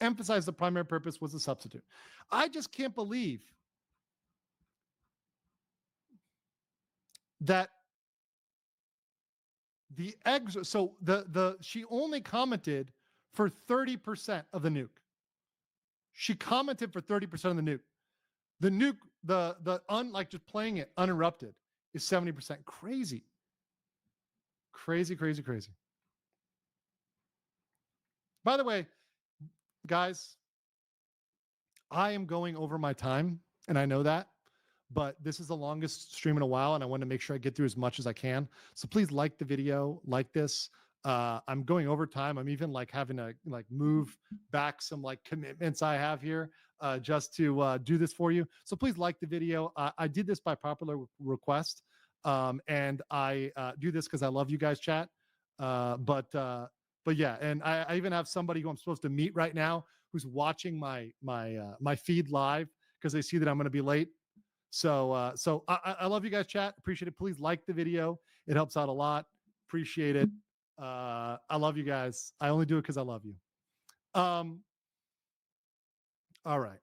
emphasized the primary purpose was a substitute. I just can't believe that the eggs. So she only commented for 30% of the nuke. She commented for 30% of the nuke. The nuke, like just playing it uninterrupted is 70%. Crazy. Crazy, crazy, crazy. By the way, guys, I am going over my time, and I know that, but this is the longest stream in a while, and I want to make sure I get through as much as I can. So please like the video, like this. I'm going over time. I'm even like having to like move back some like commitments I have here just to do this for you. So please like the video. I did this by popular request, and I do this because I love you guys, chat. But yeah, and I even have somebody who I'm supposed to meet right now who's watching my feed live because they see that I'm going to be late. So I love you guys, chat. Appreciate it. Please like the video. It helps out a lot. Appreciate it. I love you guys. I only do it because I love you. All right.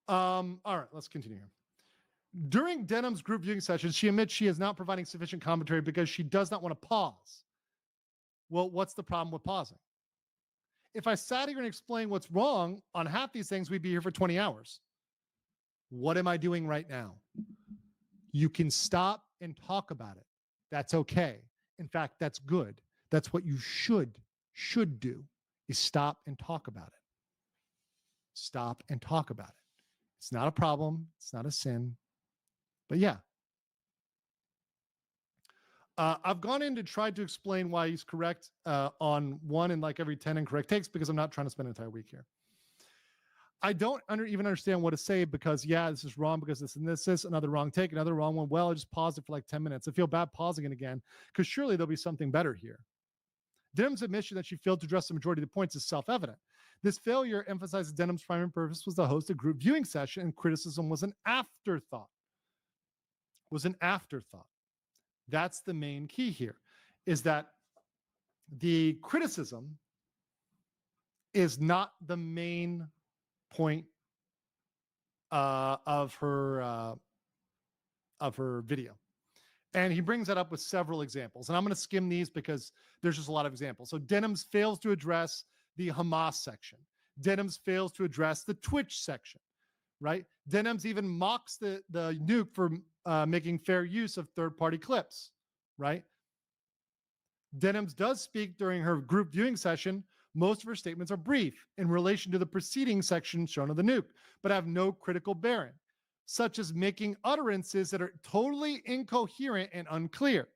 All right. Let's continue here. During Denham's group viewing sessions, she admits she is not providing sufficient commentary because she does not want to pause. Well, what's the problem with pausing? If I sat here and explained what's wrong on half these things, we'd be here for 20 hours. What am I doing right now? You can stop and talk about it. That's okay. In fact, that's good. That's what you should do, is stop and talk about it. Stop and talk about it. It's not a problem. It's not a sin. But yeah. I've gone in to try to explain why he's correct on one in like every 10 incorrect takes because I'm not trying to spend an entire week here. I don't even understand what to say because, yeah, this is wrong because this and this, another wrong take, another wrong one. Well, I just paused it for like 10 minutes. I feel bad pausing it again because surely there'll be something better here. Denham's admission that she failed to address the majority of the points is self-evident. This failure emphasizes Denham's primary purpose was to host a group viewing session, and criticism was an afterthought. That's the main key here, is that the criticism is not the main point of her video. And he brings that up with several examples. And I'm going to skim these because there's just a lot of examples. So Denham's fails to address the Hamas section. Denham's fails to address the Twitch section, right? Denham's even mocks the nuke for making fair use of third-party clips, right? Denham's does speak during her group viewing session. Most of her statements are brief in relation to the preceding section shown of the nuke, but have no critical bearing, such as making utterances that are totally incoherent and unclear,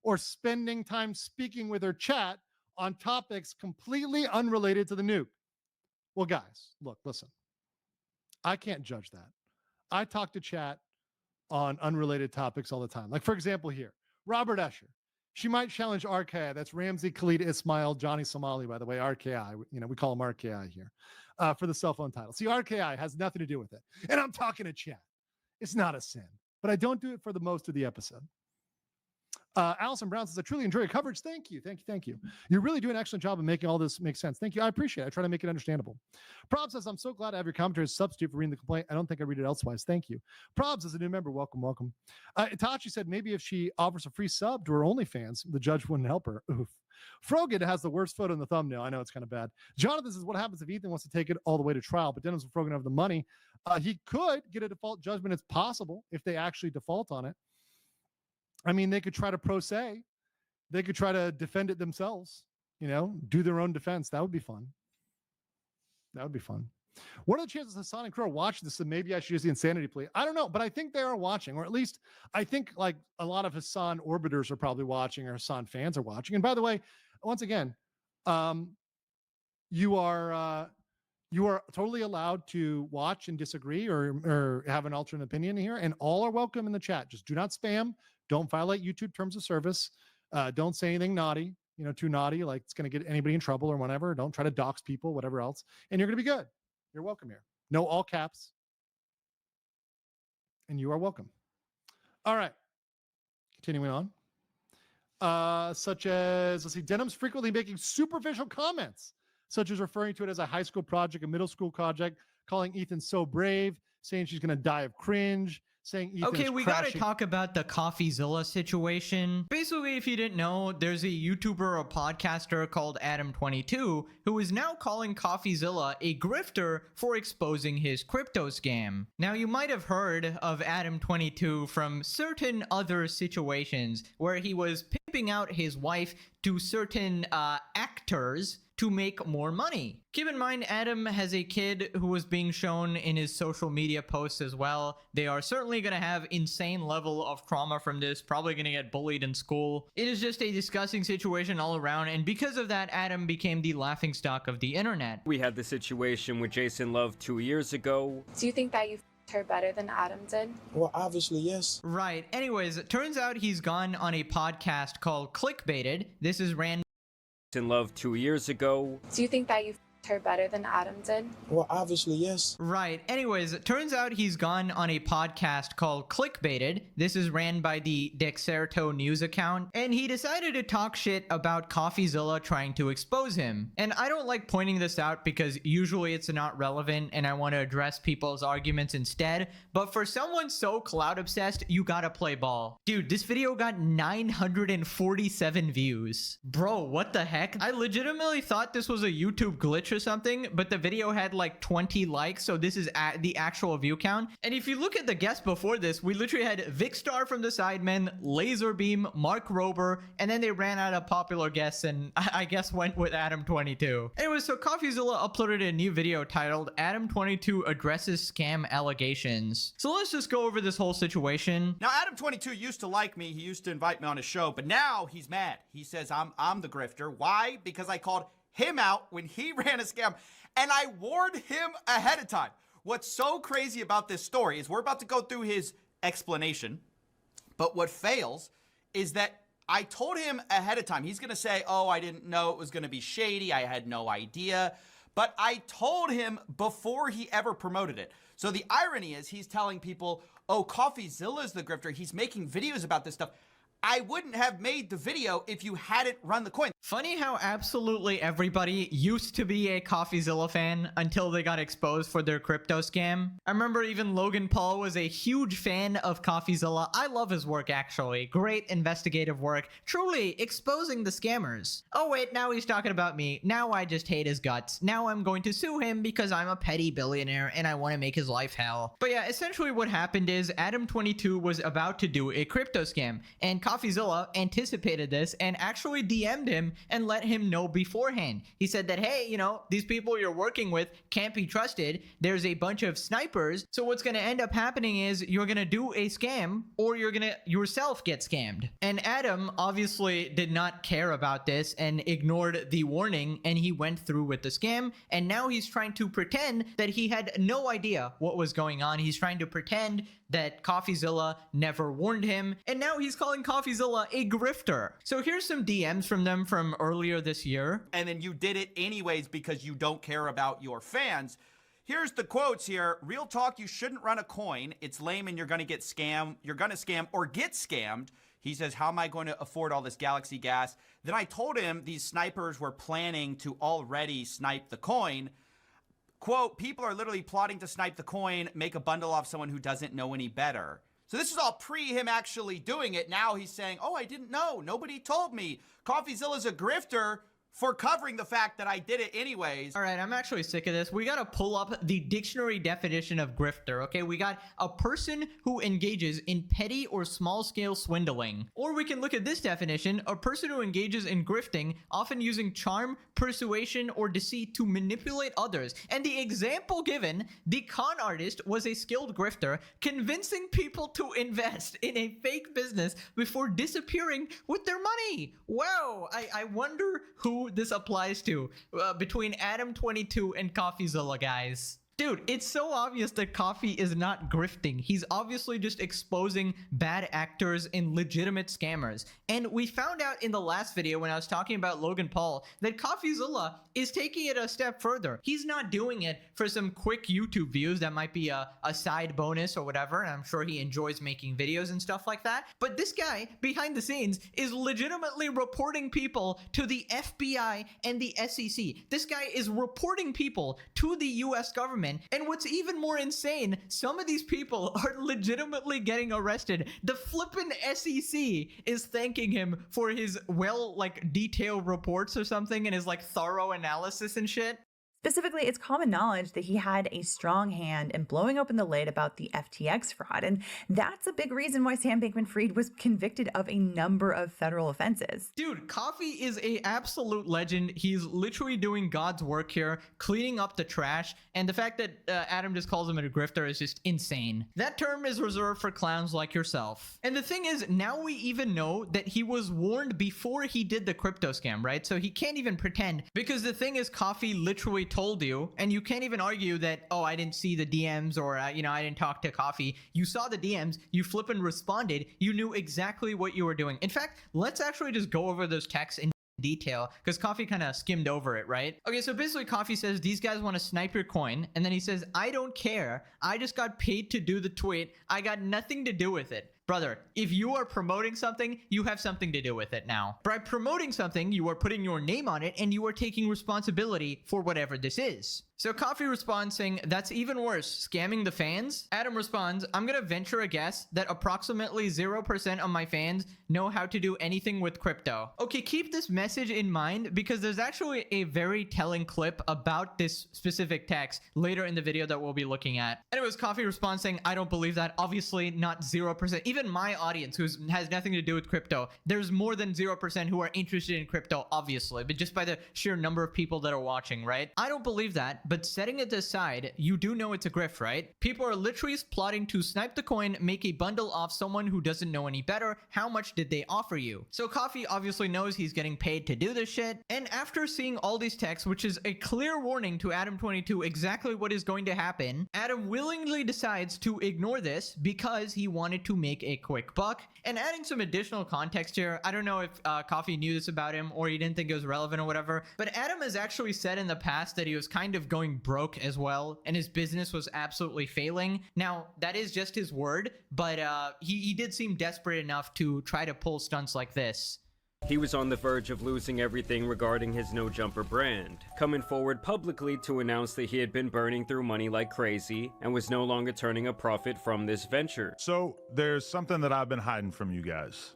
or spending time speaking with her chat on topics completely unrelated to the nuke. Well, guys, look, listen. I can't judge that. I talk to chat on unrelated topics all the time. Like, for example, here, Robert Escher. She might challenge RKI. That's Ramsey Khalid Ismail, Johnny Somali, by the way, RKI. You know, we call him RKI here for the cell phone title. See, RKI has nothing to do with it. And I'm talking to chat. It's not a sin, but I don't do it for the most of the episode. Allison Brown says, I truly enjoy your coverage. Thank you. You're really doing an excellent job of making all this make sense. Thank you. I appreciate it. I try to make it understandable. Probs says, I'm so glad to have your commentary as a substitute for reading the complaint. I don't think I read it elsewise. Thank you. Probs is a new member. Welcome. Itachi said, maybe if she offers a free sub to her OnlyFans, the judge wouldn't help her. Oof. Frogan has the worst photo in the thumbnail. I know it's kind of bad. Jonathan says, what happens if Ethan wants to take it all the way to trial, but Dennis and Frogan have the money? He could get a default judgment. It's possible if they actually default on it. I mean, they could try to pro se. They could try to defend it themselves, do their own defense. That would be fun. What are the chances Hassan and Crow are watching this? And maybe I should use the insanity plea. I don't know, but I think they are watching, or at least I think like a lot of Hassan orbiters are probably watching, or Hassan fans are watching. And by the way, once again, you are totally allowed to watch and disagree or have an alternate opinion here, and all are welcome in the chat. Just do not spam. Don't violate YouTube terms of service. Don't say anything naughty, too naughty, like it's going to get anybody in trouble or whatever. Don't try to dox people, whatever else. And you're going to be good. You're welcome here. No all caps. And you are welcome. All right. Continuing on. Such as, let's see, Denham's frequently making superficial comments such as referring to it as a high school project, a middle school project, calling Ethan so brave, saying she's going to die of cringe, saying Ethan Okay, is we crashing. gotta talk about the CoffeeZilla situation. Basically, if you didn't know, there's a YouTuber or podcaster called Adam22 who is now calling CoffeeZilla a grifter for exposing his crypto scam. Now, you might have heard of Adam22 from certain other situations where he was pimping out his wife to certain actors to make more money. Keep in mind, Adam has a kid who was being shown in his social media posts as well. They are certainly going to have insane level of trauma from this, probably going to get bullied in school. It is just a disgusting situation all around, and because of that, Adam became the laughingstock of the internet. We had the situation with Jason Love 2 years ago. Do you think that you her better than Adam did? Well, obviously, yes. Right. Anyways, it turns out he's gone on a podcast called Clickbaited. This is ran In Love 2 years ago. Do you think that you her better than Adam did? Well, obviously, yes. Right. Anyways, it turns out he's gone on a podcast called Clickbaited. This is ran by the Dexerto News account, and he decided to talk shit about CoffeeZilla trying to expose him. And I don't like pointing this out because usually it's not relevant and I want to address people's arguments instead, but for someone so clout obsessed, you gotta play ball. Dude, this video got 947 views. Bro, what the heck? I legitimately thought this was a YouTube glitch or something, but the video had like 20 likes, so this is the actual view count. And if you look at the guests before this, we literally had Vicstar from the Sidemen, Laserbeam, Mark Rober, and then they ran out of popular guests and I guess went with Adam22. Anyway, so CoffeeZilla uploaded a new video titled Adam22 addresses scam allegations. So let's just go over this whole situation. Now, Adam22 used to like me. He used to invite me on his show, but now he's mad. He says I'm the grifter. Why? Because I called him out when he ran a scam, and I warned him ahead of time. What's so crazy about this story is we're about to go through his explanation, but what fails is that I told him ahead of time. He's going to say, oh, I didn't know it was going to be shady. I had no idea. But I told him before he ever promoted it. So the irony is he's telling people, oh, CoffeeZilla's the grifter. He's making videos about this stuff. I wouldn't have made the video if you hadn't run the coin. Funny how absolutely everybody used to be a CoffeeZilla fan until they got exposed for their crypto scam. I remember even Logan Paul was a huge fan of CoffeeZilla. I love his work, actually. Great investigative work, truly exposing the scammers. Oh wait, now he's talking about me. Now I just hate his guts. Now I'm going to sue him because I'm a petty billionaire and I want to make his life hell. But yeah, essentially what happened is Adam22 was about to do a crypto scam, and CoffeeZilla anticipated this and actually DM'd him and let him know beforehand. He said that, hey, you know, these people you're working with can't be trusted. There's a bunch of snipers. So what's going to end up happening is you're going to do a scam or you're going to yourself get scammed. And Adam obviously did not care about this and ignored the warning, and he went through with the scam. And now he's trying to pretend that he had no idea what was going on. He's trying to pretend that CoffeeZilla never warned him, and now he's calling CoffeeZilla a grifter. So here's some DMs from them from earlier this year. And then you did it anyways because you don't care about your fans. Here's the quotes here. Real talk, you shouldn't run a coin. It's lame and you're going to get scammed. You're going to scam or get scammed. He says, how am I going to afford all this Galaxy gas? Then I told him these snipers were planning to already snipe the coin. Quote, people are literally plotting to snipe the coin, make a bundle off someone who doesn't know any better. So this is all pre him actually doing it. Now he's saying, oh, I didn't know. Nobody told me. CoffeeZilla's a grifter for covering the fact that I did it anyways. All right, I'm actually sick of this. We got to pull up the dictionary definition of grifter, okay? We got a person who engages in petty or small-scale swindling. Or we can look at this definition, a person who engages in grifting, often using charm, persuasion, or deceit to manipulate others. And the example given, the con artist was a skilled grifter, convincing people to invest in a fake business before disappearing with their money. Wow, I wonder who this applies to between Adam22 and CoffeeZilla, guys. Dude, it's so obvious that Coffee is not grifting. He's obviously just exposing bad actors and legitimate scammers. And we found out in the last video when I was talking about Logan Paul that CoffeeZilla is taking it a step further. He's not doing it for some quick YouTube views that might be a side bonus or whatever. And I'm sure he enjoys making videos and stuff like that. But this guy behind the scenes is legitimately reporting people to the FBI and the SEC. This guy is reporting people to the US government. And what's even more insane, some of these people are legitimately getting arrested. The flippin' SEC is thanking him for his detailed reports or something and his thorough analysis and shit. Specifically, it's common knowledge that he had a strong hand in blowing open the lid about the FTX fraud, and that's a big reason why Sam Bankman-Fried was convicted of a number of federal offenses. Dude, Coffee is a absolute legend. He's literally doing God's work here, cleaning up the trash, and the fact that Adam just calls him a grifter is just insane. That term is reserved for clowns like yourself. And the thing is, now we even know that he was warned before he did the crypto scam, right? So he can't even pretend, because the thing is, Coffee literally told you, and you can't even argue that, oh, I didn't see the DMs or, I didn't talk to Coffee. You saw the DMs, you flippin' responded, you knew exactly what you were doing. In fact, let's actually just go over those texts in detail, because Coffee kind of skimmed over it, right? Okay, so basically Coffee says these guys want to snipe your coin, and then he says, I don't care. I just got paid to do the tweet. I got nothing to do with it. Brother, if you are promoting something, you have something to do with it now. By promoting something, you are putting your name on it, and you are taking responsibility for whatever this is. So Coffee responds saying, that's even worse, scamming the fans? Adam responds, I'm gonna venture a guess that approximately 0% of my fans know how to do anything with crypto. Okay, keep this message in mind, because there's actually a very telling clip about this specific text later in the video that we'll be looking at. Anyways, Coffee responds saying, I don't believe that. Obviously not 0%. Even my audience, who has nothing to do with crypto, there's more than 0% who are interested in crypto, obviously, but just by the sheer number of people that are watching, right? I don't believe that. But setting it aside, you do know it's a grift, right? People are literally plotting to snipe the coin, make a bundle off someone who doesn't know any better. How much did they offer you? So Coffee obviously knows he's getting paid to do this shit. And after seeing all these texts, which is a clear warning to Adam22 exactly what is going to happen, Adam willingly decides to ignore this because he wanted to make a quick buck. And adding some additional context here, I don't know if Coffee knew this about him or he didn't think it was relevant or whatever, but Adam has actually said in the past that he was kind of going broke as well, and his business was absolutely failing. Now, that is just his word, but he did seem desperate enough to try to pull stunts like this. He was on the verge of losing everything regarding his No Jumper brand, coming forward publicly to announce that he had been burning through money like crazy and was no longer turning a profit from this venture. So there's something that I've been hiding from you guys.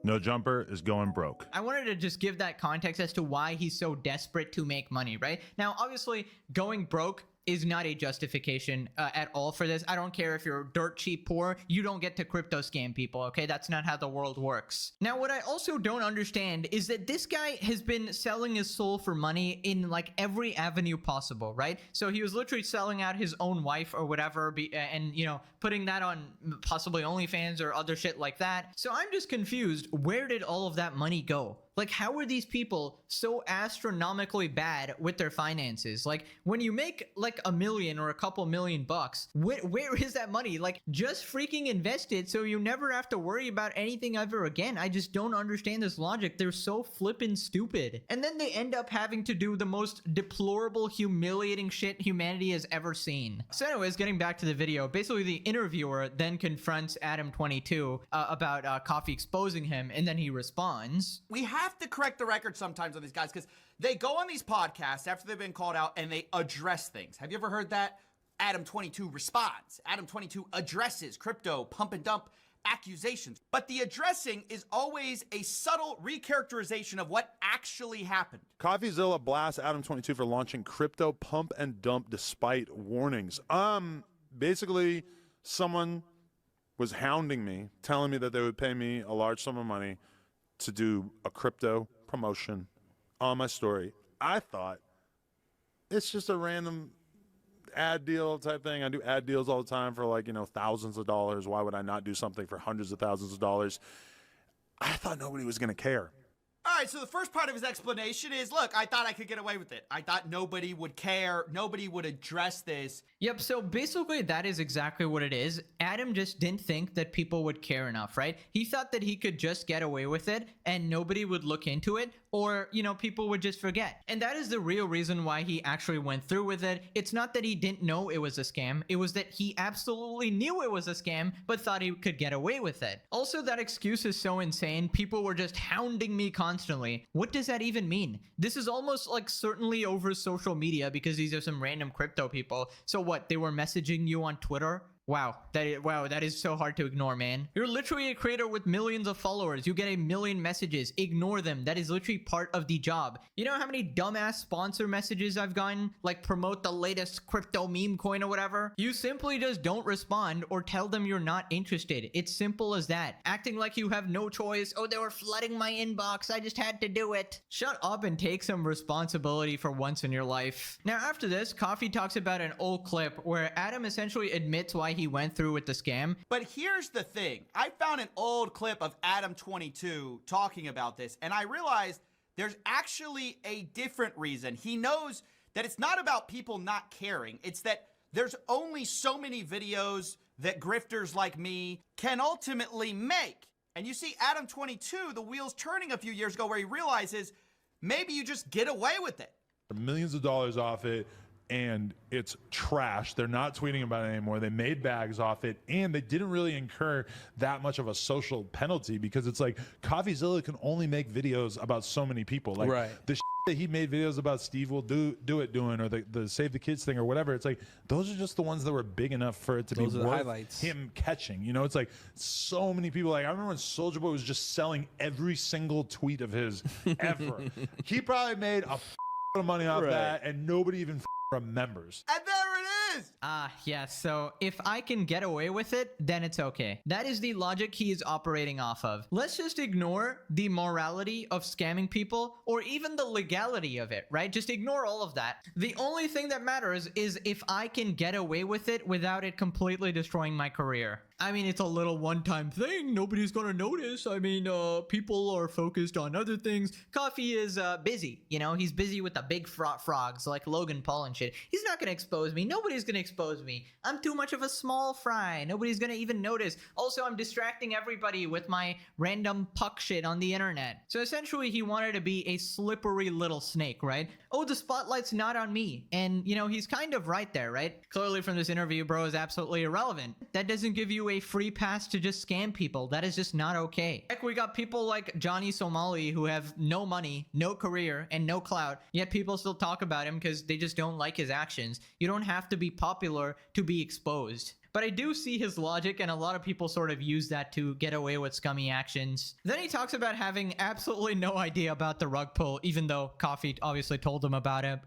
No Jumper is going broke. I wanted to just give that context as to why he's so desperate to make money, right? Now, obviously, going broke is not a justification at all for this. I don't care if you're dirt cheap poor, you don't get to crypto scam people, okay? That's not how the world works. Now, what I also don't understand is that this guy has been selling his soul for money in every avenue possible, right? So he was literally selling out his own wife or whatever, and putting that on possibly OnlyFans or other shit like that. So I'm just confused. Where did all of that money go? How are these people so astronomically bad with their finances? When you make $1 million or a couple $1 million, where is that money? Just freaking invest it so you never have to worry about anything ever again. I just don't understand this logic. They're so flippin' stupid. And then they end up having to do the most deplorable, humiliating shit humanity has ever seen. So anyways, getting back to the video, basically the interviewer then confronts Adam22 about Coffee exposing him, and then he responds. We have to correct the record sometimes on these guys because they go on these podcasts after they've been called out and they address things. Have you ever heard that? Adam22 responds. Adam22 addresses crypto pump and dump accusations. But the addressing is always a subtle recharacterization of what actually happened. CoffeeZilla blasts Adam22 for launching crypto pump and dump despite warnings. Basically, someone was hounding me, telling me that they would pay me a large sum of money to do a crypto promotion on my story. I thought it's just a random ad deal type thing. I do ad deals all the time for thousands of dollars. Why would I not do something for hundreds of thousands of dollars? I thought nobody was going to care. All right, so the first part of his explanation is, look, I thought I could get away with it. I thought nobody would care. Nobody would address this. Yep, so basically that is exactly what it is. Adam just didn't think that people would care enough, right? He thought that he could just get away with it and nobody would look into it, or, you know, people would just forget. And that is the real reason why he actually went through with it. It's not that he didn't know it was a scam. It was that he absolutely knew it was a scam, but thought he could get away with it. Also, that excuse is so insane. People were just hounding me constantly. What does that even mean? This is almost like certainly over social media because these are some random crypto people. So what, they were messaging you on Twitter? Wow, that is so hard to ignore, man. You're literally a creator with millions of followers. You get a million messages. Ignore them. That is literally part of the job. You know how many dumbass sponsor messages I've gotten? Like promote the latest crypto meme coin or whatever? You simply just don't respond or tell them you're not interested. It's simple as that. Acting like you have no choice. Oh, they were flooding my inbox. I just had to do it. Shut up and take some responsibility for once in your life. Now, after this, Coffee talks about an old clip where Adam essentially admits why he went through with the scam. But here's the thing. I found an old clip of Adam22 talking about this, and I realized there's actually a different reason. He knows that it's not about people not caring. It's that there's only so many videos that grifters like me can ultimately make. And you see Adam22, the wheels turning a few years ago, where he realizes maybe you just get away with it. Millions of dollars off it, and it's trash. They're not tweeting about it anymore. They made bags off it, and they didn't really incur that much of a social penalty because it's like CoffeeZilla can only make videos about so many people. Like the that he made videos about Steve will do it doing, or the Save the Kids thing or whatever. It's like those are just the ones that were big enough for it to be worth him catching. You know, it's like so many people. Like I remember when Soulja Boy was just selling every single tweet of his ever. He probably made a of money off that, and nobody even remembers. And there it is! Yeah, so if I can get away with it, then it's okay. That is the logic he is operating off of. Let's just ignore the morality of scamming people, or even the legality of it, right? Just ignore all of that. The only thing that matters is if I can get away with it without it completely destroying my career. I mean, it's a little one-time thing. Nobody's gonna notice. I mean, people are focused on other things. Coffee is busy, you know? He's busy with the big frogs like Logan Paul and shit. He's not gonna expose me. Nobody's gonna expose me. I'm too much of a small fry. Nobody's gonna even notice. Also, I'm distracting everybody with my random puck shit on the internet. So essentially, he wanted to be a slippery little snake, right? Oh, the spotlight's not on me. And, you know, he's kind of right there, right? Clearly from this interview, bro is absolutely irrelevant. That doesn't give you a free pass to just scam people. That is just not okay. Heck, we got people like Johnny Somali who have no money, no career, and no clout, yet people still talk about him because they just don't like his actions. You don't have to be popular to be exposed. But I do see his logic, and a lot of people sort of use that to get away with scummy actions. Then he talks about having absolutely no idea about the rug pull, even though Coffee obviously told him about it.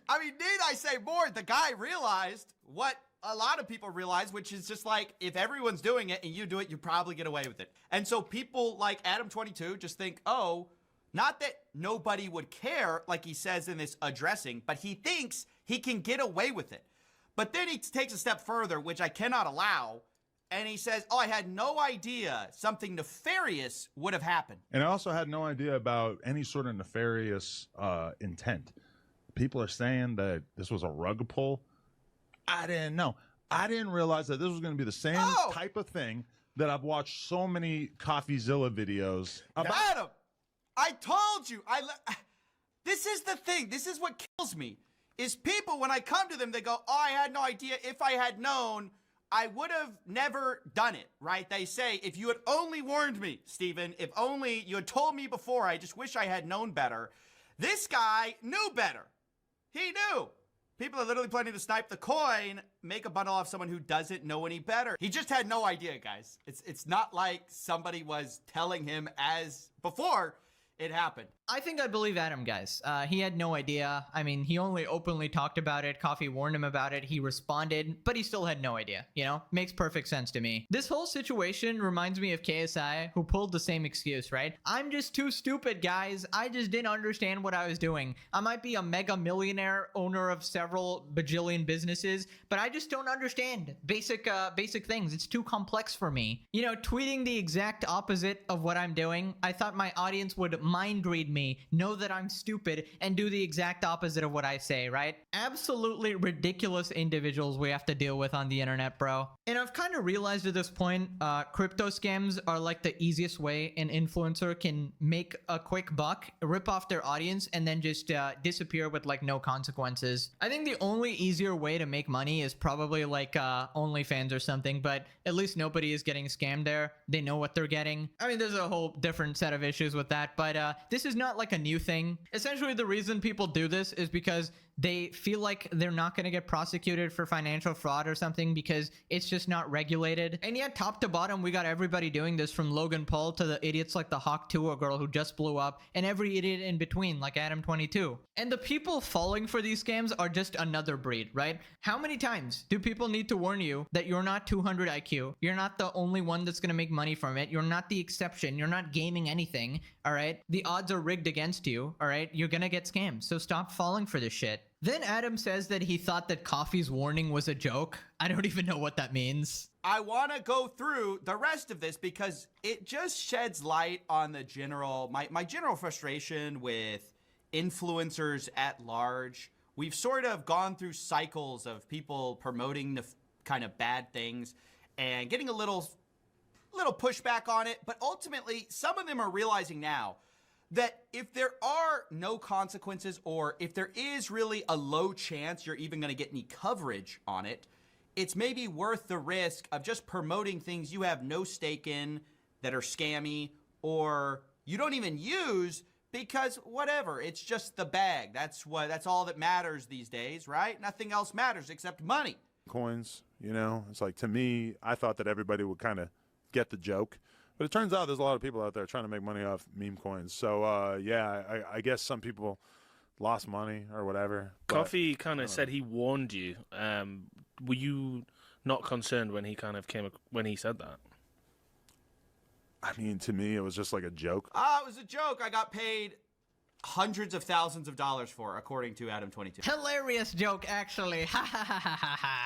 I mean, need I say more? The guy realized what a lot of people realize, which is just like, if everyone's doing it and you do it, you probably get away with it. And so people like Adam22 just think, oh, not that nobody would care, like he says in this addressing, but he thinks he can get away with it. But then he takes a step further, which I cannot allow, and he says, oh, I had no idea something nefarious would have happened. And I also had no idea about any sort of nefarious intent. People are saying that this was a rug pull. I didn't know. I didn't realize that this was going to be the same type of thing that I've watched so many CoffeeZilla videos about. Adam, I told you. This is the thing. This is what kills me. Is people, when I come to them, they go, oh, I had no idea. If I had known, I would have never done it, right? They say, if you had only warned me, Steven, if only you had told me before, I just wish I had known better. This guy knew better. He knew. People are literally planning to snipe the coin, make a bundle off someone who doesn't know any better. He just had no idea, guys. It's not like somebody was telling him as before it happened. I think I believe Adam, guys. He had no idea. I mean, he only openly talked about it. Coffee warned him about it. He responded, but he still had no idea. You know, makes perfect sense to me. This whole situation reminds me of KSI, who pulled the same excuse, right? I'm just too stupid, guys. I just didn't understand what I was doing. I might be a mega millionaire, owner of several bajillion businesses, but I just don't understand basic things. It's too complex for me. You know, tweeting the exact opposite of what I'm doing, I thought my audience would mind read me, know that I'm stupid, and do the exact opposite of what I say, right? Absolutely ridiculous individuals we have to deal with on the internet, bro. And I've kind of realized at this point, crypto scams are like the easiest way an influencer can make a quick buck, rip off their audience, and then just disappear with like no consequences. I think the only easier way to make money is probably like OnlyFans or something, but at least nobody is getting scammed there. They know what they're getting. I mean, there's a whole different set of issues with that, but this is not like a new thing. Essentially, the reason people do this is because they feel like they're not going to get prosecuted for financial fraud or something because it's just not regulated. And yet, top to bottom, we got everybody doing this, from Logan Paul to the idiots like the Hawk Tuah girl who just blew up, and every idiot in between like Adam22. And the people falling for these scams are just another breed, right? How many times do people need to warn you that you're not 200 IQ? You're not the only one that's going to make money from it. You're not the exception. You're not gaming anything, all right? The odds are rigged against you, all right? You're going to get scammed, so stop falling for this shit. Then Adam says that he thought that Coffee's warning was a joke. I don't even know what that means. I want to go through the rest of this because it just sheds light on the general, my general frustration with influencers at large. We've sort of gone through cycles of people promoting the kind of bad things and getting a little pushback on it. But ultimately, some of them are realizing now that if there are no consequences, or if there is really a low chance you're even going to get any coverage on it, it's maybe worth the risk of just promoting things you have no stake in, that are scammy, or you don't even use, because whatever, it's just the bag. That's all that matters these days, right? Nothing else matters except money. Coins, you know, it's like, to me, I thought that everybody would kind of get the joke. But it turns out there's a lot of people out there trying to make money off meme coins. So, yeah, I guess some people lost money or whatever. Coffee kind of said he warned you. Were you not concerned when he kind of when he said that? I mean, to me, it was just like a joke. It was a joke. I got paid hundreds of thousands of dollars for, according to Adam22. Hilarious joke, actually. Ha ha ha ha ha ha.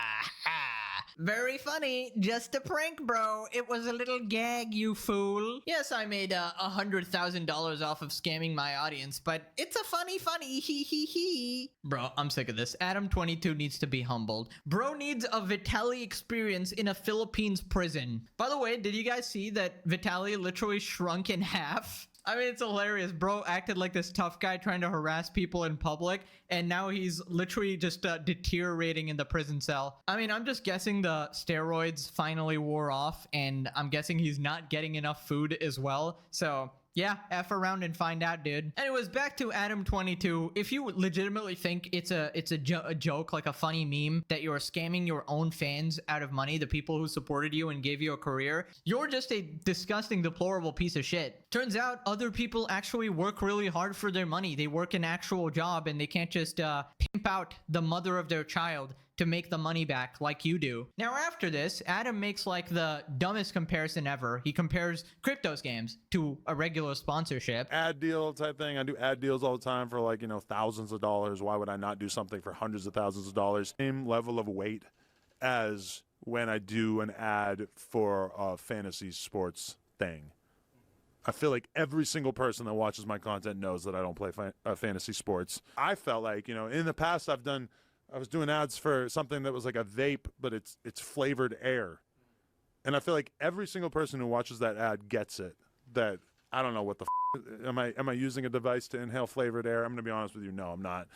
Very funny. Just a prank, bro. It was a little gag, you fool. Yes, I made $100,000 off of scamming my audience, but it's a funny hee hee hee. Bro, I'm sick of this. Adam22 needs to be humbled. Bro needs a Vitaly experience in a Philippines prison. By the way, did you guys see that Vitaly literally shrunk in half? I mean, it's hilarious. Bro acted like this tough guy trying to harass people in public, and now he's literally just deteriorating in the prison cell. I mean, I'm just guessing the steroids finally wore off, and I'm guessing he's not getting enough food as well. So yeah, F around and find out, dude. Anyways, back to Adam22. If you legitimately think it's a joke, like a funny meme, that you're scamming your own fans out of money, the people who supported you and gave you a career, you're just a disgusting, deplorable piece of shit. Turns out other people actually work really hard for their money. They work an actual job, and they can't just pimp out the mother of their child to make the money back like you do. Now after this, Adam makes like the dumbest comparison ever. He compares crypto scams to a regular sponsorship. Ad deal type thing. I do ad deals all the time for, like, you know, thousands of dollars. Why would I not do something for hundreds of thousands of dollars? Same level of weight as when I do an ad for a fantasy sports thing. I feel like every single person that watches my content knows that I don't play fantasy sports. I felt like, you know, in the past I was doing ads for something that was like a vape, but it's flavored air. And I feel like every single person who watches that ad gets it. That I don't know what the am I using a device to inhale flavored air? I'm going to be honest with you. No, I'm not.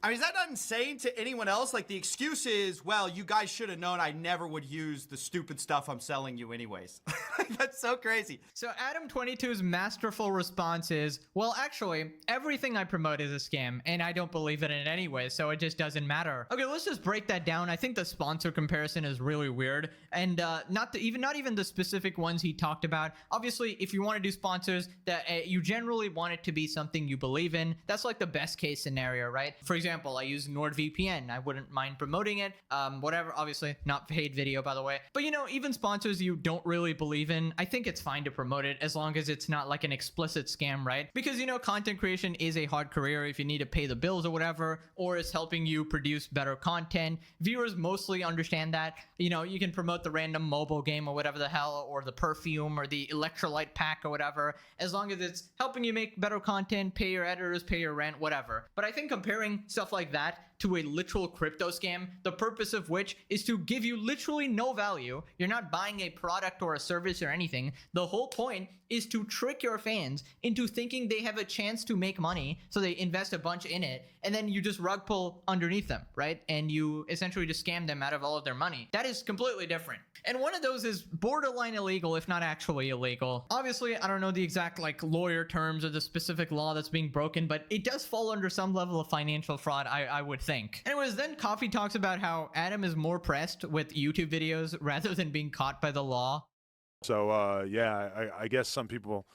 I mean, is that not insane to anyone else? Like, the excuse is, well, you guys should have known I never would use the stupid stuff I'm selling you anyways. That's so crazy. So Adam22's masterful response is, well, actually, everything I promote is a scam, and I don't believe it in any way, so it just doesn't matter. Okay, let's just break that down. I think the sponsor comparison is really weird, and not even the specific ones he talked about. Obviously, if you want to do sponsors, that you generally want it to be something you believe in. That's like the best case scenario, right? For example, example, I use NordVPN. I wouldn't mind promoting it. Whatever, obviously not paid video, by the way. But even sponsors you don't really believe in, I think it's fine to promote it as long as it's not like an explicit scam, right? Because content creation is a hard career if you need to pay the bills or whatever, or it's helping you produce better content. Viewers mostly understand that. You can promote the random mobile game or whatever the hell, or the perfume or the electrolyte pack or whatever, as long as it's helping you make better content, pay your editors, pay your rent, whatever. But I think comparing stuff like that to a literal crypto scam, the purpose of which is to give you literally no value. You're not buying a product or a service or anything. The whole point is to trick your fans into thinking they have a chance to make money, so they invest a bunch in it, and then you just rug pull underneath them, right? And you essentially just scam them out of all of their money. That is completely different. And one of those is borderline illegal, if not actually illegal. Obviously, I don't know the exact lawyer terms or the specific law that's being broken, but it does fall under some level of financial fraud, I would think. Anyways, then Coffee talks about how Adam is more pressed with YouTube videos rather than being caught by the law. So, yeah, I guess some people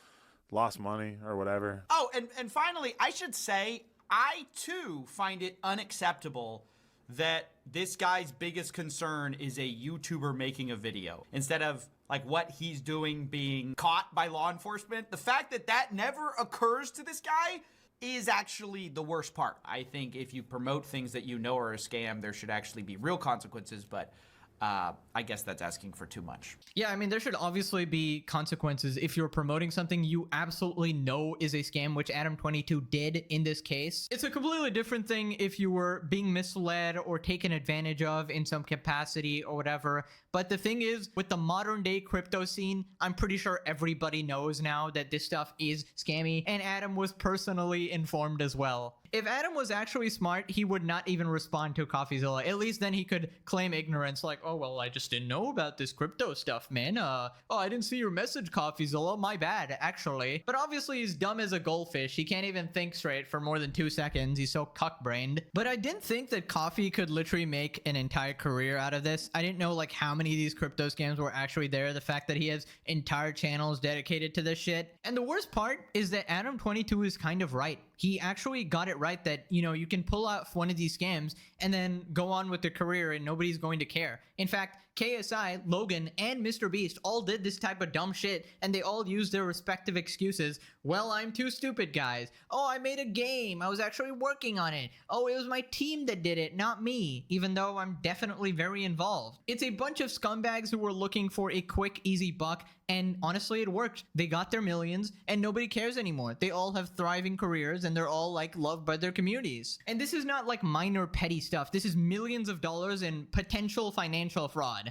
lost money or whatever. Oh, and finally, I should say, I too find it unacceptable that this guy's biggest concern is a YouTuber making a video instead of what he's doing being caught by law enforcement. The fact that that never occurs to this guy is actually the worst part. I think if you promote things that are a scam, there should actually be real consequences, but I guess that's asking for too much. Yeah, I mean, there should obviously be consequences if you're promoting something you absolutely know is a scam, which Adam22 did in this case. It's a completely different thing if you were being misled or taken advantage of in some capacity or whatever. But the thing is, with the modern day crypto scene, I'm pretty sure everybody knows now that this stuff is scammy, and Adam was personally informed as well. If Adam was actually smart, he would not even respond to CoffeeZilla. At least then he could claim ignorance, like, oh, well, I just didn't know about this crypto stuff, man. Oh, I didn't see your message, CoffeeZilla. My bad, actually. But obviously, he's dumb as a goldfish. He can't even think straight for more than 2 seconds. He's so cuck-brained. But I didn't think that Coffee could literally make an entire career out of this. I didn't know, how many of these crypto scams were actually there. The fact that he has entire channels dedicated to this shit. And the worst part is that Adam22 is kind of right. He actually got it right that, you can pull out one of these scams and then go on with the career and nobody's going to care. In fact, KSI, Logan, and Mr. Beast all did this type of dumb shit, and they all used their respective excuses. Well, I'm too stupid, guys. Oh, I made a game. I was actually working on it. Oh, it was my team that did it, not me, even though I'm definitely very involved. It's a bunch of scumbags who were looking for a quick, easy buck, and honestly, it worked. They got their millions, and nobody cares anymore. They all have thriving careers, and they're all, loved by their communities. And this is not, minor petty stuff. This is millions of dollars in potential financial fraud.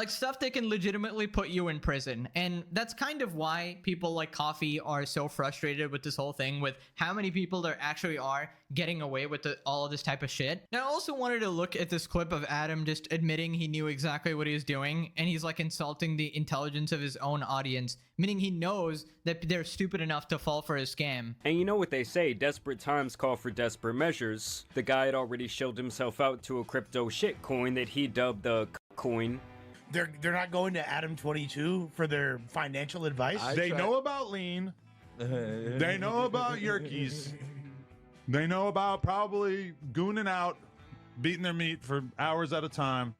Stuff that can legitimately put you in prison. And that's kind of why people like Coffee are so frustrated with this whole thing, with how many people there actually are getting away with all of this type of shit. Now, I also wanted to look at this clip of Adam just admitting he knew exactly what he was doing, and he's insulting the intelligence of his own audience, meaning he knows that they're stupid enough to fall for his scam. And you know what they say, desperate times call for desperate measures. The guy had already shilled himself out to a crypto shitcoin that he dubbed the coin. They're not going to Adam22 for their financial advice? They know about lean. They know about yerkies. They know about probably gooning out, beating their meat for hours at a time.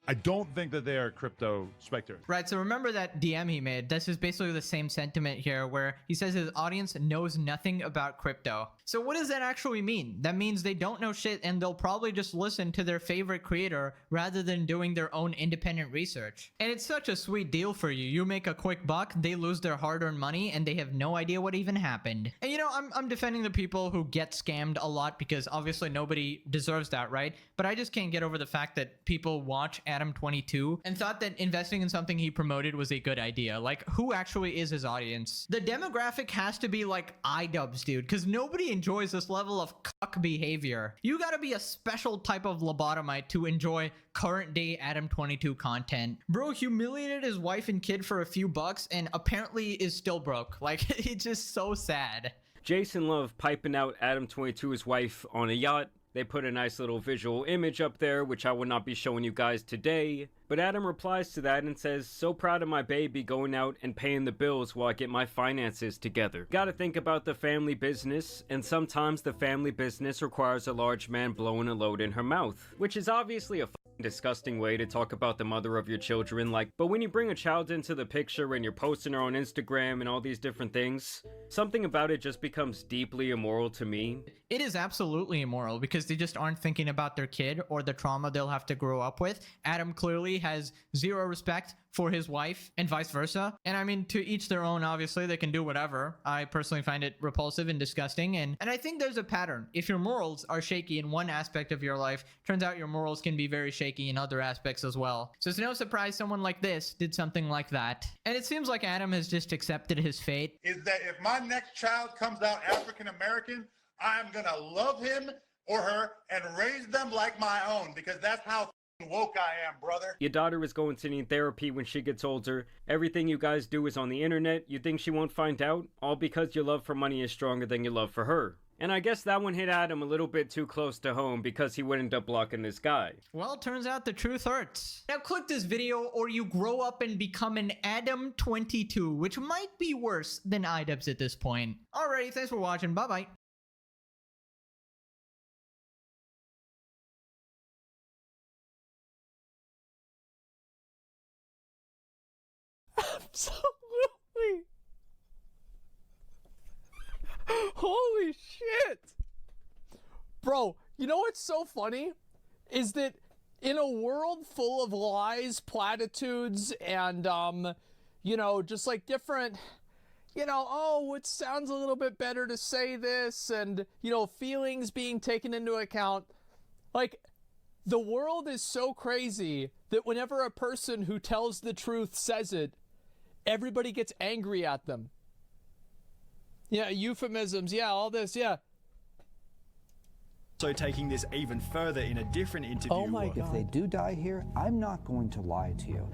I don't think that they are crypto spectators. Right, so remember that DM he made. This is basically the same sentiment here, where he says his audience knows nothing about crypto. So what does that actually mean? That means they don't know shit, and they'll probably just listen to their favorite creator rather than doing their own independent research. And it's such a sweet deal for you. You make a quick buck, they lose their hard-earned money, and they have no idea what even happened. And I'm defending the people who get scammed a lot, because obviously nobody deserves that, right? But I just can't get over the fact that people watch Adam22 and thought that investing in something he promoted was a good idea. Who actually is his audience? The demographic has to be iDubbbz, dude, because nobody enjoys this level of cuck behavior. You gotta be a special type of lobotomite to enjoy current day Adam22 content. Bro humiliated his wife and kid for a few bucks and apparently is still broke. It's just so sad. Jason Love piping out Adam22's wife on a yacht They put a nice little visual image up there, which I will not be showing you guys today. But Adam replies to that and says, "So proud of my baby going out and paying the bills while I get my finances together." Gotta think about the family business, and sometimes the family business requires a large man blowing a load in her mouth, which is obviously a disgusting way to talk about the mother of your children, like, but when you bring a child into the picture and you're posting her on Instagram and all these different things, something about it just becomes deeply immoral to me. It is absolutely immoral because they just aren't thinking about their kid or the trauma they'll have to grow up with. Adam clearly has zero respect for his wife and vice versa. And I mean, to each their own, obviously, they can do whatever. I personally find it repulsive and disgusting. And I think there's a pattern. If your morals are shaky in one aspect of your life, turns out your morals can be very shaky in other aspects as well. So it's no surprise someone like this did something like that. And it seems like Adam has just accepted his fate. Is that if my next child comes out African American, I'm gonna love him or her and raise them like my own, because that's how woke I am, brother. Your daughter is going to need therapy when she gets older. Everything you guys do is on the internet. You think she won't find out? All because your love for money is stronger than your love for her. And I guess that one hit Adam a little bit too close to home because he would end up blocking this guy. Well, it turns out the truth hurts. Now click this video or you grow up and become an Adam22, which might be worse than iDubbbz at this point. Alrighty, thanks for watching. Bye-bye. Absolutely. Holy shit. Bro, you know what's so funny? Is that in a world full of lies, platitudes, and, you know, just like different, you know, oh, it sounds a little bit better to say this, and, you know, feelings being taken into account. Like, the world is so crazy that whenever a person who tells the truth says it, everybody gets angry at them. Yeah, euphemisms, yeah, all this, yeah. So taking this even further in a different interview. Oh my God. If they do die here, I'm not going to lie to you.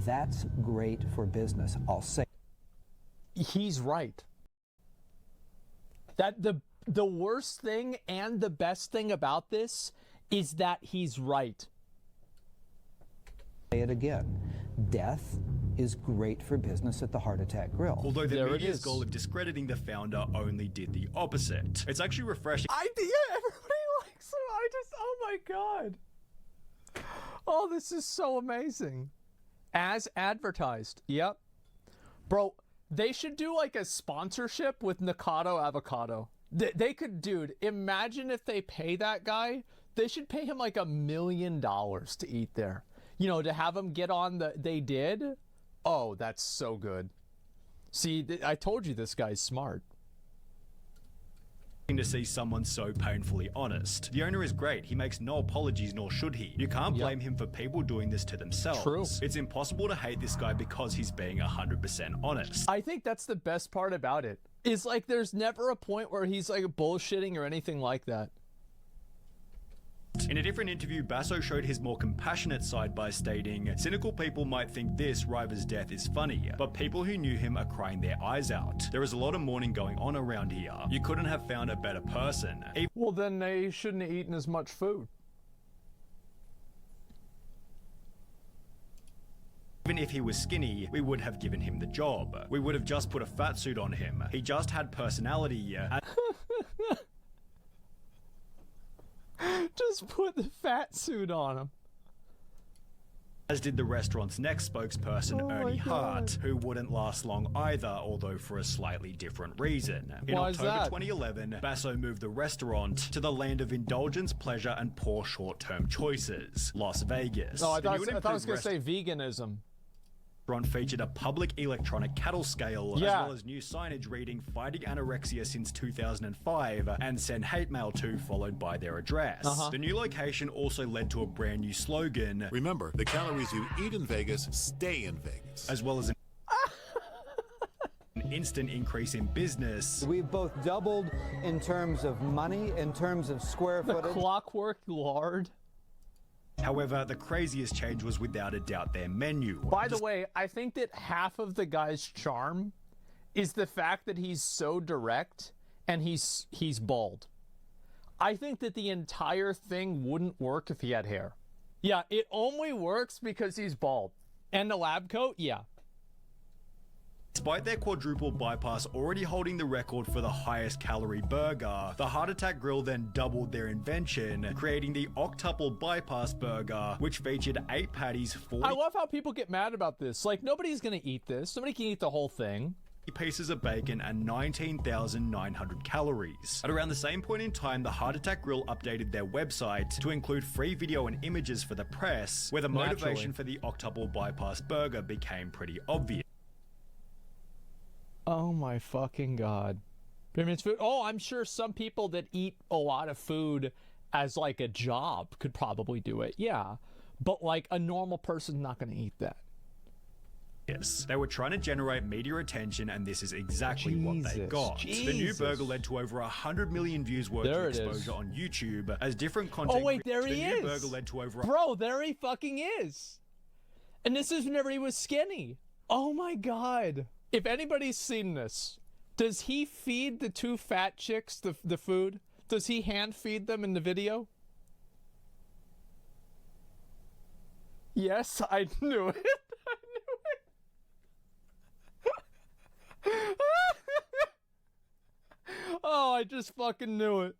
That's great for business, I'll say. He's right. That the worst thing and the best thing about this is that he's right. Say it again. Death is great for business at the Heart Attack Grill. Although the media's goal of discrediting the founder only did the opposite. It's actually refreshing. Everybody likes him. Oh my God. Oh, this is so amazing. As advertised. Yep. Bro, they should do like a sponsorship with Nikado Avocado. They could, dude, imagine if they pay that guy. They should pay him like $1 million to eat there. You know, to have him get on they did. Oh, that's so good. See, I told you this guy's smart. To see someone so painfully honest. The owner is great. He makes no apologies, nor should he. You can't blame him for people doing this to themselves. True. It's impossible to hate this guy because he's being 100% honest. I think that's the best part about it. Is like there's never a point where he's like bullshitting or anything like that. In a different interview, Basso showed his more compassionate side by stating, "Cynical people might think this, River's death, is funny, but people who knew him are crying their eyes out. There is a lot of mourning going on around here. You couldn't have found a better person." Well, then they shouldn't have eaten as much food. Even if he was skinny, we would have given him the job. We would have just put a fat suit on him. He just had personality. Just put the fat suit on him. As did the restaurant's next spokesperson, Ernie Hart, who wouldn't last long either, although for a slightly different reason. In October 2011, Basso moved the restaurant to the land of indulgence, pleasure, and poor short-term choices, Las Vegas. No, I thought I was going to say veganism. Restaurant featured a public electronic cattle scale, as well as new signage reading "Fighting Anorexia Since 2005" and "Send Hate Mail To," followed by their address. The new location also led to a brand new slogan. Remember, the calories you eat in Vegas stay in Vegas. As well as an instant increase in business. We've both doubled in terms of money, in terms of square footage. The Clockwork Lard. However, the craziest change was without a doubt their menu. By the way, I think that half of the guy's charm is the fact that he's so direct and he's bald. I think that the entire thing wouldn't work if he had hair. Yeah, it only works because he's bald. And the lab coat, yeah. Despite their quadruple bypass already holding the record for the highest calorie burger, the Heart Attack Grill then doubled their invention, creating the octuple bypass burger, which featured 8 patties, 40 I love how people get mad about this. Like, nobody's gonna eat this. Nobody can eat the whole thing. pieces of bacon and 19,900 calories. At around the same point in time, the Heart Attack Grill updated their website to include free video and images for the press, where the motivation for the octuple bypass burger became pretty obvious. Oh my fucking god. Pyramid's food. Oh, I'm sure some people that eat a lot of food as like a job could probably do it. Yeah. But like a normal person's not going to eat that. Yes, they were trying to generate media attention, and this is exactly what they got. The new burger led to over 100 million views worth of exposure on YouTube, as different content. Oh wait, there he is. The new burger led to over. Bro, there he fucking is. And this is whenever he was skinny. Oh my god. If anybody's seen this, does he feed the 2 fat chicks the food? Does he hand feed them in the video? Yes, I knew it. Oh, I just fucking knew it.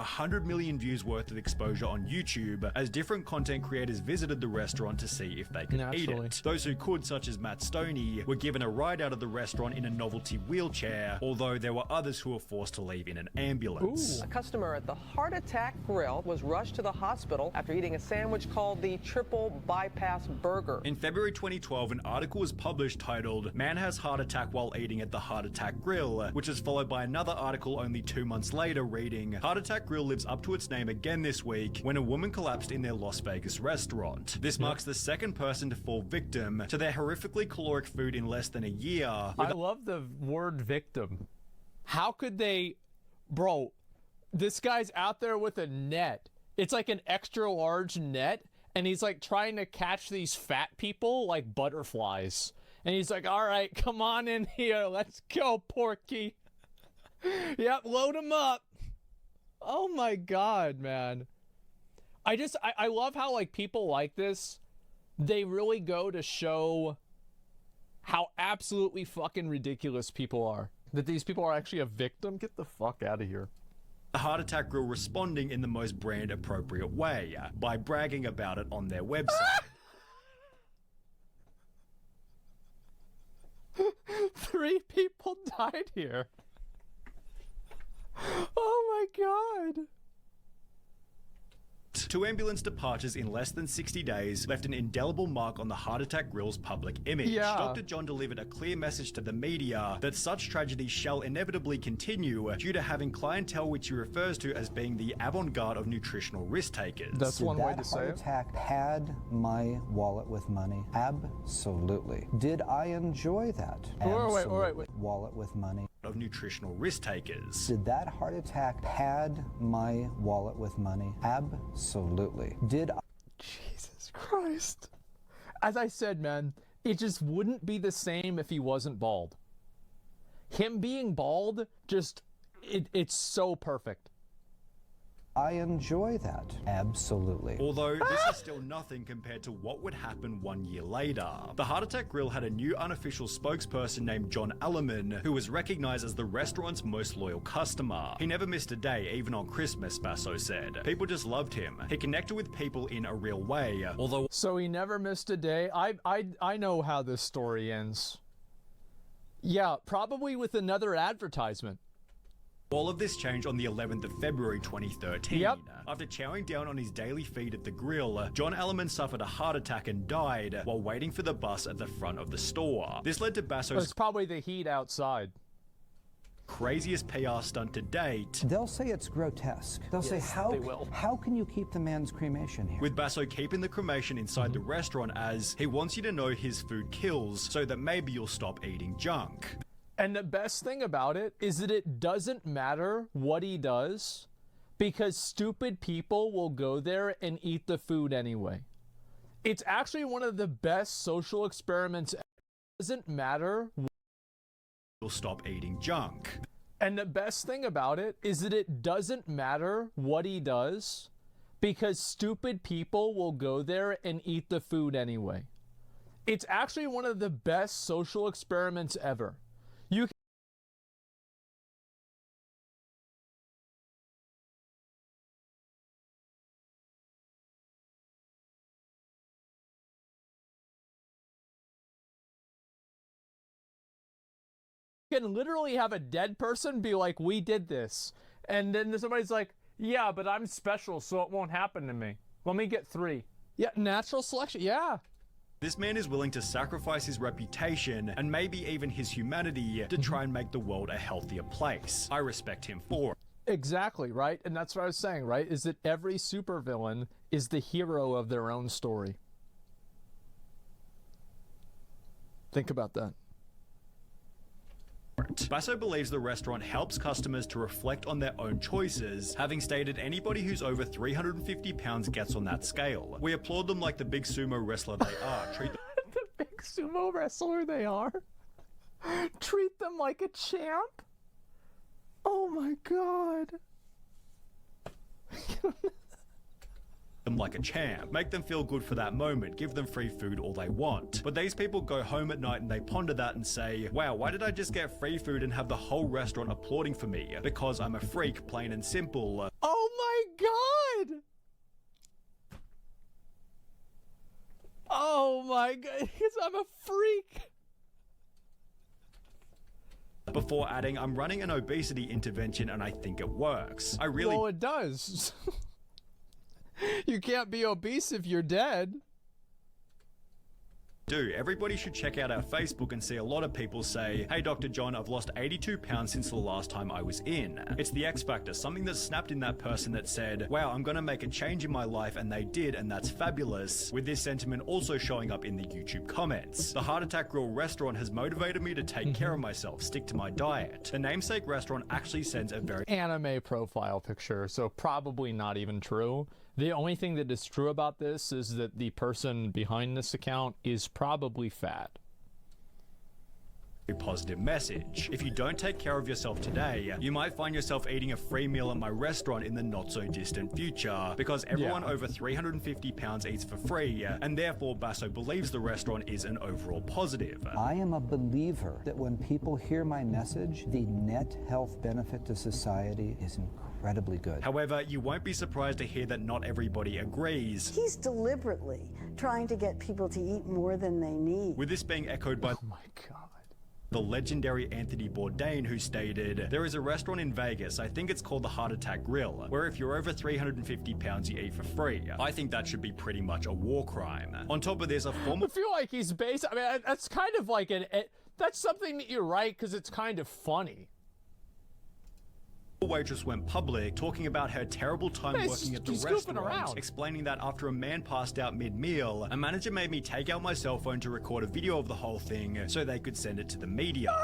100 million views worth of exposure on YouTube as different content creators visited the restaurant to see if they could eat it. Those who could, such as Matt Stoney, were given a ride out of the restaurant in a novelty wheelchair, although there were others who were forced to leave in an ambulance. A customer at the Heart Attack Grill was rushed to the hospital after eating a sandwich called the Triple Bypass Burger. In February 2012, an article was published titled "Man Has Heart Attack While Eating at the Heart Attack Grill," which is followed by another article only 2 months later reading, "Heart Attack Grill lives up to its name again this week when a woman collapsed in their Las Vegas restaurant. This marks the second person to fall victim to their horrifically caloric food in less than a year." I love the word victim. How could they... Bro, this guy's out there with a net. It's like an extra large net, and he's like trying to catch these fat people like butterflies. And he's like, all right, come on in here. Let's go, Porky. Yep, load him up. Oh my God, man. I love how like people like this, they really go to show how absolutely fucking ridiculous people are. That these people are actually a victim. Get the fuck out of here. The Heart Attack Grill responding in the most brand appropriate way by bragging about it on their website. 3 people died here. Oh my God. 2 ambulance departures in less than 60 days left an indelible mark on the Heart Attack Grill's public image. Yeah. Dr. John delivered a clear message to the media that such tragedies shall inevitably continue due to having clientele which he refers to as being the avant-garde of nutritional risk takers. That's one way to say Heart it. attack pad my wallet with money? Absolutely. Did I enjoy that? Absolutely. Wait. Wallet with money. Of nutritional risk takers. Did that heart attack pad my wallet with money? Absolutely. Did I... Jesus Christ. As I said, man, it just wouldn't be the same if he wasn't bald. Him being bald, just, it's so perfect. I enjoy that. Absolutely. Although this is still nothing compared to what would happen 1 year later. The Heart Attack Grill had a new unofficial spokesperson named John Ellerman, who was recognized as the restaurant's most loyal customer. He never missed a day, even on Christmas, Basso said. People just loved him. He connected with people in a real way, although... So he never missed a day. I know how this story ends. Yeah, probably with another advertisement. All of this changed on the 11th of February 2013. Yep. After chowing down on his daily feed at the grill, John Ellerman suffered a heart attack and died while waiting for the bus at the front of the store. This led to Basso's It's probably the heat outside. Craziest PR stunt to date. They'll say it's grotesque. They'll say, how can you keep the man's cremation here? With Basso keeping the cremation inside the restaurant as he wants you to know his food kills so that maybe you'll stop eating junk. And the best thing about it is that it doesn't matter what he does because stupid people will go there and eat the food anyway. It's actually one of the best social experiments. It doesn't matter. You'll stop eating junk. And the best thing about it is that it doesn't matter what he does because stupid people will go there and eat the food anyway. It's actually one of the best social experiments ever. You can literally have a dead person be like, we did this. And then somebody's like, yeah, but I'm special, so it won't happen to me. Let me get 3. Yeah, natural selection. Yeah. This man is willing to sacrifice his reputation and maybe even his humanity to try and make the world a healthier place. I respect him for it. Exactly, right? And that's what I was saying, right? Is that every supervillain is the hero of their own story. Think about that. Basso believes the restaurant helps customers to reflect on their own choices, having stated anybody who's over 350 pounds gets on that scale. We applaud them like the big sumo wrestler they are. Treat them the big sumo wrestler they are. Treat them like a champ. Oh my God. like a champ. Make them feel good for that moment. Give them free food all they want. But these people go home at night and they ponder that and say, wow, why did I just get free food and have the whole restaurant applauding for me? Because I'm a freak, plain and simple. Oh god! Oh my god, because I'm a freak. Before adding, I'm running an obesity intervention and I think it works. Well, it does. You can't be obese if you're dead. Everybody should check out our Facebook and see a lot of people say, hey Dr. John, I've lost 82 pounds since the last time I was in. It's the X Factor, something that snapped in that person that said, wow, I'm gonna make a change in my life, and they did, and that's fabulous. With this sentiment also showing up in the YouTube comments. The Heart Attack Grill restaurant has motivated me to take care of myself, stick to my diet. The namesake restaurant actually sends a very anime profile picture, so probably not even true. The only thing that is true about this is that the person behind this account is probably fat. Positive message. If you don't take care of yourself today, you might find yourself eating a free meal at my restaurant in the not so distant future, because everyone over 350 pounds eats for free, and therefore Basso believes the restaurant is an overall positive. I am a believer that when people hear my message, the net health benefit to society is incredibly good. However, you won't be surprised to hear that not everybody agrees. He's deliberately trying to get people to eat more than they need. With this being echoed by the legendary Anthony Bourdain, who stated, there is a restaurant in Vegas, I think it's called the Heart Attack Grill, where if you're over 350 pounds you eat for free. I think that should be pretty much a war crime. On top of this, a former... I feel like he's based... I mean, that's kind of like that's something that you write because it's kind of funny. Waitress went public talking about her terrible time working at the restaurant, explaining that after a man passed out mid-meal, a manager made me take out my cell phone to record a video of the whole thing so they could send it to the media.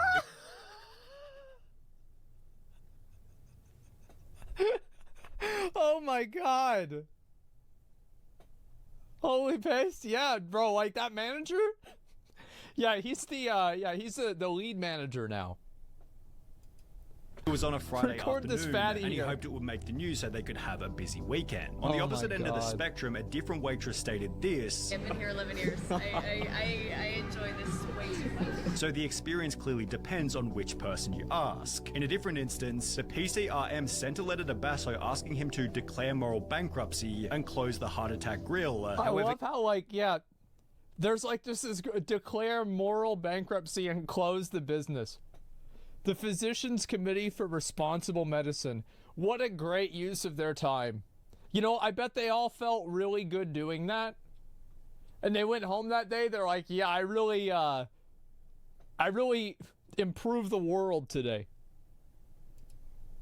Oh my god. Holy paste, yeah, bro, like that manager? Yeah, he's the lead manager now. It was on a Friday Record afternoon, this fat and he eater. hoped it would make the news so they could have a busy weekend. On the Oh opposite my end of the God. spectrum, a different waitress stated this. I've been here 11 years. I enjoy this way too much. So the experience clearly depends on which person you ask. In a different instance, the PCRM sent a letter to Basso asking him to declare moral bankruptcy and close the Heart Attack Grill. I love how, like, yeah, there's like this is declare moral bankruptcy and close the business. The Physicians Committee for Responsible Medicine. What a great use of their time. You know, I bet they all felt really good doing that. And they went home that day, they're like, yeah, I really improved the world today.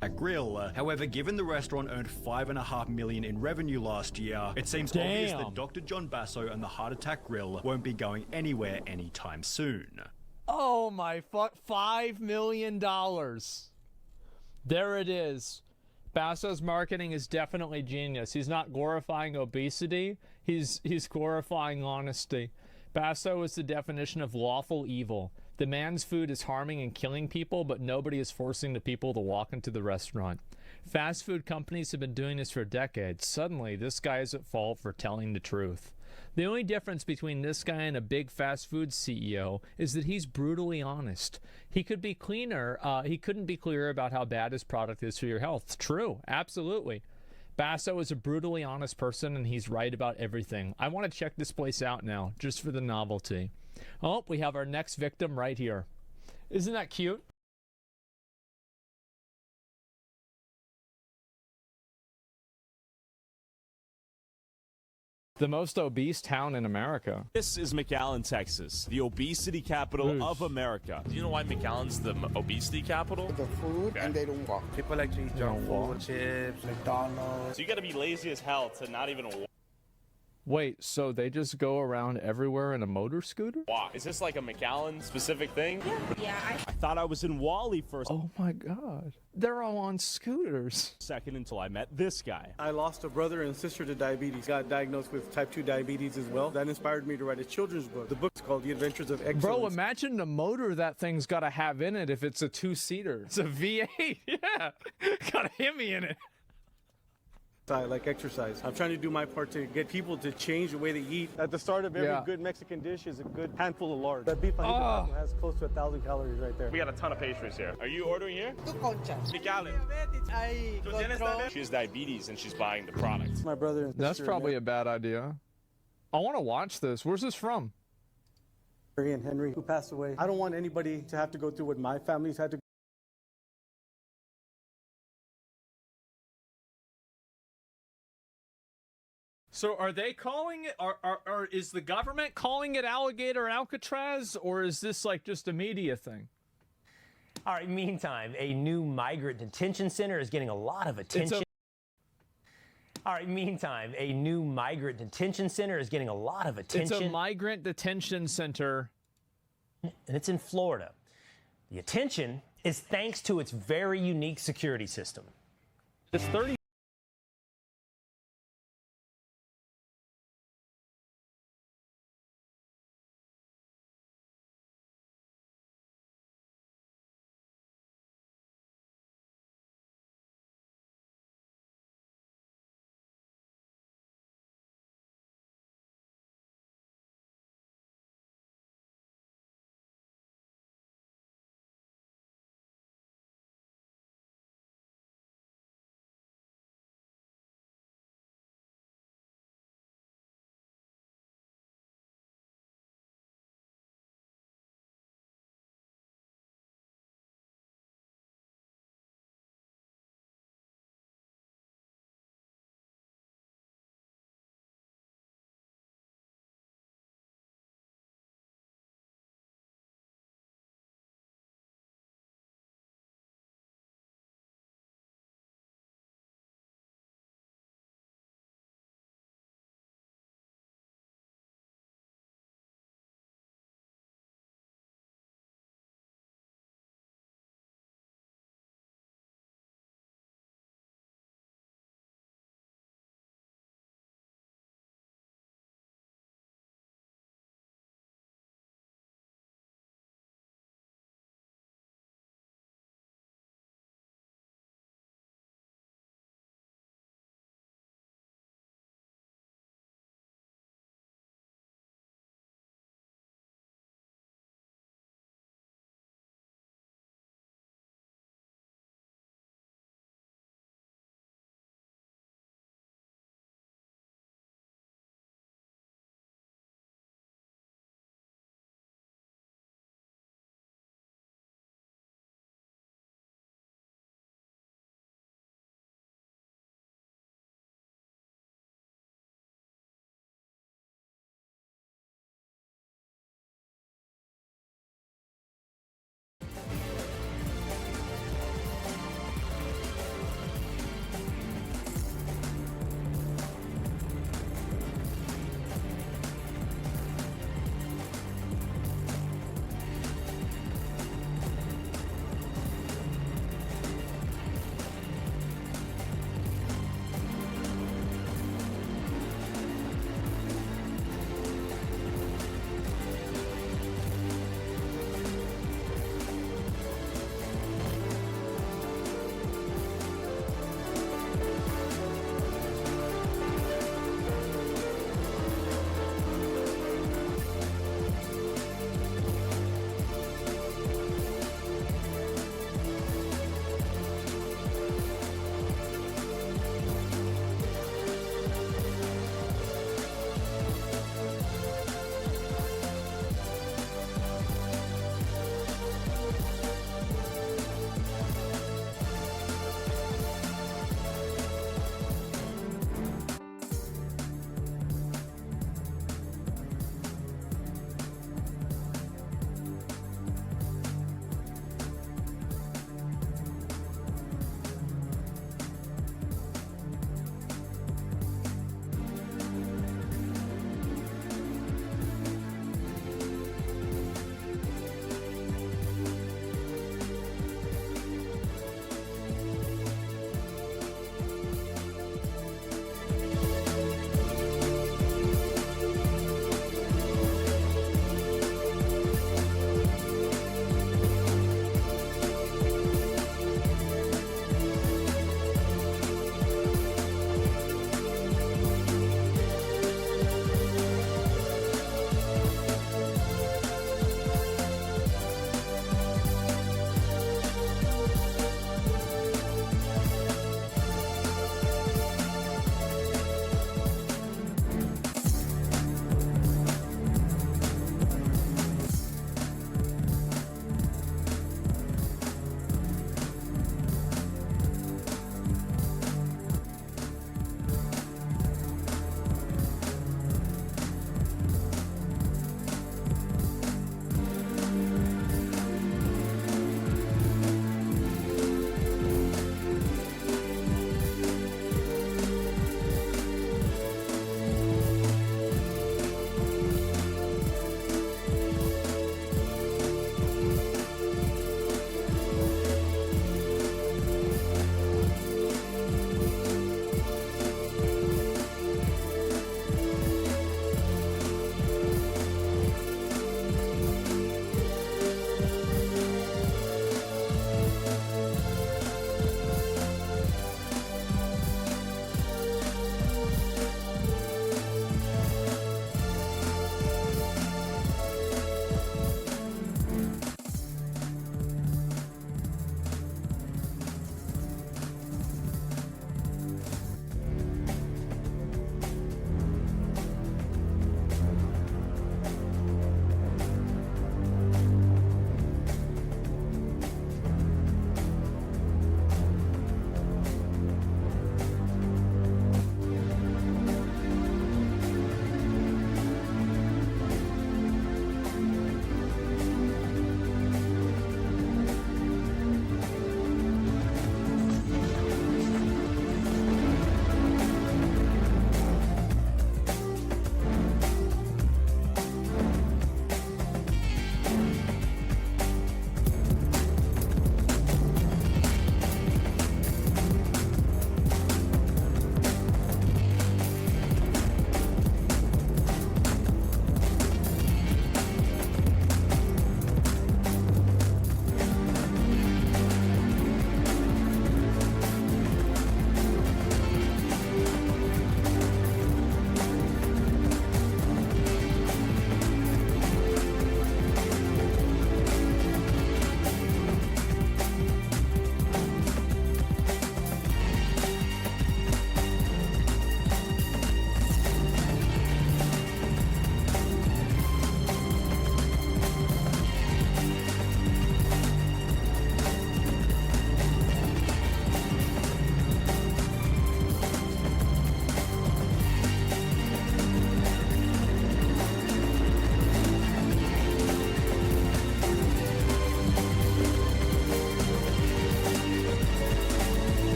A grill. However, given the restaurant earned $5.5 million in revenue last year, it seems obvious that Dr. John Basso and the Heart Attack Grill won't be going anywhere anytime soon. Oh my $5 million. There it is. Basso's marketing is definitely genius. He's not glorifying obesity. He's glorifying honesty. Basso is the definition of lawful evil. The man's food is harming and killing people, but nobody is forcing the people to walk into the restaurant. Fast food companies have been doing this for decades. Suddenly, this guy is at fault for telling the truth. The only difference between this guy and a big fast food CEO is that he's brutally honest. He could be cleaner. He couldn't be clearer about how bad his product is for your health. True, absolutely. Basso is a brutally honest person, and he's right about everything. I want to check this place out now, just for the novelty. Oh, we have our next victim right here. Isn't that cute? The most obese town in America. This is McAllen, Texas, the obesity capital of America. Do you know why McAllen's the obesity capital? The food, and they don't walk. People like to eat junk food, chips, McDonald's. So you gotta be lazy as hell to not even Wait, so they just go around everywhere in a motor scooter? walk. Is this like a McAllen specific thing? Yeah, I thought I was in Wally for a Oh my god. They're all on scooters. second until I met this guy. I lost a brother and sister to diabetes. Got diagnosed with type 2 diabetes as well. That inspired me to write a children's book. The book's called The Adventures of Excellence. Bro, imagine the motor that thing's got to have in it if it's a two-seater. It's a V8. Yeah. Got a Hemi in it. I like exercise. I'm trying to do my part to get people to change the way they eat. At the start of every good Mexican dish is a good handful of lard. That beef fajita taco has close to 1,000 calories right there. We got a ton of pastries here. Are you ordering here? Two conchas. She has diabetes and she's buying the product. My brother and That's sister probably a bad idea. I want to watch this. Where's this from? Mary and Henry, who passed away. I don't want anybody to have to go through what my family's had to go. So are they calling it, or is the government calling it alligator Alcatraz, or is this like just a media thing? All right, meantime, a new migrant detention center is getting a lot of attention. All right, meantime, a new migrant detention center is getting a lot of attention. It's a migrant detention center. And it's in Florida. The attention is thanks to its very unique security system. It's 30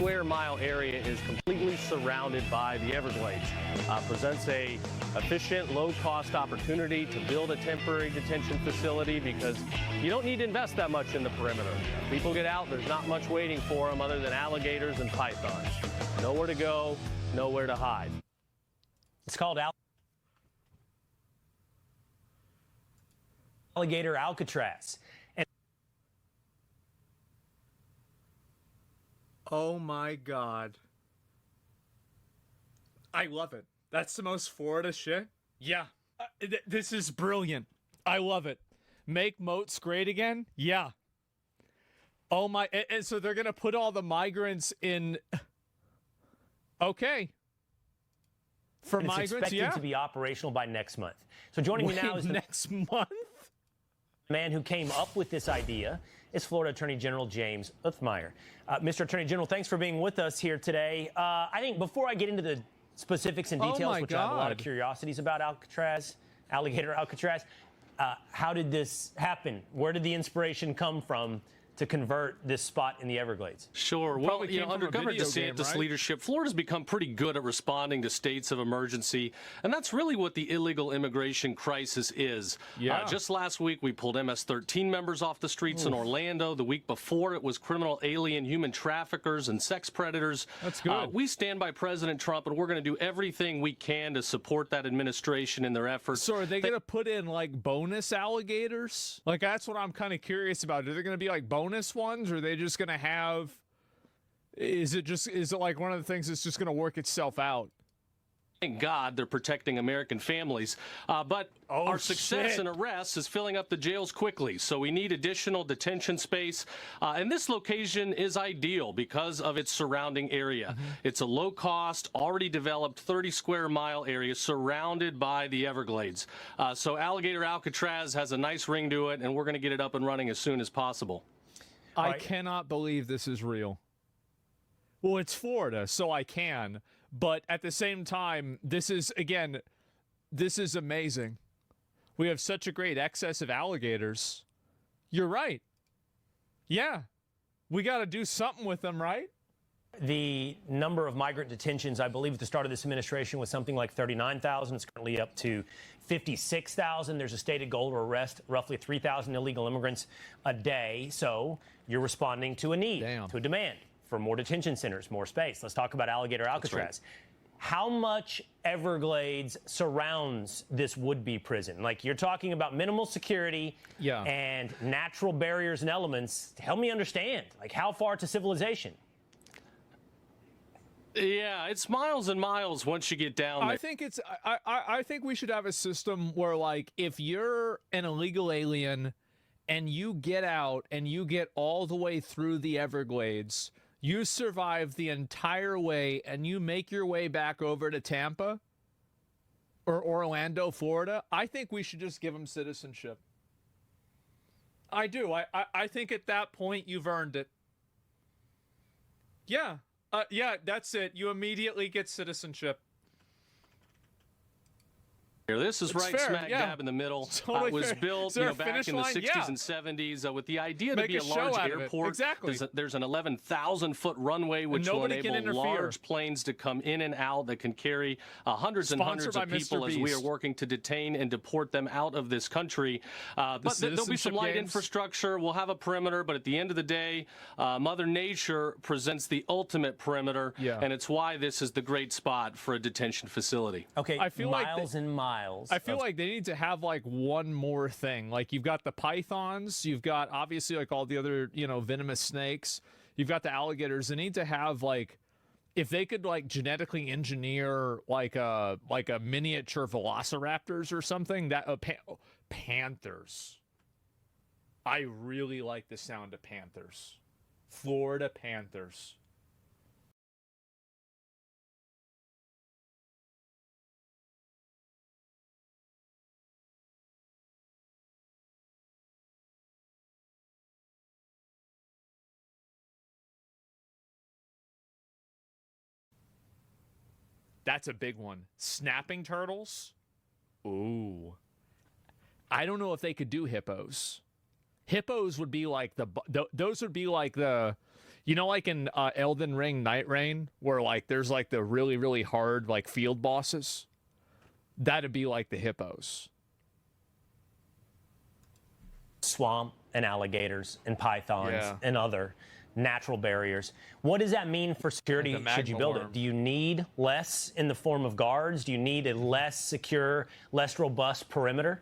square mile area is completely surrounded by the Everglades. Presents a efficient, low-cost opportunity to build a temporary detention facility because you don't need to invest that much in the perimeter. People get out, there's not much waiting for them other than alligators and pythons. Nowhere to go, nowhere to hide. It's called Alligator Alcatraz. Oh my God. I love it. That's the most Florida shit. Yeah. This is brilliant. I love it. Make moats great again? Yeah. Oh my. And so they're going to put all the migrants in. Okay. For and migrants, it's expected yeah. to be operational by next month. So joining me now is the next month? man who came up with this idea is Florida Attorney General James Uthmeier. Mr. Attorney General, thanks for being with us here today. I think before I get into the specifics and details, which I have a lot of curiosities about Alligator Alcatraz, how did this happen? Where did the inspiration come from to convert this spot in the Everglades? Sure. Well, under Governor DeSantis' leadership, Florida's become pretty good at responding to states of emergency, and that's really what the illegal immigration crisis is. Yeah. Just last week, we pulled MS-13 members off the streets in Orlando. The week before, it was criminal alien human traffickers and sex predators. That's good. We stand by President Trump, and we're going to do everything we can to support that administration in their efforts. So are they going to put in, like, bonus alligators? Like, that's what I'm kind of curious about. Are there going to be, like, bonus ones, or are they just going to have, is it like one of the things that's just going to work itself out? Thank God they're protecting American families, but our success in arrests is filling up the jails quickly, so we need additional detention space, and this location is ideal because of its surrounding area. It's a low-cost, already developed 30-square-mile area surrounded by the Everglades. So Alligator Alcatraz has a nice ring to it, and we're going to get it up and running as soon as possible. I cannot believe this is real. Well, it's Florida, so I can. But at the same time, this is amazing. We have such a great excess of alligators. You're right. Yeah. We got to do something with them, right? The number of migrant detentions, I believe, at the start of this administration was something like 39,000. It's currently up to 56,000. There's a stated goal to arrest roughly 3,000 illegal immigrants a day. So you're responding to a need, to a demand for more detention centers, more space. Let's talk about Alligator Alcatraz. How much Everglades surrounds this would-be prison? Like, you're talking about minimal security and natural barriers and elements. Help me understand. Like, how far to civilization? Yeah, it's miles and miles once you get down there. I think we should have a system where, like, if you're an illegal alien and you get out and you get all the way through the Everglades, you survive the entire way and you make your way back over to Tampa or Orlando, Florida, I think we should just give them citizenship. I do. I think at that point you've earned it. Yeah. Yeah, that's it. You immediately get citizenship. This is right smack dab in the middle. Totally it was built back in the 60s and 70s with the idea to be a large airport. Exactly. There's an 11,000-foot runway which will enable large planes to come in and out that can carry hundreds and hundreds of people as we are working to detain and deport them out of this country. But there'll be some light infrastructure. We'll have a perimeter, but at the end of the day, Mother Nature presents the ultimate perimeter, and it's why this is the great spot for a detention facility. Okay, I feel miles and miles. I feel like they need to have like one more thing. Like, you've got the pythons, you've got obviously like all the other, venomous snakes. You've got the alligators. They need to have, like, if they could like genetically engineer like a miniature velociraptors or something, that panthers. I really like the sound of panthers. Florida Panthers. That's a big one. Snapping turtles? Ooh. I don't know if they could do hippos. Hippos would be like those would be like the, You know, like in Elden Ring Night Rain, where like there's like the really, really hard like field bosses? That'd be like the hippos. Swamp and alligators and pythons and other natural barriers. What does that mean for security should you build it? Do you need less in the form of guards? Do you need a less secure, less robust perimeter?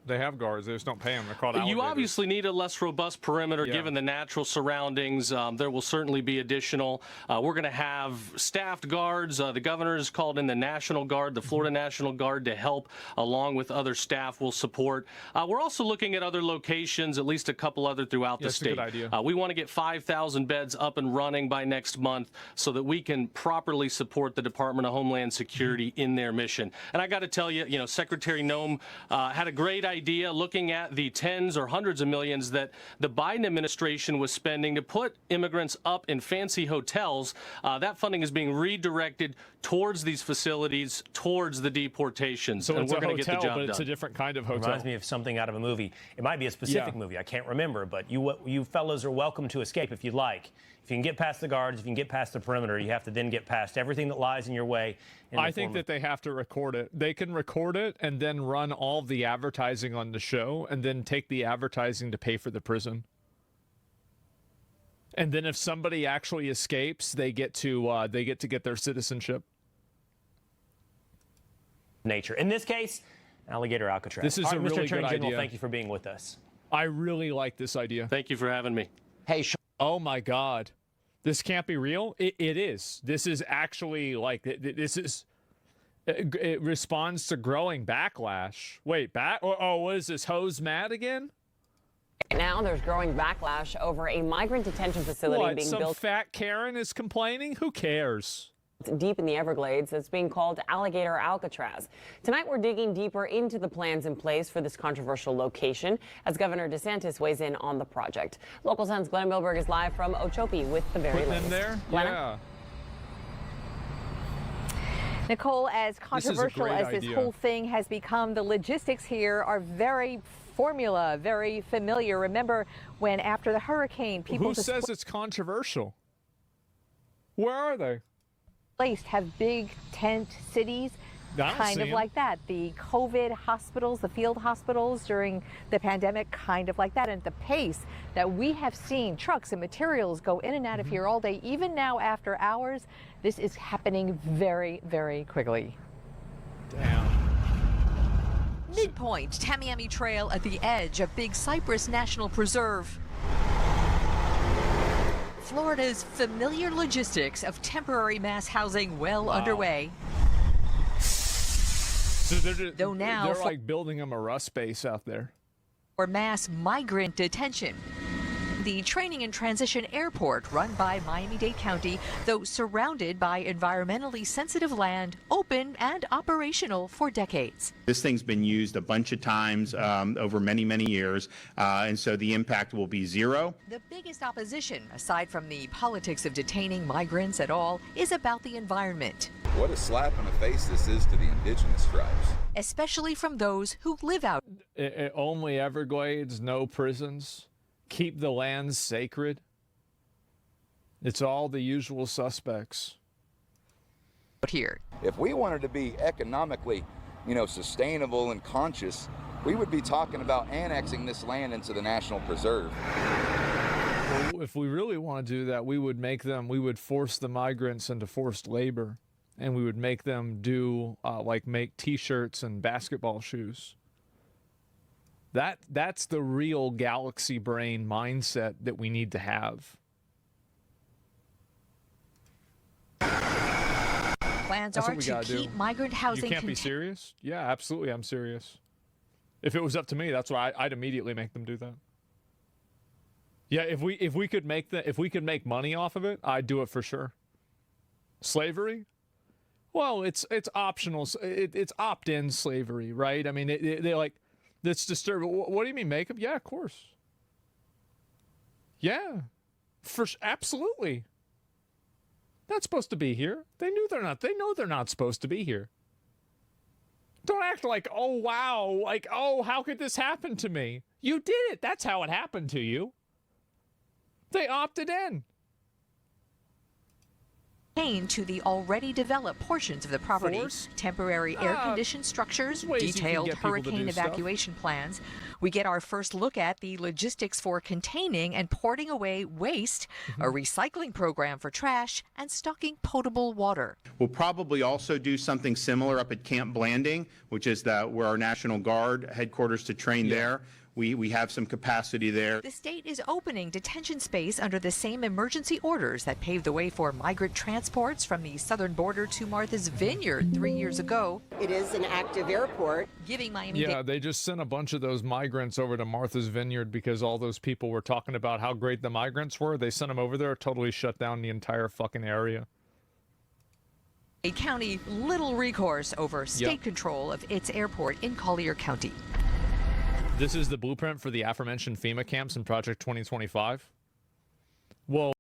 They have guards. They just don't pay them. They're called alligators. You obviously need a less robust perimeter given the natural surroundings. There will certainly be additional. We're going to have staffed guards. The governor has called in the National Guard, the Florida National Guard, to help, along with other staff will support. We're also looking at other locations, at least a couple other throughout the state. That's a good idea. We want to get 5,000 beds up and running by next month so that we can properly support the Department of Homeland Security in their mission. And I got to tell you, Secretary Noem had a great idea looking at the tens or hundreds of millions that the Biden administration was spending to put immigrants up in fancy hotels. That funding is being redirected towards these facilities, towards the deportations. So and it's we're a going to hotel, get the job but done. it's a different kind of hotel. Reminds me of something out of a movie. It might be a specific movie. I can't remember, but you fellas are welcome to escape if you'd like. If you can get past the guards, if you can get past the perimeter, you have to then get past everything that lies in your way. I think that they have to record it. They can record it and then run all the advertising on the show and then take the advertising to pay for the prison. And then if somebody actually escapes, they get to get their citizenship. Nature. In this case, alligator Alcatraz. This is a really Mr. Attorney good General, idea. Thank you for being with us. I really like this idea. Thank you for having me. Hey, oh my God. This can't be real. It is. This is actually like, this is, it responds to growing backlash. Wait, what is this, hose mad again? Now there's growing backlash over a migrant detention facility being some built. Fat Karen is complaining? Who cares? Deep in the Everglades that's being called Alligator Alcatraz. Tonight we're digging deeper into the plans in place for this controversial location as Governor DeSantis weighs in on the project. Local 10's Glenna Milberg is live from Ochope with the very latest. In there? Glenna? Nicole, as controversial as this whole thing has become, the logistics here are very very familiar. Remember when after the hurricane, people Who says it's controversial? Where are they? Have big tent cities, kind of like that. The COVID hospitals, the field hospitals during the pandemic, kind of like that. And the pace that we have seen trucks and materials go in and out of here all day, even now after hours, this is happening very, very quickly. Midpoint, Tamiami Trail at the edge of Big Cypress National Preserve. Florida's familiar logistics of temporary mass housing underway. So Though now they're like building them a rust base out there. For mass migrant detention. The training and transition airport run by Miami-Dade County, though surrounded by environmentally sensitive land, open and operational for decades. This thing's been used a bunch of times over many, many years, and so the impact will be zero. The biggest opposition, aside from the politics of detaining migrants at all, is about the environment. What a slap in the face this is to the indigenous tribes. Especially from those who live out. Only Everglades, no prisons. Keep the lands sacred. It's all the usual suspects. Here. If we wanted to be economically, sustainable and conscious, we would be talking about annexing this land into the National Preserve. Well, if we really want to do that, we would force the migrants into forced labor, and we would make them do make T-shirts and basketball shoes. That's the real galaxy brain mindset that we need to have. Plans are to keep migrant housing. You can't be serious? Yeah, absolutely, I'm serious. If it was up to me, that's why I'd immediately make them do that. Yeah, if we could make money off of it, I'd do it for sure. Slavery? Well, it's optional. It's opt-in slavery, right? I mean, they like. That's disturbing. What do you mean, makeup? Yeah, of course. Yeah, absolutely. Not supposed to be here. They know they're not supposed to be here. Don't act like, oh wow, like, oh, how could this happen to me? You did it. That's how it happened to you. They opted in. To the already developed portions of the property, temporary air-conditioned structures, detailed hurricane evacuation plans. We get our first look at the logistics for containing and porting away waste, a recycling program for trash, and stocking potable water. We'll probably also do something similar up at Camp Blanding, which is where our National Guard headquarters to train there. We have some capacity there. The state is opening detention space under the same emergency orders that paved the way for migrant transports from the southern border to Martha's Vineyard 3 years ago. It is an active airport. Giving Miami Yeah, they just sent a bunch of those migrants over to Martha's Vineyard because all those people were talking about how great the migrants were. They sent them over there, totally shut down the entire fucking area. A county little recourse over state control of its airport in Collier County. This is the blueprint for the aforementioned FEMA camps in Project 2025. Well,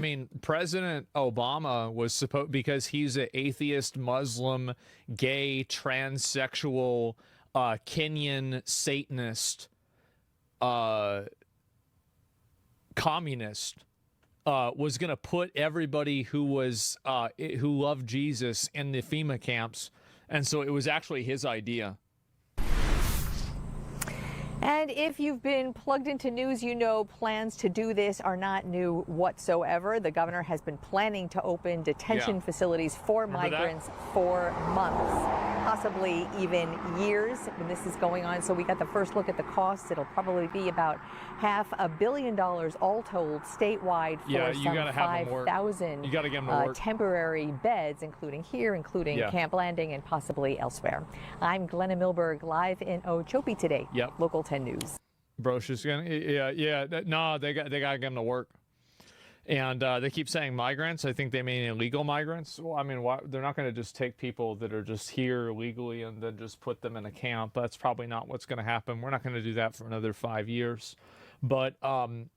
mean, President Obama was supposed, because he's an atheist, Muslim, gay, transsexual, Kenyan Satanist, communist, was going to put everybody who was who loved Jesus in the FEMA camps, and so it was actually his idea. And if you've been plugged into news, you know plans to do this are not new whatsoever. The governor has been planning to open detention facilities for migrants for months, possibly even years when this is going on. So we got the first look at the costs. It'll probably be about $500 million all told statewide for some 5,000 temporary beds, including here, including Camp Landing and possibly elsewhere. I'm Glenna Milberg, live in Okeechobee today. Local 10 News. Bro, she's gonna, no, they got to get them to work. And they keep saying migrants. I think they mean illegal migrants. Well, I mean, they're not going to just take people that are just here illegally and then just put them in a camp. That's probably not what's going to happen. We're not going to do that for another 5 years. But,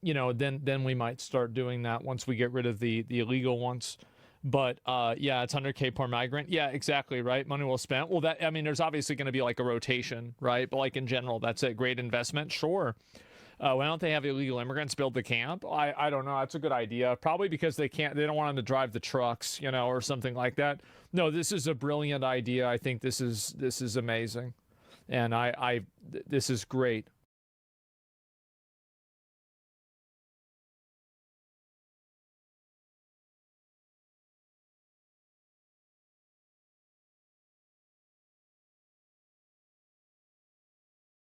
you know, then we might start doing that once we get rid of the illegal ones. But, yeah, it's 100K per migrant. Yeah, exactly, right? Money well spent. Well, that, I mean, there's obviously going to be like a rotation, right? But like in general, that's a great investment. Sure. Why don't they have illegal immigrants build the camp? I don't know. That's a good idea. Probably because they don't want them to drive the trucks, you know, or something like that. No, this is a brilliant idea. I think this is amazing. And this is great.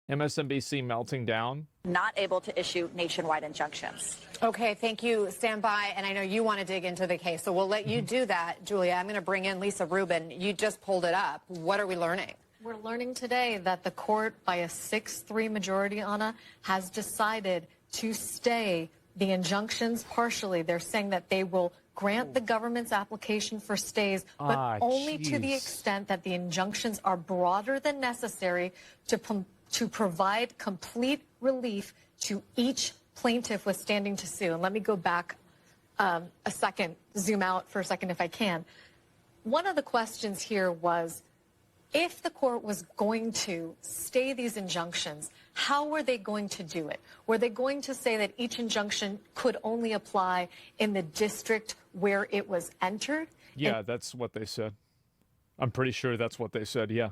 MSNBC melting down. Not able to issue nationwide injunctions. Okay, thank you. Stand by, and I know you want to dig into the case, so we'll let you do that, Julia. I'm going to bring in Lisa Rubin. You just pulled it up. What are we learning? We're learning today that the court, by a 6-3 majority, Anna, has decided to stay the injunctions partially. They're saying that they will grant the government's application for stays, but only to the extent that the injunctions are broader than necessary to provide complete relief to each plaintiff with standing to sue. And let me go back a second, zoom out for a second if I can. One of the questions here was, if the court was going to stay these injunctions, how were they going to do it? Were they going to say that each injunction could only apply in the district where it was entered? Yeah, that's what they said. I'm pretty sure that's what they said, yeah.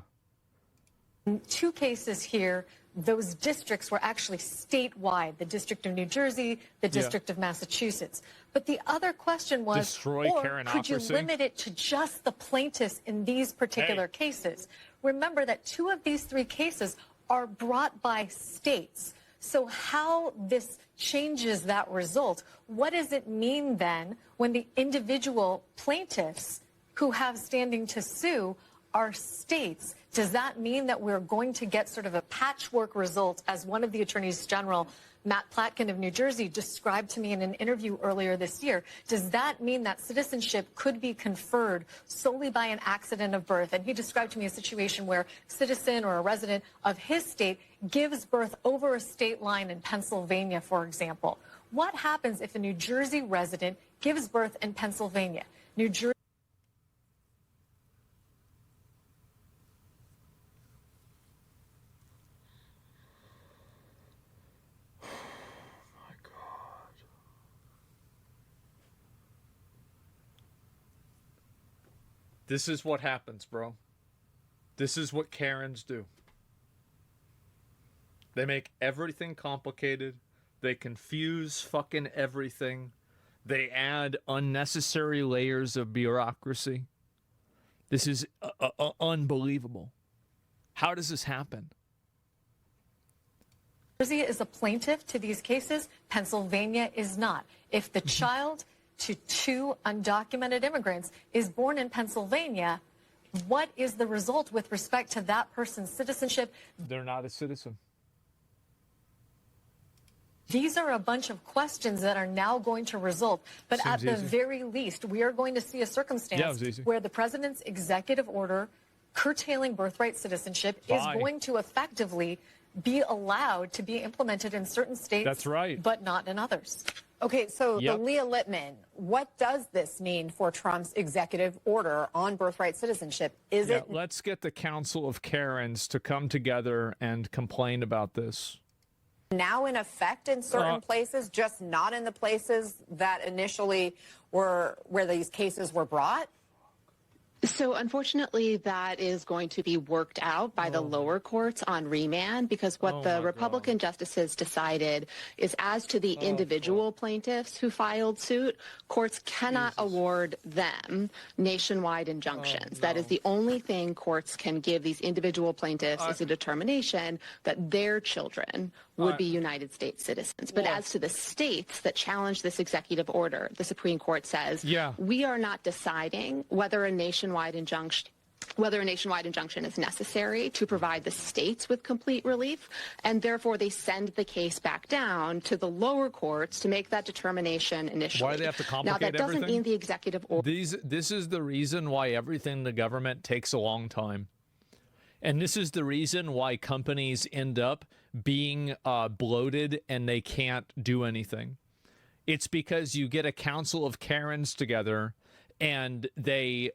In 2 cases here, those districts were actually statewide, the District of New Jersey, the District of Massachusetts. But the other question was, could you limit it to just the plaintiffs in these particular cases? Remember that 2 of these 3 cases are brought by states. So how this changes that result, what does it mean then when the individual plaintiffs who have standing to sue are states? Does that mean that we're going to get sort of a patchwork result, as one of the attorneys general, Matt Platkin of New Jersey, described to me in an interview earlier this year? Does that mean that citizenship could be conferred solely by an accident of birth? And he described to me a situation where a citizen or a resident of his state gives birth over a state line in Pennsylvania, for example. What happens if a New Jersey resident gives birth in Pennsylvania? New Jersey This is what happens, bro. This is what Karens do. They make everything complicated. They confuse fucking everything. They add unnecessary layers of bureaucracy. This is unbelievable. How does this happen? Jersey is a plaintiff to these cases. Pennsylvania is not. If the child to 2 undocumented immigrants is born in Pennsylvania, what is the result with respect to that person's citizenship? They're not a citizen. These are a bunch of questions that are now going to result. But Seems at the easy. very least, we are going to see a circumstance where the president's executive order curtailing birthright citizenship is going to effectively be allowed to be implemented in certain states, That's right. but not in others. Okay, so the Leah Littman, what does this mean for Trump's executive order on birthright citizenship? Is it? Let's get the Council of Karens to come together and complain about this. Now in effect in certain places, just not in the places that initially were where these cases were brought? So unfortunately, that is going to be worked out by the lower courts on remand, because what the Republican justices decided is, as to the individual plaintiffs who filed suit, courts cannot award them nationwide injunctions. That is the only thing courts can give these individual plaintiffs, is a determination that their children would be United States citizens. But as to the states that challenge this executive order, the Supreme Court says, we are not deciding whether a nationwide injunction is necessary to provide the states with complete relief, and therefore they send the case back down to the lower courts to make that determination initially. Why do they have to complicate everything? Now, that doesn't everything? mean the executive order... This is the reason why everything in the government takes a long time. And this is the reason why companies end up being bloated and they can't do anything. It's because you get a council of Karens together and they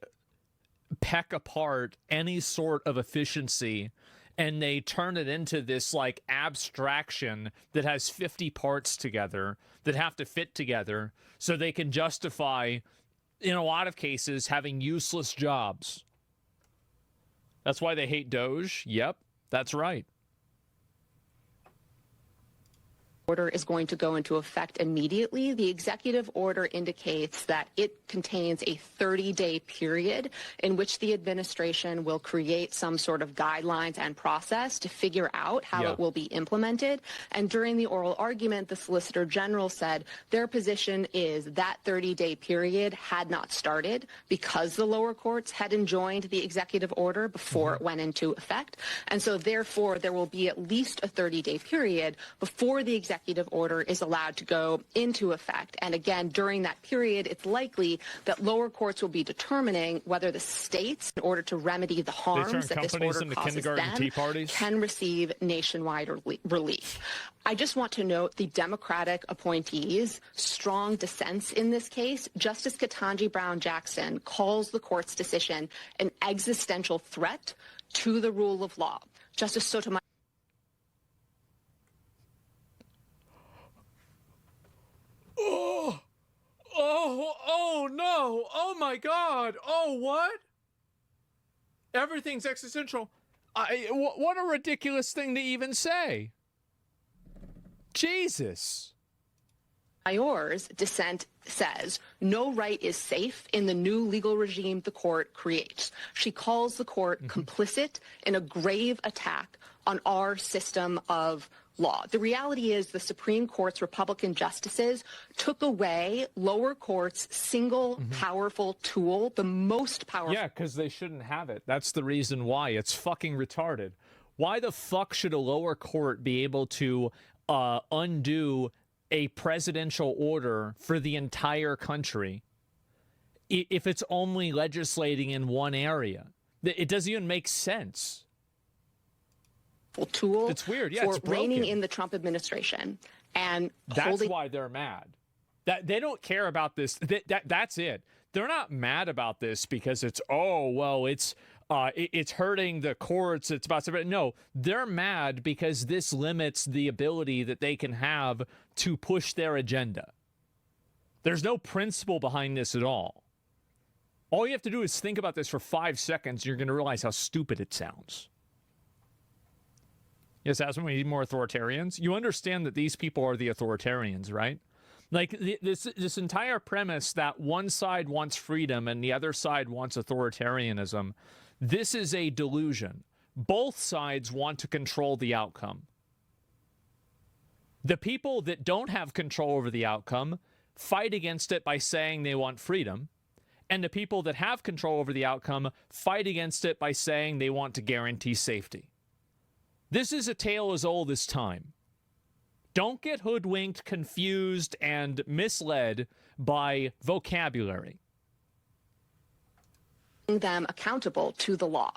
peck apart any sort of efficiency and they turn it into this like abstraction that has 50 parts together that have to fit together so they can justify, in a lot of cases, having useless jobs. That's why they hate Doge. Yep, that's right. Order is going to go into effect immediately. The executive order indicates that it contains a 30-day period in which the administration will create some sort of guidelines and process to figure out how it will be implemented. And during the oral argument, the Solicitor General said their position is that 30-day period had not started because the lower courts had enjoined the executive order before it went into effect. And so therefore, there will be at least a 30-day period before the executive order is allowed to go into effect. And again, during that period, it's likely that lower courts will be determining whether the states, in order to remedy the harms that this order causes them, can receive nationwide relief. I just want to note the Democratic appointees' strong dissents in this case. Justice Ketanji Brown Jackson calls the court's decision an existential threat to the rule of law. Justice Sotomayor. Oh no! Oh my God! Oh, what? Everything's existential. What a ridiculous thing to even say. Jesus. Sotomayor's dissent says no right is safe in the new legal regime the court creates. She calls the court complicit in a grave attack on our system of law. The reality is the Supreme Court's Republican justices took away lower courts' single powerful tool, the most powerful. Yeah, because they shouldn't have it. That's the reason why. It's fucking retarded. Why the fuck should a lower court be able to undo a presidential order for the entire country if it's only legislating in one area? It doesn't even make sense. Tool it's weird. Yeah, for it's broken. reigning in the Trump administration, and that's why they're mad. That they don't care about this. That's it. They're not mad about this because it's it's hurting the courts. It's about to, no. They're mad because this limits the ability that they can have to push their agenda. There's no principle behind this at all. All you have to do is think about this for 5 seconds. You're going to realize how stupid it sounds. Yes, that's when we need more authoritarians. You understand that these people are the authoritarians, right? Like this entire premise that one side wants freedom and the other side wants authoritarianism, this is a delusion. Both sides want to control the outcome. The people that don't have control over the outcome fight against it by saying they want freedom, and the people that have control over the outcome fight against it by saying they want to guarantee safety. This is a tale as old as time. Don't get hoodwinked, confused, and misled by vocabulary. Them accountable to the law.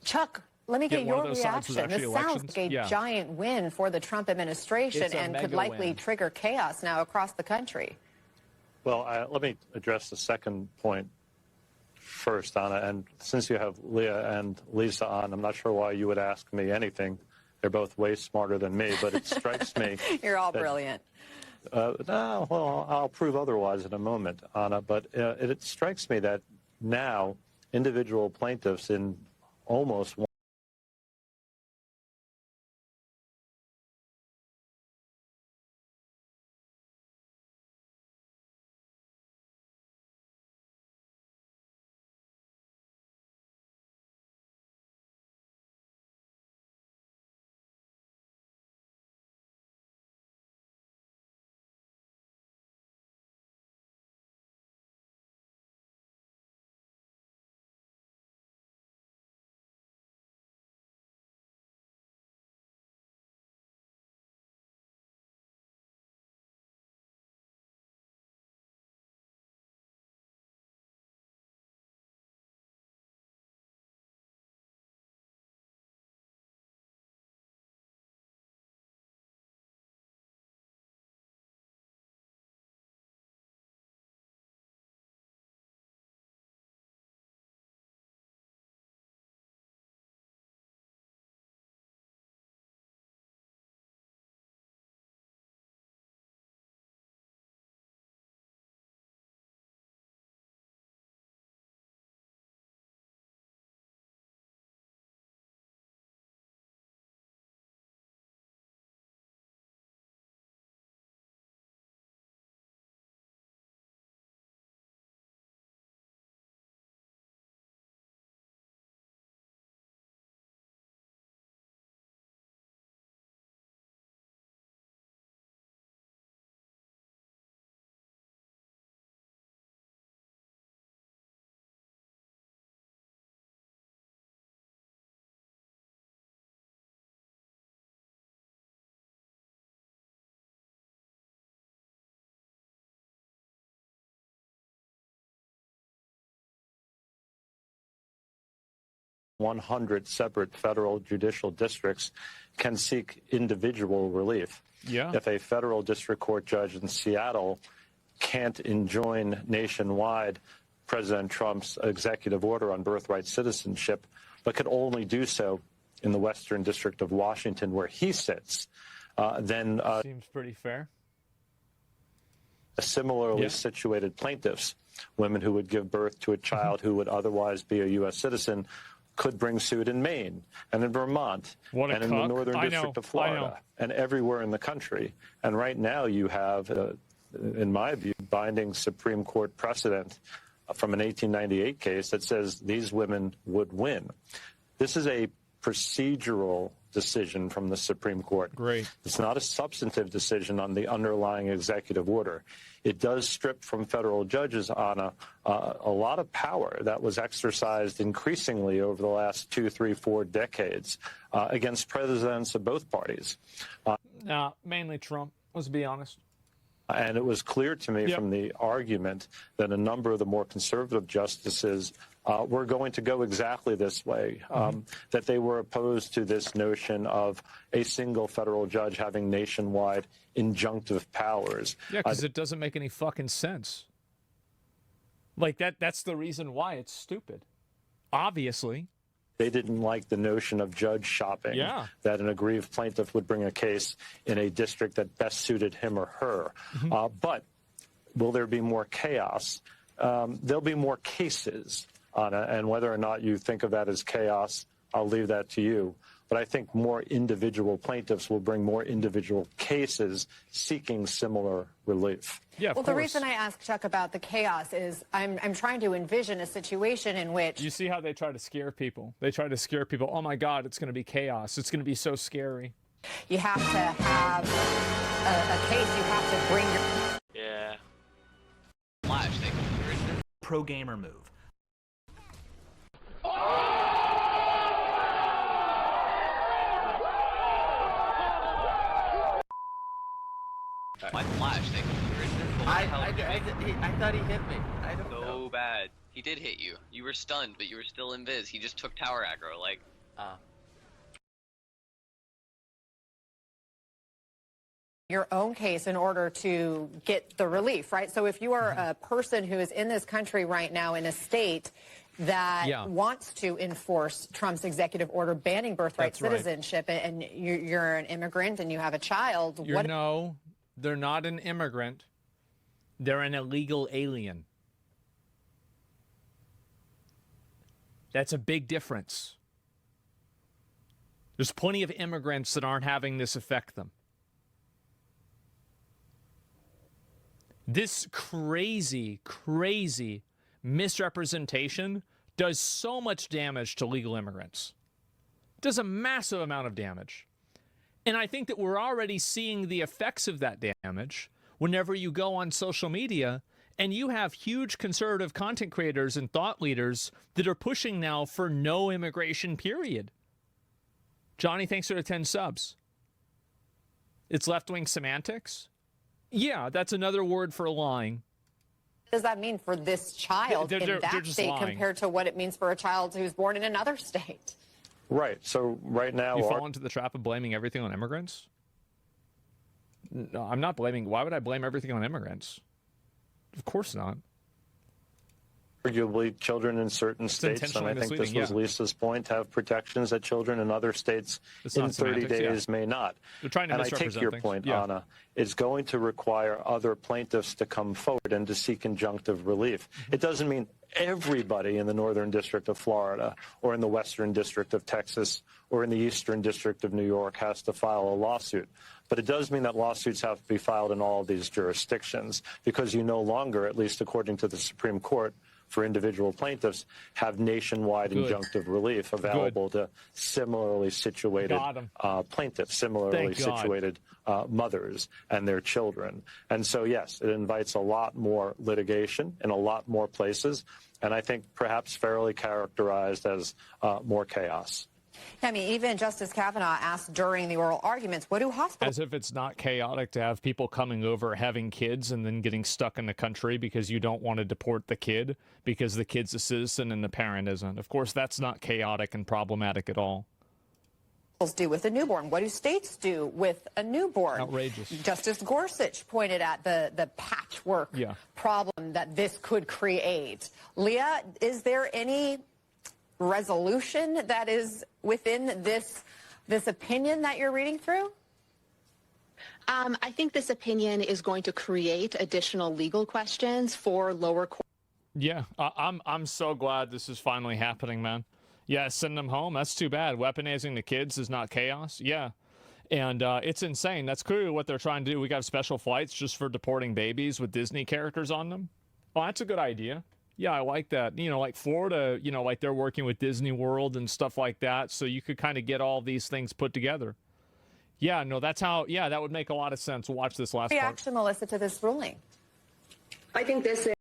Chuck, Let me get one your of those sides was reaction. actually This sounds elections. like a giant win for the Trump administration It's a and could mega likely win. trigger chaos now across the country. Well, let me address the second point first, Anna. And since you have Leah and Lisa on, I'm not sure why you would ask me anything. They're both way smarter than me, but it strikes me. You're all that, brilliant. No, well, I'll prove otherwise in a moment, Anna. But it strikes me that now individual plaintiffs in almost .100 separate federal judicial districts can seek individual relief. Yeah. If a federal district court judge in Seattle can't enjoin nationwide President Trump's executive order on birthright citizenship, but could only do so in the Western District of Washington where he sits, then seems pretty fair. Similarly situated plaintiffs, women who would give birth to a child who would otherwise be a U.S. citizen, could bring suit in Maine and in Vermont and in the Northern District of Florida and everywhere in the country. And right now you have, in my view, binding Supreme Court precedent from an 1898 case that says these women would win. This is a procedural decision from the Supreme Court. Great. It's not a substantive decision on the underlying executive order. It does strip from federal judges on a lot of power that was exercised increasingly over the last 2, 3, 4 decades against presidents of both parties. Mainly Trump, let's be honest. And it was clear to me from the argument that a number of the more conservative justices were going to go exactly this way, that they were opposed to this notion of a single federal judge having nationwide injunctive powers. Yeah, because it doesn't make any fucking sense. Like, that's the reason why it's stupid. Obviously. They didn't like the notion of judge shopping, that an aggrieved plaintiff would bring a case in a district that best suited him or her. But will there be more chaos? There'll be more cases, Anna, and whether or not you think of that as chaos, I'll leave that to you. But I think more individual plaintiffs will bring more individual cases seeking similar relief. Yeah, well, the reason I asked Chuck about the chaos is I'm trying to envision a situation in which... You see how they try to scare people. They try to scare people. Oh, my God, it's going to be chaos. It's going to be so scary. You have to have a case. You have to bring your... Yeah. Pro gamer move. My flash thing. I thought he hit me. I don't know. So bad. He did hit you. You were stunned, but you were still invis. He just took tower aggro, like... your own case in order to get the relief, right? So if you are a person who is in this country right now in a state that wants to enforce Trump's executive order banning birthright citizenship, and you're an immigrant and you have a child, No, they're not an immigrant. They're an illegal alien. That's a big difference. There's plenty of immigrants that aren't having this affect them. This crazy, crazy misrepresentation does so much damage to legal immigrants. It does a massive amount of damage. And I think that we're already seeing the effects of that damage whenever you go on social media and you have huge conservative content creators and thought leaders that are pushing now for no immigration, period. Johnny, thanks for the 10 subs. It's left-wing semantics? Yeah, that's another word for lying. What does that mean for this child in that state compared to what it means for a child who's born in another state? Right. So right now... You fall into the trap of blaming everything on immigrants? No, I'm not blaming... Why would I blame everything on immigrants? Of course not. Arguably, children in certain states, and I think this was Lisa's point, have protections that children in other states in 30 days may not. They're trying to and I take your point, Anna. It's going to require other plaintiffs to come forward and to seek injunctive relief. It doesn't mean everybody in the Northern District of Florida or in the Western District of Texas or in the Eastern District of New York has to file a lawsuit. But it does mean that lawsuits have to be filed in all of these jurisdictions because you no longer, at least according to the Supreme Court, for individual plaintiffs, have nationwide injunctive relief available to similarly situated plaintiffs, similarly situated mothers and their children. And so, yes, it invites a lot more litigation in a lot more places, and I think perhaps fairly characterized as more chaos. I mean, even Justice Kavanaugh asked during the oral arguments, what do hospitals... As if it's not chaotic to have people coming over, having kids, and then getting stuck in the country because you don't want to deport the kid because the kid's a citizen and the parent isn't. Of course, that's not chaotic and problematic at all. Do with a newborn? What do states do with a newborn? Outrageous. Justice Gorsuch pointed at the patchwork problem that this could create. Leah, is there any resolution that is within this opinion that you're reading through? I think this opinion is going to create additional legal questions for lower court. Yeah, I'm so glad this is finally happening, man. Yeah, send them home. That's too bad. Weaponizing the kids is not chaos. Yeah. And it's insane. That's clearly what they're trying to do. We got special flights just for deporting babies with Disney characters on them. Oh, that's a good idea. Yeah, I like that. You know, like Florida, you know, like they're working with Disney World and stuff like that. So you could kind of get all these things put together. Yeah, no, that's how, yeah, that would make a lot of sense. Watch this last part. Reaction, Melissa, to this ruling? I think this is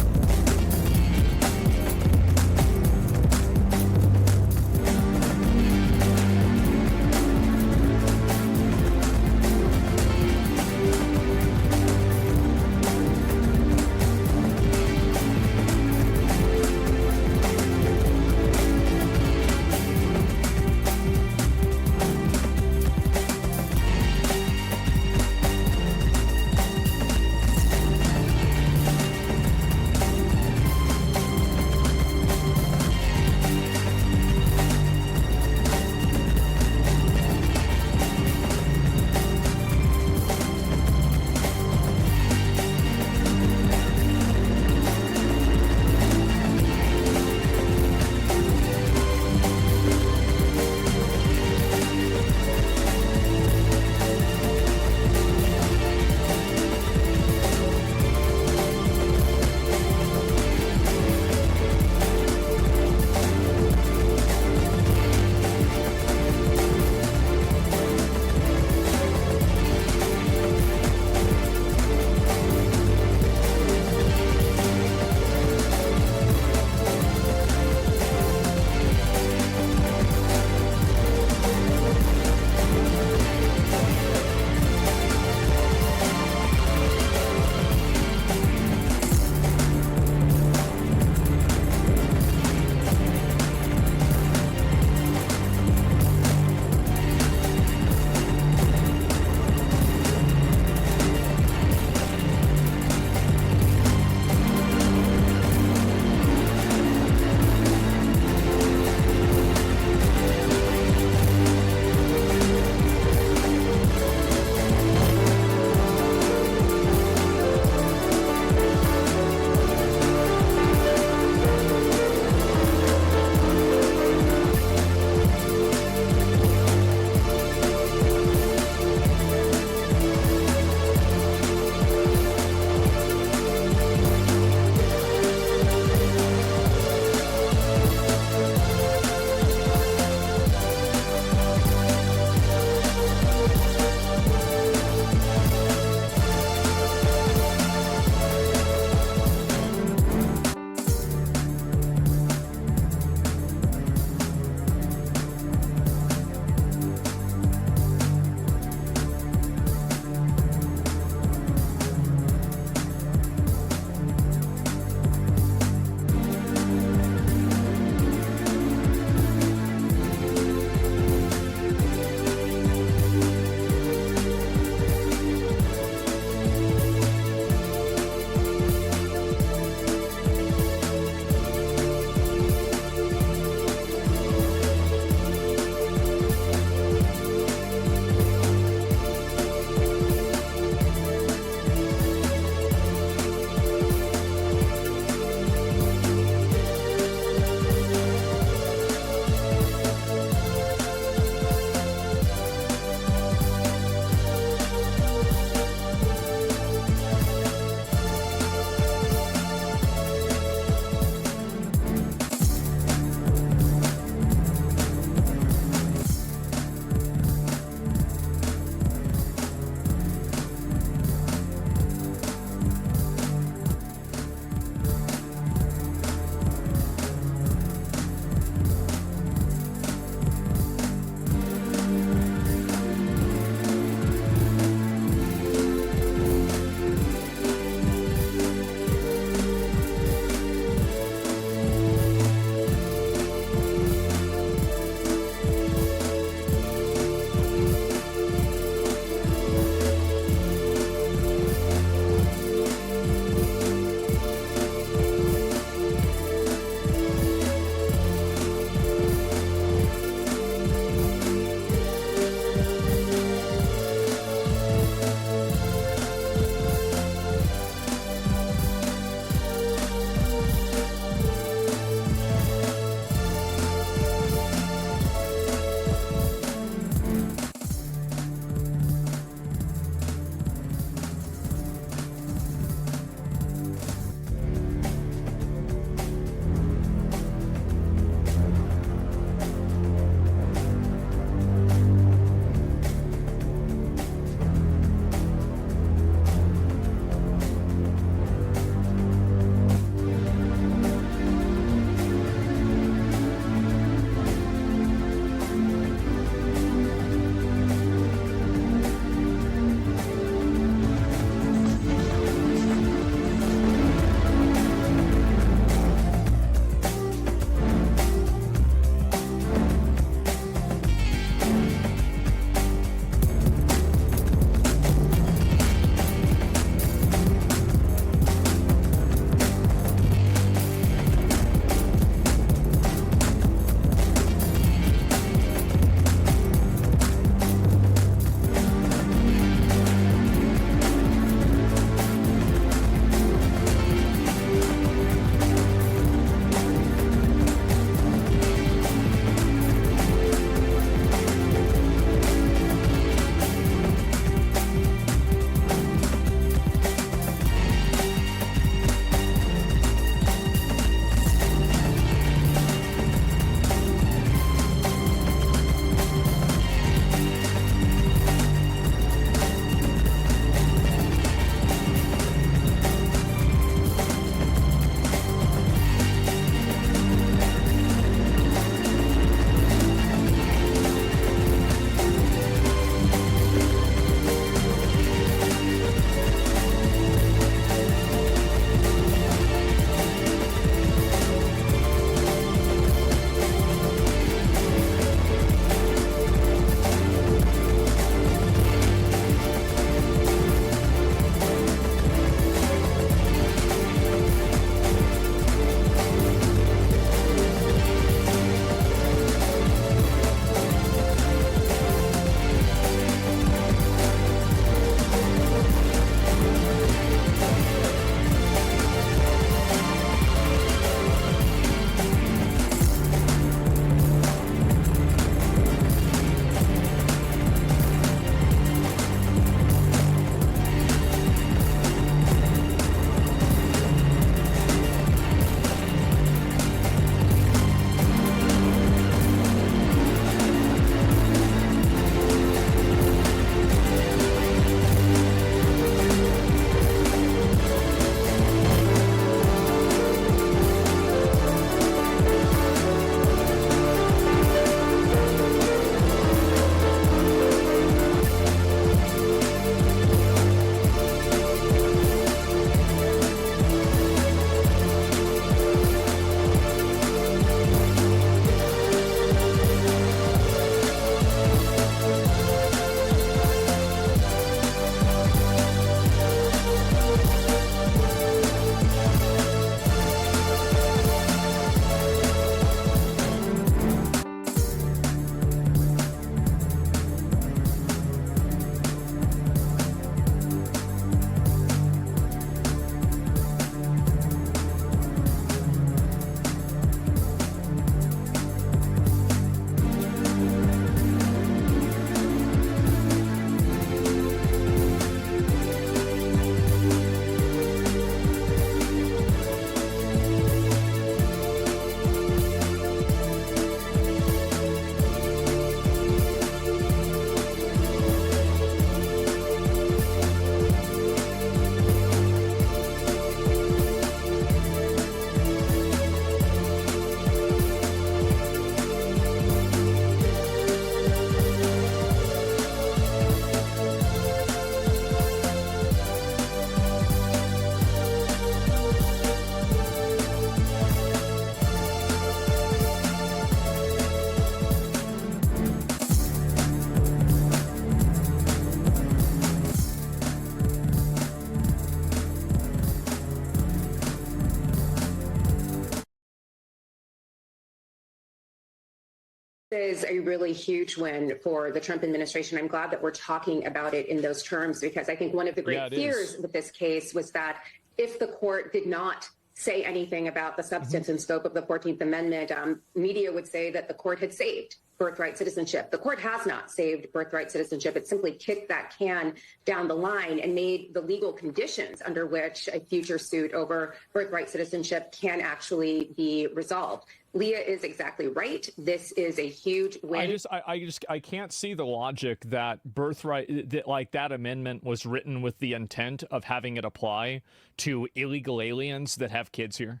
Is a really huge win for the Trump administration. I'm glad that we're talking about it in those terms, because I think one of the great fears with this case was that if the court did not say anything about the substance and scope of the 14th Amendment, media would say that the court had saved birthright citizenship. The court has not saved birthright citizenship. It simply kicked that can down the line and made the legal conditions under which a future suit over birthright citizenship can actually be resolved. Leah is exactly right. This is a huge win. I can't see the logic that birthright, that amendment was written with the intent of having it apply to illegal aliens that have kids here.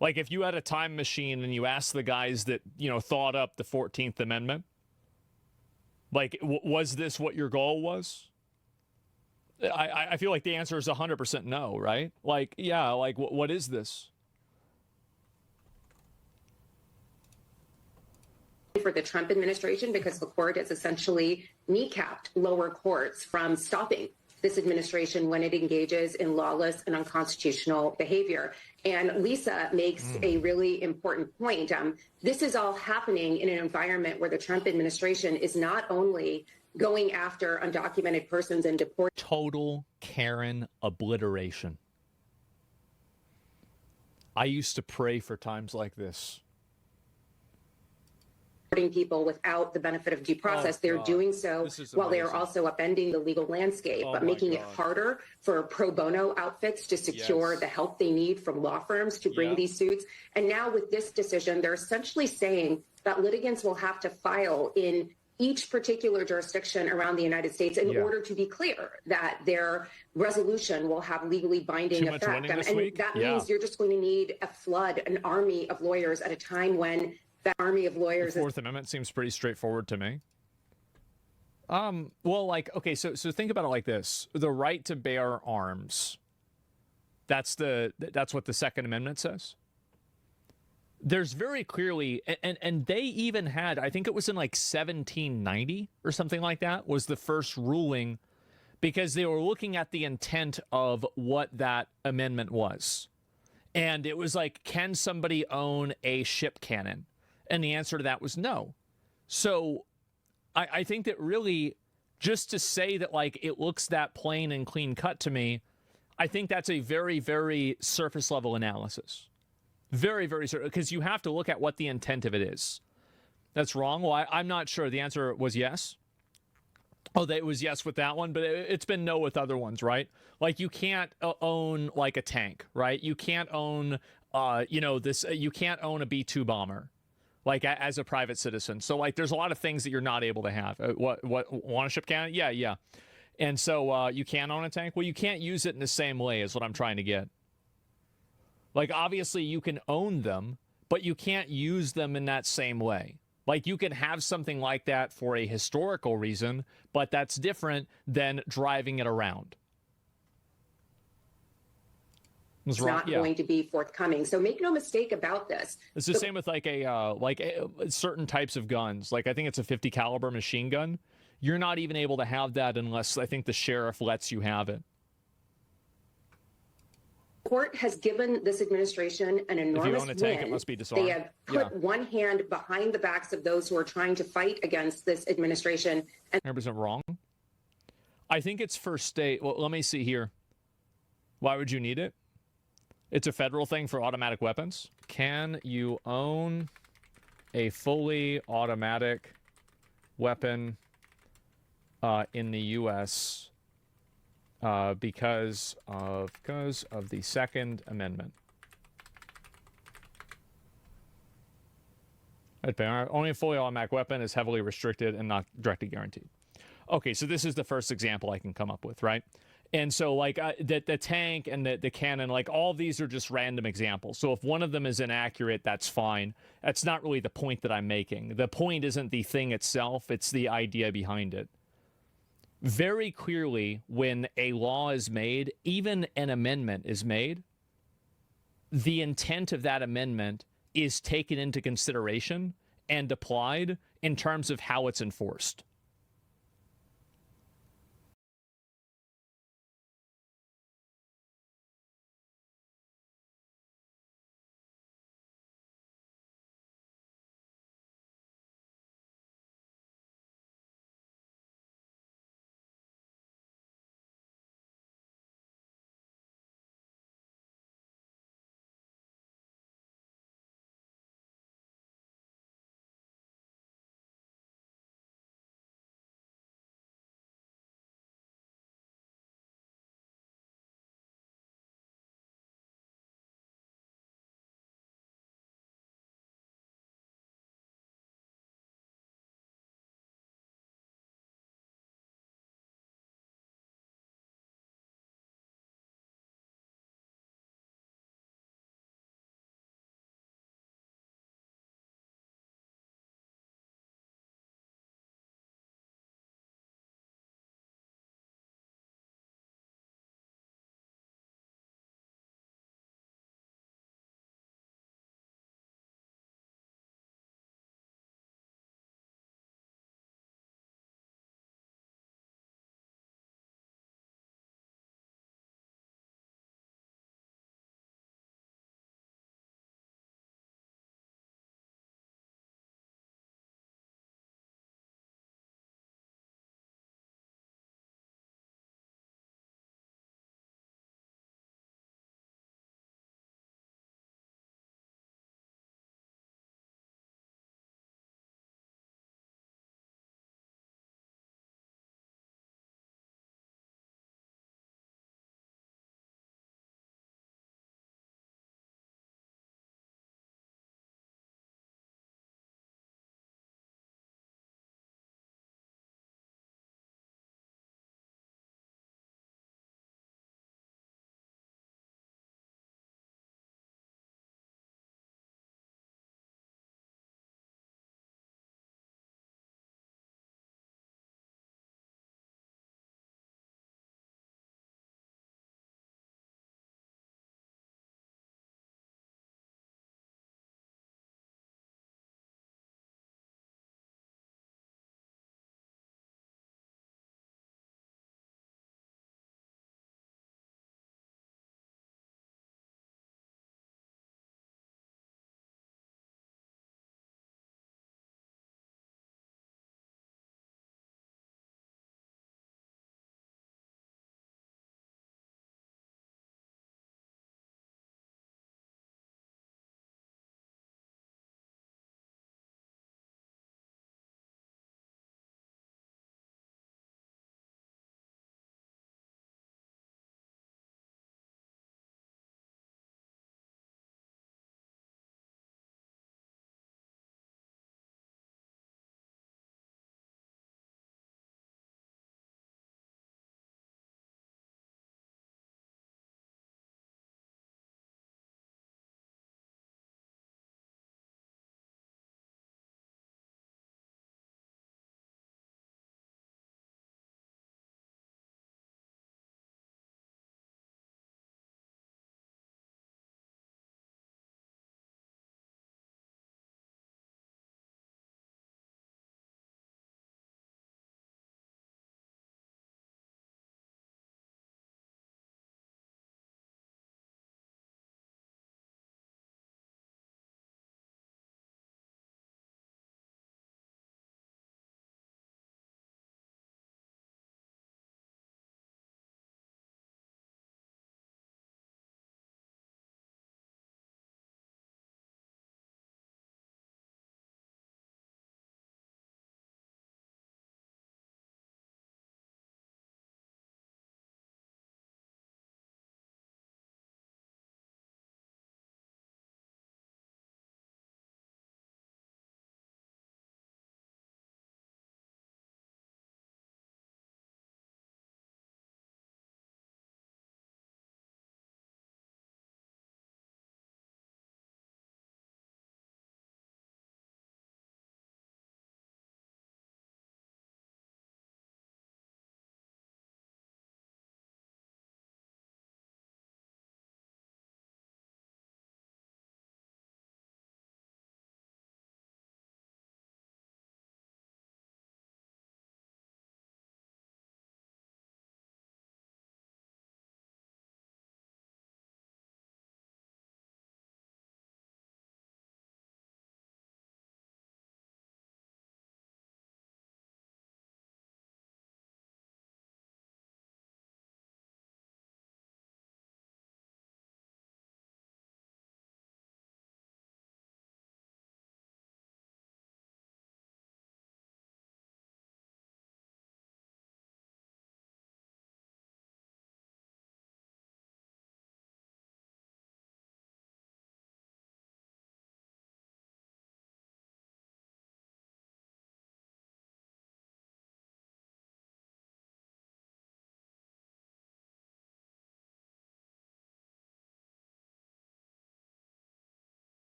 Like, if you had a time machine and you asked the guys that, thought up the 14th Amendment, like, was this what your goal was? I feel like the answer is 100% no, right? Like, yeah, like, what is this? For the Trump administration, because the court has essentially kneecapped lower courts from stopping this administration when it engages in lawless and unconstitutional behavior. And Lisa makes a really important point. This is all happening in an environment where the Trump administration is not only going after undocumented persons and deporting. Total Karen obliteration. I used to pray for times like this. People without the benefit of due process. They're doing so while they are also upending the legal landscape, but making it harder for pro bono outfits to secure the help they need from law firms to bring these suits. And now with this decision, they're essentially saying that litigants will have to file in each particular jurisdiction around the United States in order to be clear that their resolution will have legally binding effect. And that means you're just going to need a flood, an army of lawyers at a time when that army of lawyers. The Fourth Amendment seems pretty straightforward to me. Well, like, okay, so think about it like this: the right to bear arms. That's what the Second Amendment says. There's very clearly, and they even had, I think it was in like 1790 or something like that, was the first ruling, because they were looking at the intent of what that amendment was. And it was like, can somebody own a ship cannon? And the answer to that was no. So I think that really, just to say that, like, it looks that plain and clean cut to me, I think that's a very, very surface level analysis. Very, very certain, because you have to look at what the intent of it is. That's wrong. Well, I'm not sure. The answer was yes. Oh, it was yes with that one, but it's been no with other ones, right? Like, you can't own like a tank, right? You can't own, you can't own a B-2 bomber, like, as a private citizen. So, like, there's a lot of things that you're not able to have. What want a ship cannon? Yeah. And so you can own a tank. Well, you can't use it in the same way, is what I'm trying to get. Like, obviously, you can own them, but you can't use them in that same way. Like, you can have something like that for a historical reason, but that's different than driving it around. It's not going to be forthcoming. So make no mistake about this. It's the same with like certain types of guns. Like, I think it's a 50 caliber machine gun. You're not even able to have that unless I think the sheriff lets you have it. The court has given this administration an enormous win. If you own a tank, it must be disarmed. They have put one hand behind the backs of those who are trying to fight against this administration. 100% wrong. I think it's for state. Well, let me see here. Why would you need it? It's a federal thing for automatic weapons. Can you own a fully automatic weapon in the U.S. Because of the Second Amendment? Only a fully automatic weapon is heavily restricted and not directly guaranteed. Okay, so this is the first example I can come up with, right? And so, like, the tank and the cannon, like, all of these are just random examples. So if one of them is inaccurate, that's fine. That's not really the point that I'm making. The point isn't the thing itself, it's the idea behind it. Very clearly, when a law is made, even an amendment is made, the intent of that amendment is taken into consideration and applied in terms of how it's enforced.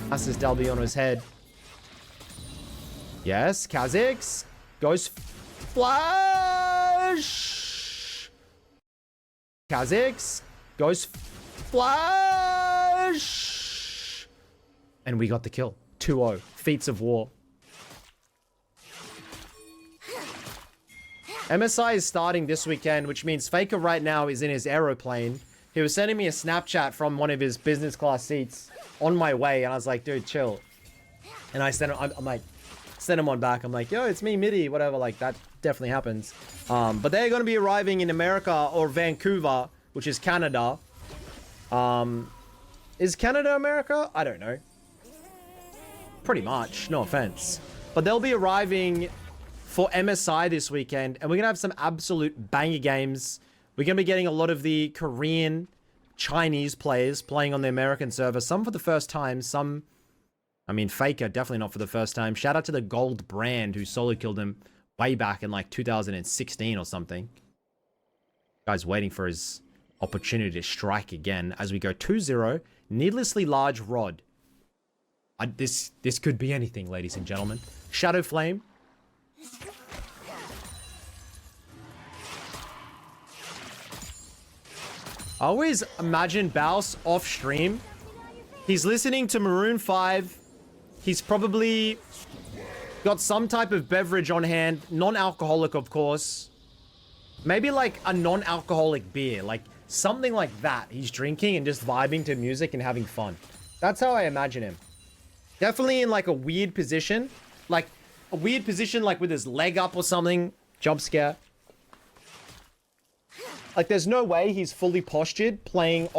That's his W on his head. Yes, Kha'Zix goes flash. Kha'Zix goes flash. And we got the kill. 2-0. Feats of war. MSI is starting this weekend, which means Faker right now is in his aeroplane. He was sending me a Snapchat from one of his business class seats on my way, and I was like, dude, chill. And I sent him, I'm like, send him on back. I'm like, yo, it's me, Midi, whatever. Like, that definitely happens. But they're going to be arriving in America or Vancouver, which is Canada. Is Canada America? I don't know. Pretty much, no offense. But they'll be arriving for MSI this weekend, and we're going to have some absolute banger games. We're going to be getting a lot of the Korean, Chinese players playing on the American server. Some for the first time, some... I mean, Faker, definitely not for the first time. Shout out to the Gold Brand who solo killed him way back in like 2016 or something. Guy's waiting for his opportunity to strike again as we go 2-0. Needlessly large rod. This could be anything, ladies and gentlemen. Shadow Flame. I always imagine Baus off stream. He's listening to Maroon 5. He's probably got some type of beverage on hand. Non-alcoholic, of course. Maybe like a non-alcoholic beer. Like something like that. He's drinking and just vibing to music and having fun. That's how I imagine him. Definitely in like a weird position. Like a weird position like with his leg up or something. Jump scare. Like there's no way he's fully postured playing...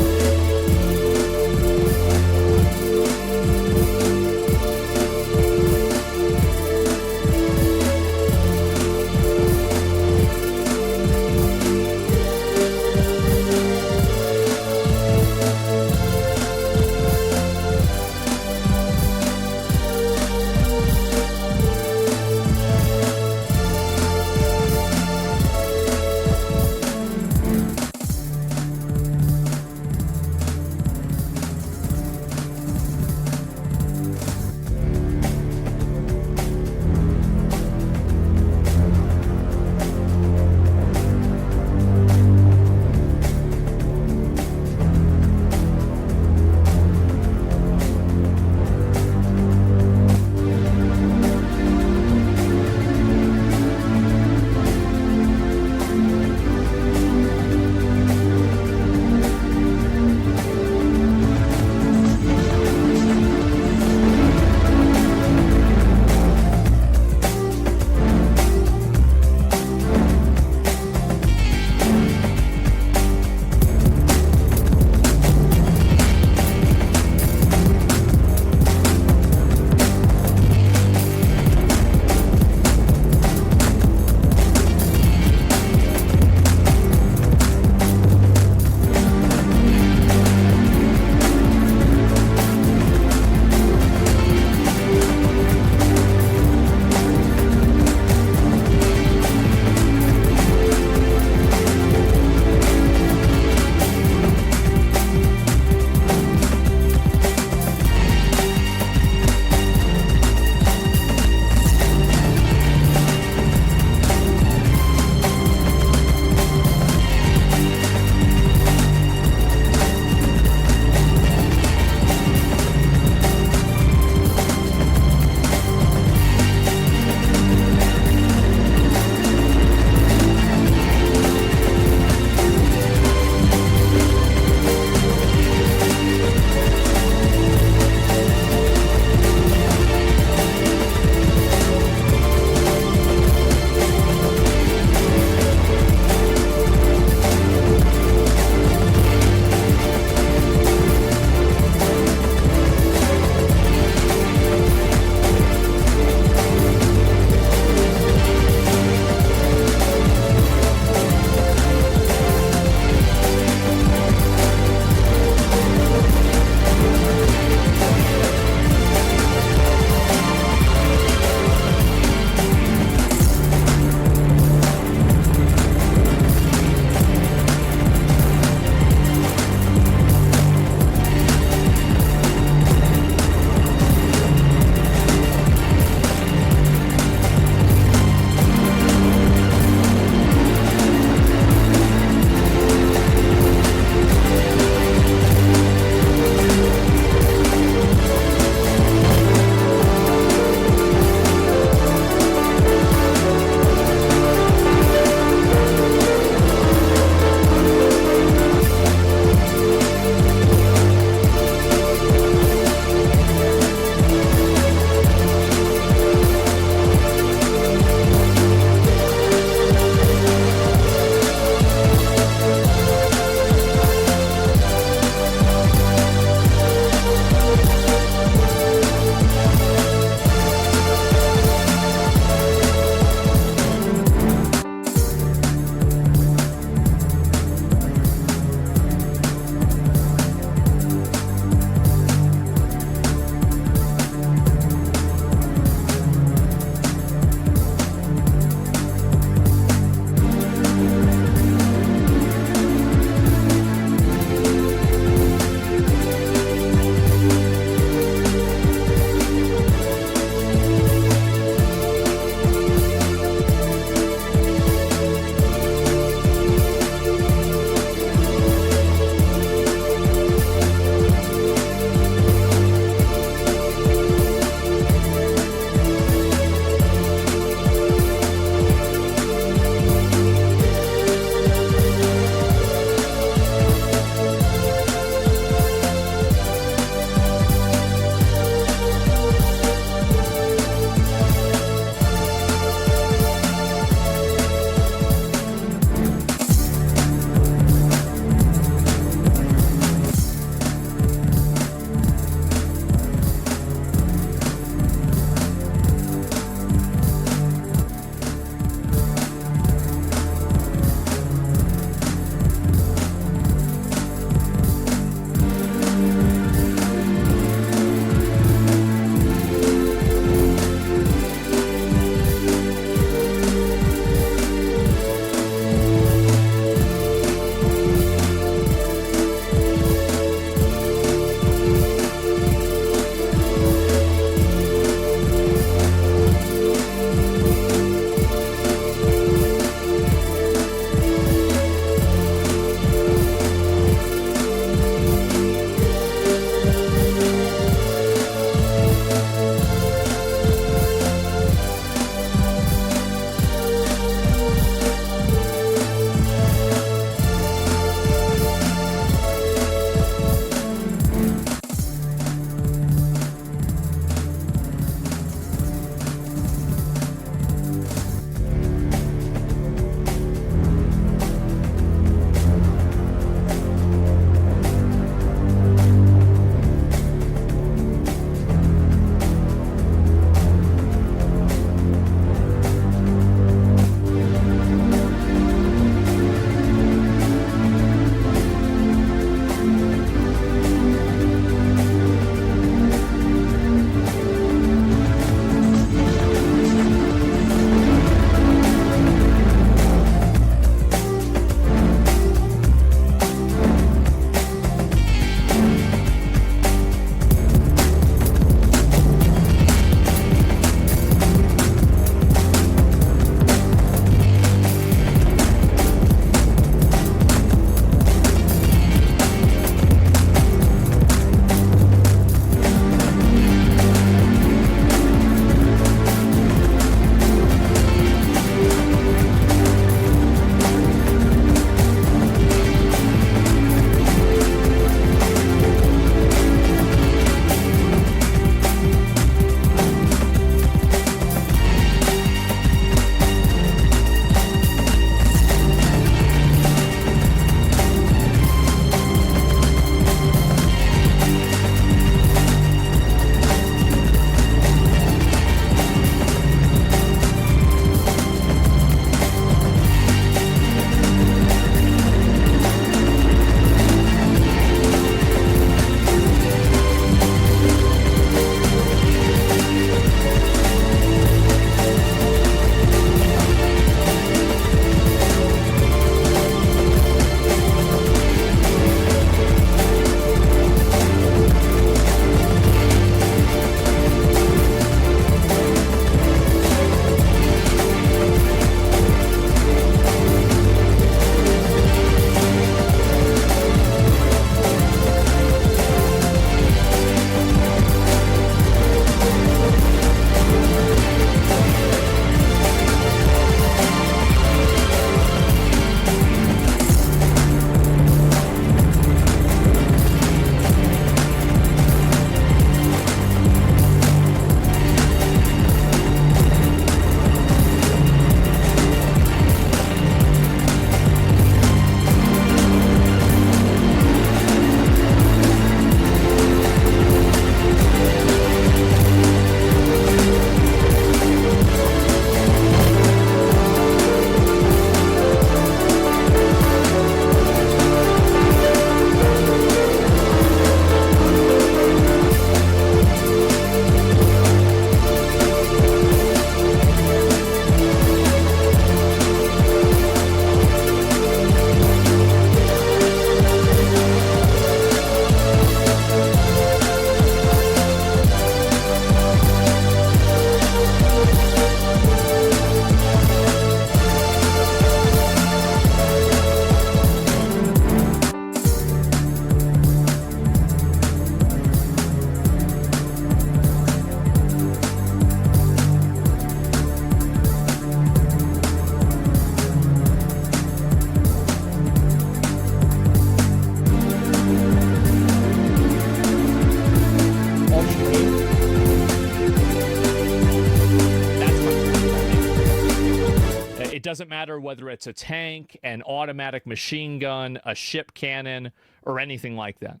doesn't matter whether it's a tank, an automatic machine gun, a ship cannon, or anything like that.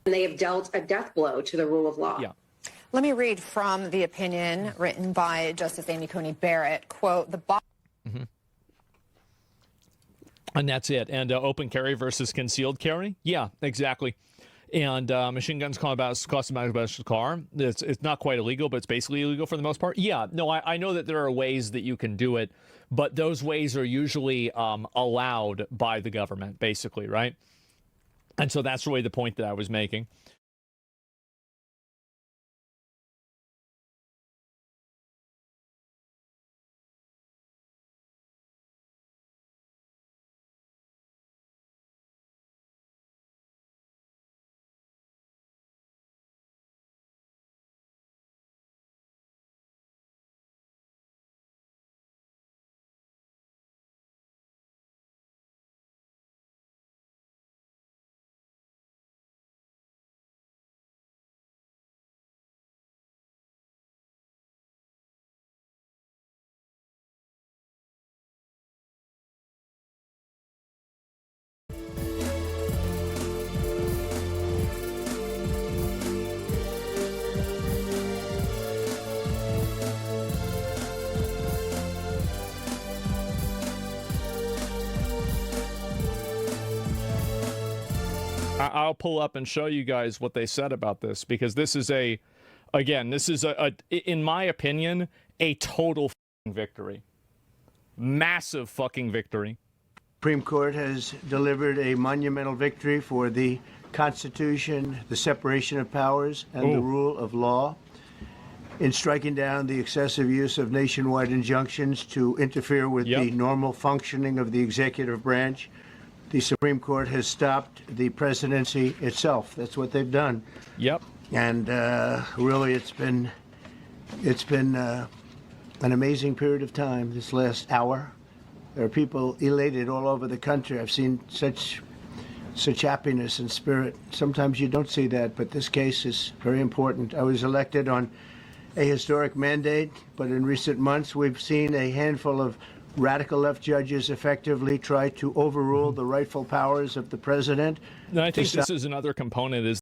And they have dealt a death blow to the rule of law. Yeah. Let me read from the opinion written by Justice Amy Coney Barrett. Quote, And that's it. And open carry versus concealed carry? Yeah, exactly. And machine guns cost about a car. It's not quite illegal, but it's basically illegal for the most part. Yeah, no, I know that there are ways that you can do it, but those ways are usually allowed by the government, basically, right? And so that's really the point that I was making. I'll pull up and show you guys what they said about this, because this is in my opinion, a total victory. Massive fucking victory. Supreme Court has delivered a monumental victory for the Constitution, the separation of powers, and the rule of law in striking down the excessive use of nationwide injunctions to interfere with the normal functioning of the executive branch. The Supreme Court has stopped the presidency itself. That's what they've done. Yep. And really, it's been an amazing period of time. This last hour, there are people elated all over the country. I've seen such happiness and spirit. Sometimes you don't see that, but this case is very important. I was elected on a historic mandate, but in recent months, we've seen a handful of radical left judges effectively try to overrule the rightful powers of the president. No, I think this is another component is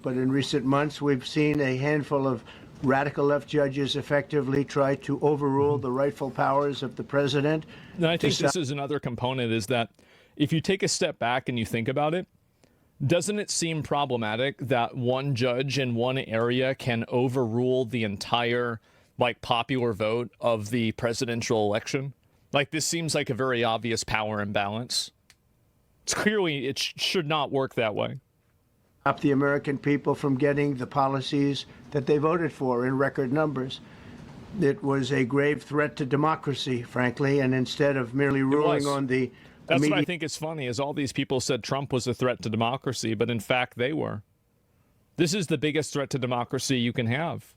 but in recent months, we've seen a handful of radical left judges effectively try to overrule the rightful powers of the president. No, I think this is another component is that if you take a step back and you think about it, doesn't it seem problematic that one judge in one area can overrule the entire, popular vote of the presidential election? This seems like a very obvious power imbalance. It's clearly, it should not work that way. Stop the American people from getting the policies that they voted for in record numbers. It was a grave threat to democracy, frankly, and instead of merely ruling on the That's what I think is funny, is all these people said Trump was a threat to democracy, but in fact they were. This is the biggest threat to democracy you can have.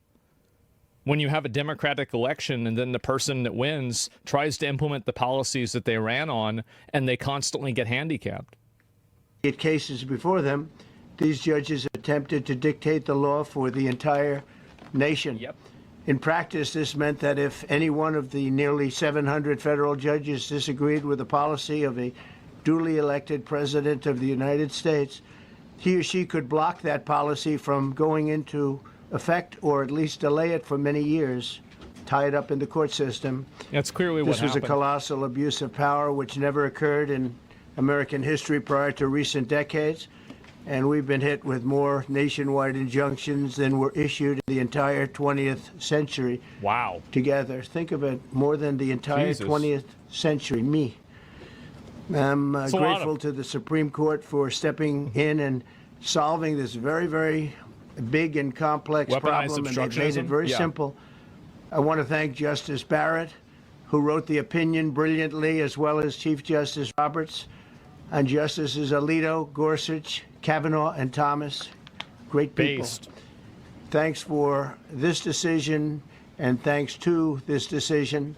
When you have a democratic election and then the person that wins tries to implement the policies that they ran on and they constantly get handicapped. Cases before them, these judges attempted to dictate the law for the entire nation. Yep. In practice, this meant that if any one of the nearly 700 federal judges disagreed with the policy of a duly elected president of the United States, he or she could block that policy from going into effect, or at least delay it for many years, tie it up in the court system. That's clearly what happened. This was a colossal abuse of power which never occurred in American history prior to recent decades, and we've been hit with more nationwide injunctions than were issued in the entire 20th century. Wow. Together. Think of it, more than the entire 20th century. Me. I'm grateful to the Supreme Court for stepping in and solving this very, very big and complex problem, and they've made it very simple. I want to thank Justice Barrett, who wrote the opinion brilliantly, as well as Chief Justice Roberts, and Justices Alito, Gorsuch, Kavanaugh, and Thomas. Great people. Thanks for this decision, and thanks to this decision,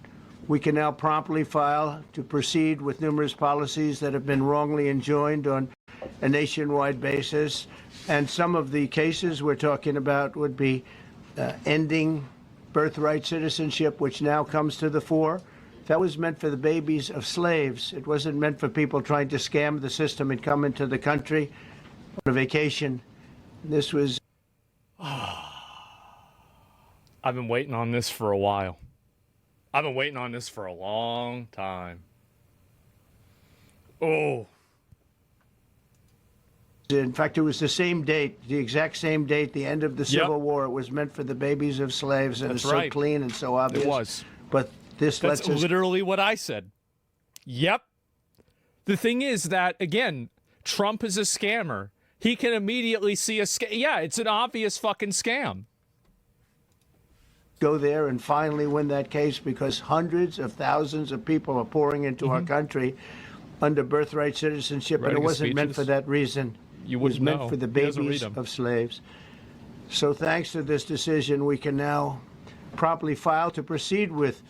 we can now promptly file to proceed with numerous policies that have been wrongly enjoined on a nationwide basis. And some of the cases we're talking about would be ending birthright citizenship, which now comes to the fore. That was meant for the babies of slaves. It wasn't meant for people trying to scam the system and come into the country on a vacation. This was... I've been waiting on this for a while. I've been waiting on this for a long time. Oh. In fact, it was the same date, the exact same date, the end of the Civil War. It was meant for the babies of slaves, and it's so clean and so obvious. It was. But this lets us... That's literally what I said. Yep. The thing is that, again, Trump is a scammer. He can immediately see a scam. Yeah, it's an obvious fucking scam. Go there and finally win that case, because hundreds of thousands of people are pouring into our country under birthright citizenship, and it wasn't meant for that reason. You was wouldn't meant know. for the babies of slaves. So thanks to this decision, we can now promptly file to proceed with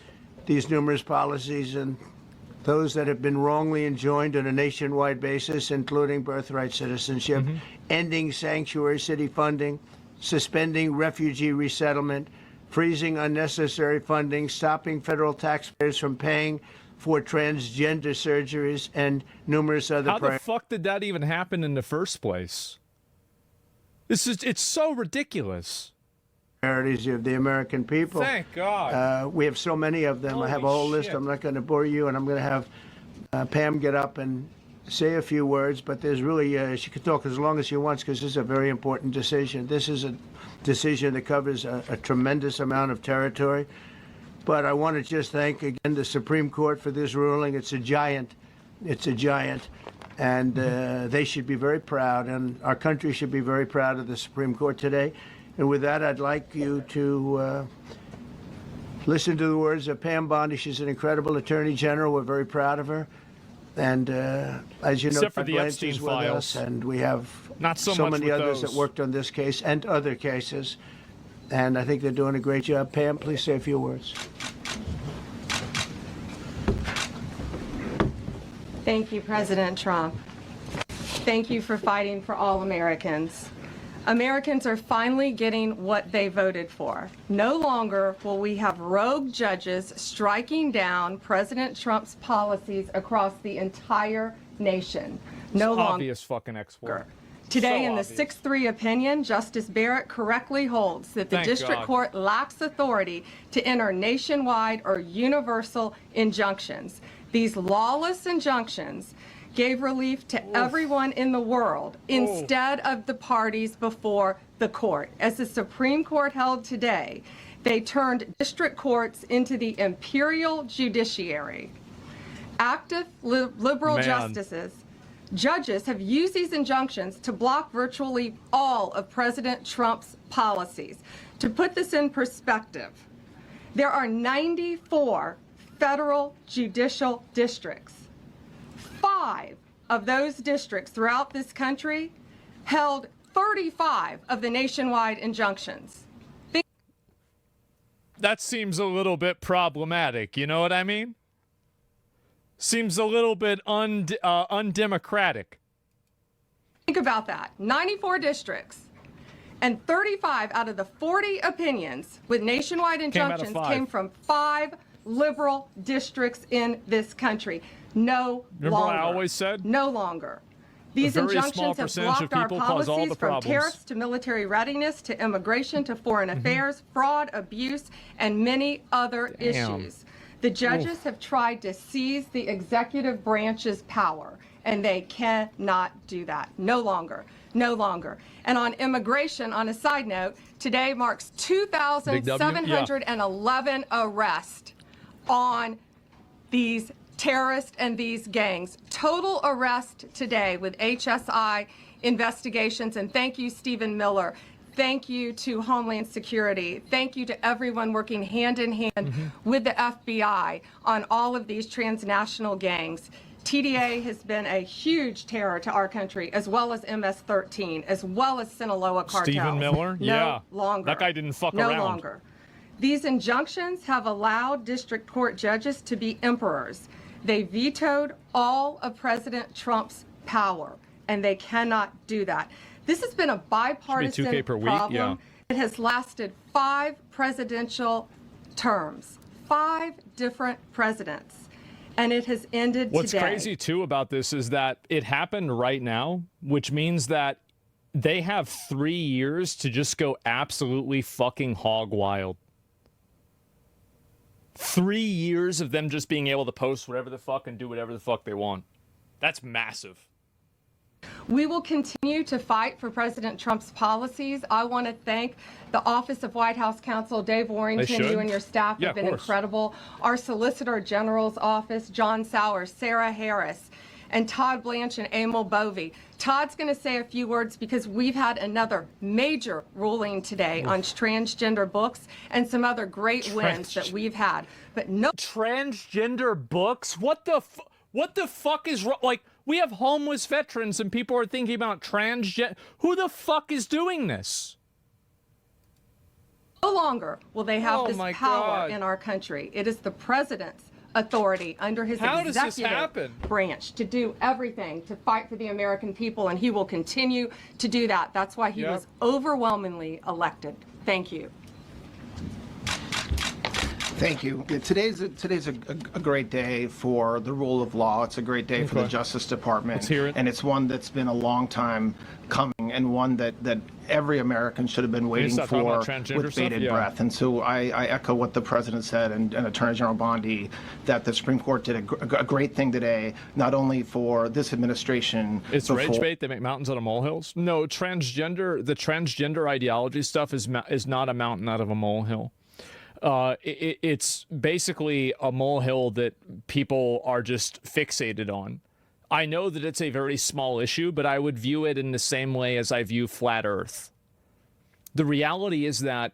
these numerous policies and those that have been wrongly enjoined on a nationwide basis, including birthright citizenship, ending sanctuary city funding, suspending refugee resettlement, freezing unnecessary funding, stopping federal taxpayers from paying for transgender surgeries, and numerous other... How the fuck did that even happen in the first place? It's so ridiculous. Priorities of the American people. Thank God. We have so many of them. I have a whole list. I'm not going to bore you, and I'm going to have Pam get up and say a few words, but there's really, she can talk as long as she wants, because this is a very important decision. This is a decision that covers a tremendous amount of territory. But I want to just thank again the Supreme Court for this ruling. It's a giant. It's a giant. And they should be very proud, and our country should be very proud of the Supreme Court today. And with that, I'd like you to listen to the words of Pam Bondi. She's an incredible Attorney General. We're very proud of her. And as you know, except for the Epstein is with files, us, and we have not so many others those that worked on this case and other cases. And I think they're doing a great job. Pam, please say a few words. Thank you, President Trump. Thank you for fighting for all Americans. Americans are finally getting what they voted for. No longer will we have rogue judges striking down President Trump's policies across the entire nation. No longer. Obvious fucking export. Today, in the 6-3 opinion, Justice Barrett correctly holds that the district court lacks authority to enter nationwide or universal injunctions. These lawless injunctions gave relief to everyone in the world instead of the parties before the court. As the Supreme Court held today, they turned district courts into the imperial judiciary. Active liberal judges have used these injunctions to block virtually all of President Trump's policies. To put this in perspective, there are 94 federal judicial districts. 5 of those districts throughout this country held 35 of the nationwide injunctions. That seems a little bit problematic, you know what I mean? Seems a little bit undemocratic. Think about that. 94 districts and 35 out of the 40 opinions with nationwide injunctions came from 5 liberal districts in this country. No Remember longer. what I always said? No longer. These injunctions have blocked our policies from tariffs to military readiness to immigration to foreign affairs, fraud, abuse, and many other issues. The judges have tried to seize the executive branch's power, and they cannot do that. No longer. No longer. And on immigration, on a side note, today marks 2,711 arrests on these terrorists and these gangs. Total arrest today with HSI investigations. And thank you, Stephen Miller. Thank you to Homeland Security. Thank you to everyone working hand in hand with the FBI on all of these transnational gangs. TDA has been a huge terror to our country, as well as MS-13, as well as Sinaloa cartels. Stephen Miller? No longer. That guy didn't fuck around. No longer. These injunctions have allowed district court judges to be emperors. They vetoed all of President Trump's power, and they cannot do that. This has been a bipartisan problem. It has lasted 5 presidential terms, 5 different presidents, and it has ended today. What's crazy, too, about this is that it happened right now, which means that they have 3 years to just go absolutely fucking hog wild. 3 years of them just being able to post whatever the fuck and do whatever the fuck they want. That's massive. We will continue to fight for President Trump's policies. I want to thank the Office of White House Counsel, Dave Warrington. You and your staff have been incredible. Our Solicitor General's office, John Sauer, Sarah Harris, and Todd Blanche and Emil Bovey. Todd's going to say a few words because we've had another major ruling today on transgender books and some other great wins that we've had. But no transgender books? What the fuck is wrong? Like, we have homeless veterans and people are thinking about transgender. Who the fuck is doing this? No longer will they have this power in our country. It is the president's authority under his executive branch to do everything to fight for the American people, and he will continue to do that. That's why he was overwhelmingly elected. Thank you. Thank you. Today's a great day for the rule of law. It's a great day for the Justice Department. Let's hear it. And it's one that's been a long time coming, and one that every American should have been waiting for with bated breath. And so I echo what the President said and Attorney General Bondi, that the Supreme Court did a great thing today, not only for this administration. It's rage bait. They make mountains out of molehills. No, the transgender ideology stuff is not a mountain out of a molehill. It's basically a molehill that people are just fixated on. I know that it's a very small issue, but I would view it in the same way as I view flat Earth. The reality is that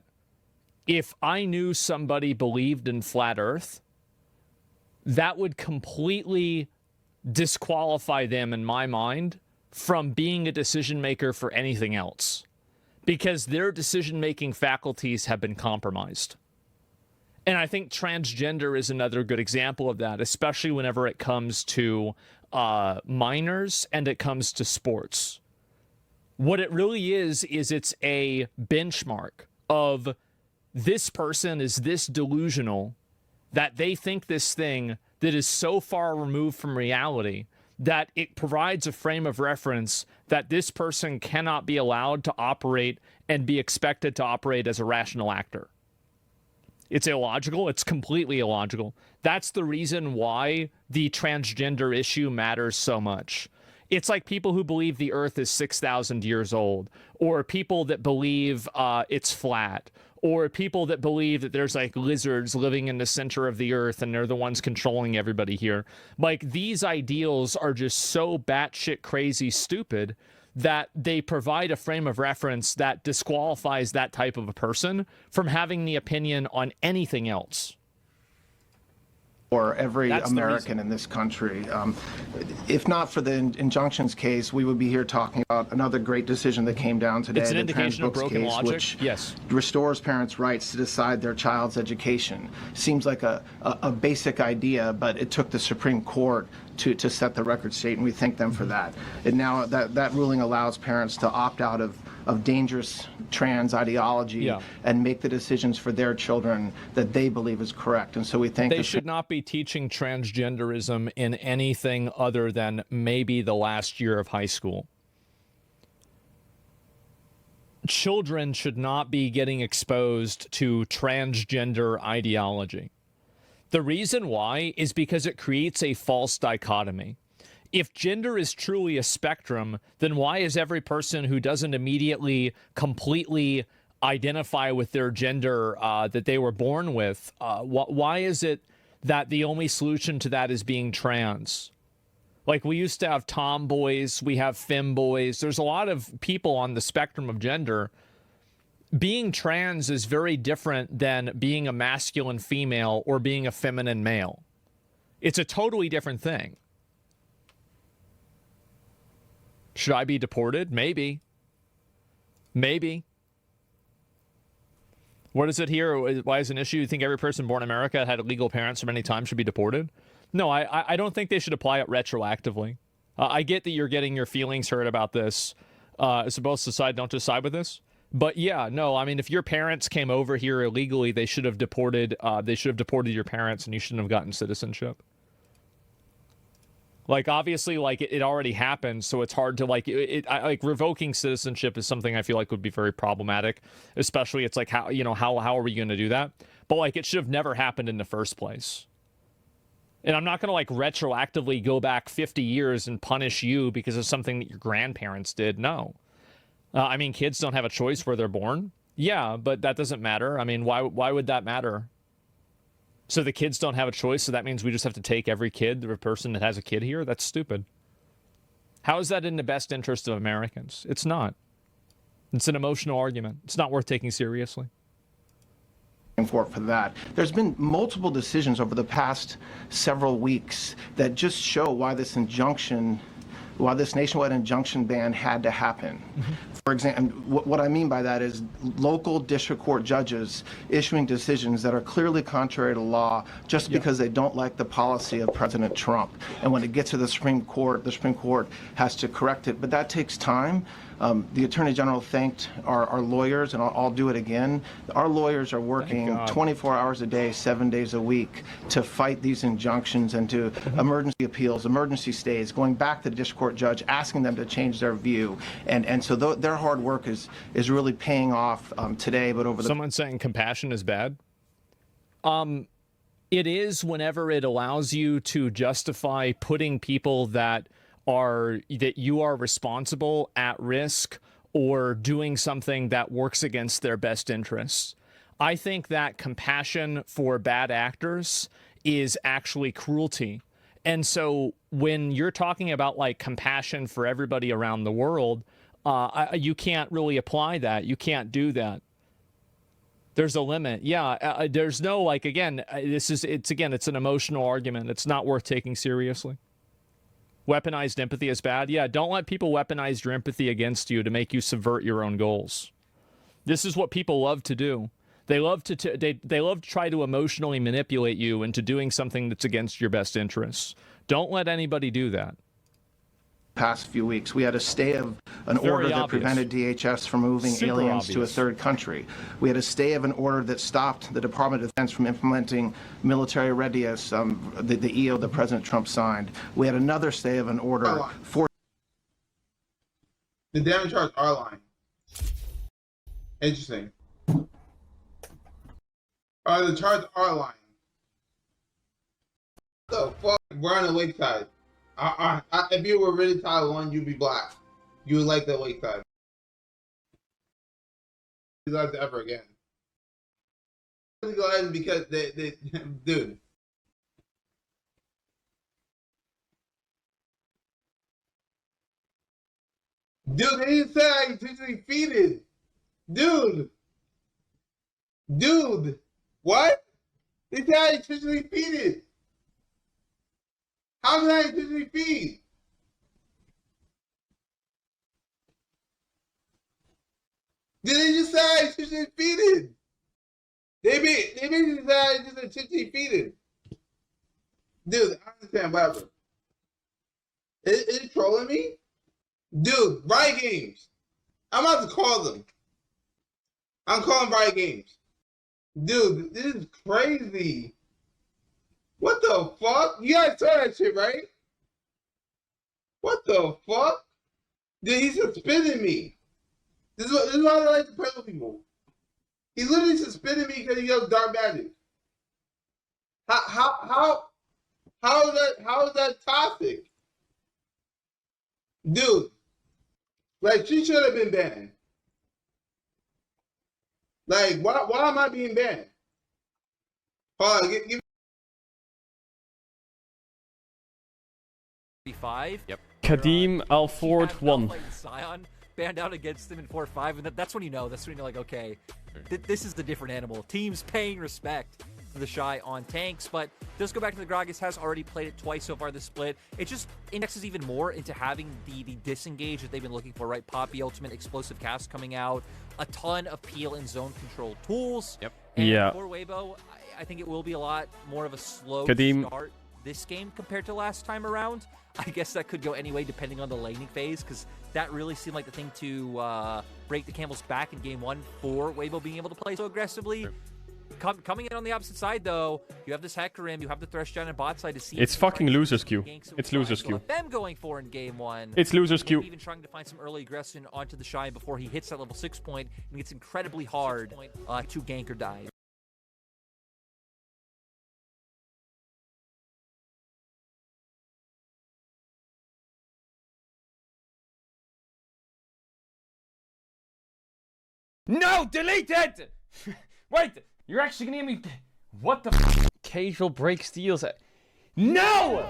if I knew somebody believed in flat Earth, that would completely disqualify them, in my mind, from being a decision maker for anything else, because their decision-making faculties have been compromised. And I think transgender is another good example of that, especially whenever it comes to minors and it comes to sports. What it really is it's a benchmark of this person is this delusional that they think this thing that is so far removed from reality that it provides a frame of reference that this person cannot be allowed to operate and be expected to operate as a rational actor. It's illogical. It's completely illogical. That's the reason why the transgender issue matters so much. It's like people who believe the Earth is 6,000 years old, or people that believe it's flat, or people that believe that there's like lizards living in the center of the Earth and they're the ones controlling everybody here. Like, these ideals are just so batshit crazy stupid that they provide a frame of reference that disqualifies that type of a person from having the opinion on anything else. for every American in this country. If not for the injunctions case, we would be here talking about another great decision that came down today. It's an indication of broken case, logic. Which yes. restores parents' rights to decide their child's education. Seems like a basic idea, but it took the Supreme Court to set the record straight, and we thank them for that. And now that ruling allows parents to opt out of dangerous trans ideology and make the decisions for their children that they believe is correct. And so we think they should not be teaching transgenderism in anything other than maybe the last year of high school. Children should not be getting exposed to transgender ideology. The reason why is because it creates a false dichotomy. If gender is truly a spectrum, then why is every person who doesn't immediately completely identify with their gender that they were born with, why is it that the only solution to that is being trans? Like, we used to have tomboys, we have femboys. There's a lot of people on the spectrum of gender. Being trans is very different than being a masculine female or being a feminine male. It's a totally different thing. Should I be deported? Maybe. Maybe. What is it here? Why is it an issue? You think every person born in America had legal parents for many times should be deported? No, I don't think they should apply it retroactively. I get that you're getting your feelings hurt about this. Supposed to side, don't decide with this. But yeah, no, I mean, if your parents came over here illegally, they should have deported your parents, and you shouldn't have gotten citizenship. Like, obviously, like, it already happened, so it's hard to, like, revoking citizenship is something I feel like would be very problematic, especially it's like, how are we going to do that? But, like, it should have never happened in the first place. And I'm not going to, like, retroactively go back 50 years and punish you because of something that your grandparents did. No. I mean, kids don't have a choice where they're born. Yeah, but that doesn't matter. I mean, why would that matter? So the kids don't have a choice, so that means we just have to take every kid, every person that has a kid here? That's stupid. How is that in the best interest of Americans? It's not. It's an emotional argument. It's not worth taking seriously. For that. There's been multiple decisions over the past several weeks that just show why this nationwide injunction ban had to happen. Mm-hmm. For example, what I mean by that is local district court judges issuing decisions that are clearly contrary to law just because they don't like the policy of President Trump. And when it gets to the Supreme Court has to correct it. But that takes time. The Attorney General thanked our lawyers, and I'll do it again. Our lawyers are working 24 hours a day, 7 days a week to fight these injunctions and to emergency appeals, emergency stays, going back to the district court judge, asking them to change their view. And so their hard work is really paying off today. But over Someone saying compassion is bad? It is whenever it allows you to justify putting people that you are responsible at risk or doing something that works against their best interests. I think that compassion for bad actors is actually cruelty. And so when you're talking about, like, compassion for everybody around the world, you can't really apply that. You can't do that. There's a limit. Yeah, there's no, like, again, it's an emotional argument. It's not worth taking seriously. Weaponized empathy is bad. Yeah, don't let people weaponize your empathy against you to make you subvert your own goals. This is what people love to do. They love to try to emotionally manipulate you into doing something that's against your best interests. Don't let anybody do that. Past few weeks, we had a stay of an order that prevented DHS from moving aliens to a third country. We had a stay of an order that stopped the Department of Defense from implementing military readiness, the EO that President Trump signed. We had another stay of an order for... The damage charge are lying. Interesting. The charges are lying. The fuck? We're on the lake side. If you were really Title I, you'd be black. You would like the lake side. Legalize it ever again. Legalize because they dude. Dude, they didn't say I intentionally defeated. Dude. What? They said I intentionally defeated. How did I intentionally feed? Did they just say I intentionally feeded? They basically said I just intentionally feeded. Dude, I understand, whatever. Is it trolling me? Dude, Riot Games. I'm about to call them. I'm calling Riot Games. Dude, this is crazy. What the fuck? You guys saw that shit, right? What the fuck? Dude, he suspended me. This is why I like to play with people. He literally suspended me because he does dark magic. How is that toxic? Dude, like, she should have been banned. Like, why am I being banned? Hold on, give 5. Yep. Kadim Alford 1. Scion banned out against him in 4-5, and that's when you know. That's when you're like, okay, this is the different animal. Teams paying respect for the Shy on tanks, but does go back to the Gragas, has already played it twice so far this split. It just indexes even more into having the disengage that they've been looking for, right? Poppy ultimate, explosive cast coming out, a ton of peel and zone control tools. Yep. And yeah. for Weibo, I think it will be a lot more of a slow Kadim. start this game compared to last time around. I guess that could go anyway depending on the laning phase, because that really seemed like the thing to break the camel's back in game 1 for Weibo being able to play so aggressively. Sure. Coming in on the opposite side, though, you have this Hecarim, you have the Thresh Giant bot side to see. It's fucking loser's queue. It's loser's queue. Them going for in game 1. It's loser's queue. Even trying to find some early aggression onto the Shy before he hits that level 6 point, and it's incredibly hard to gank or die. No, delete it! Wait, you're actually gonna hear me. What the f? Casual break steals. No!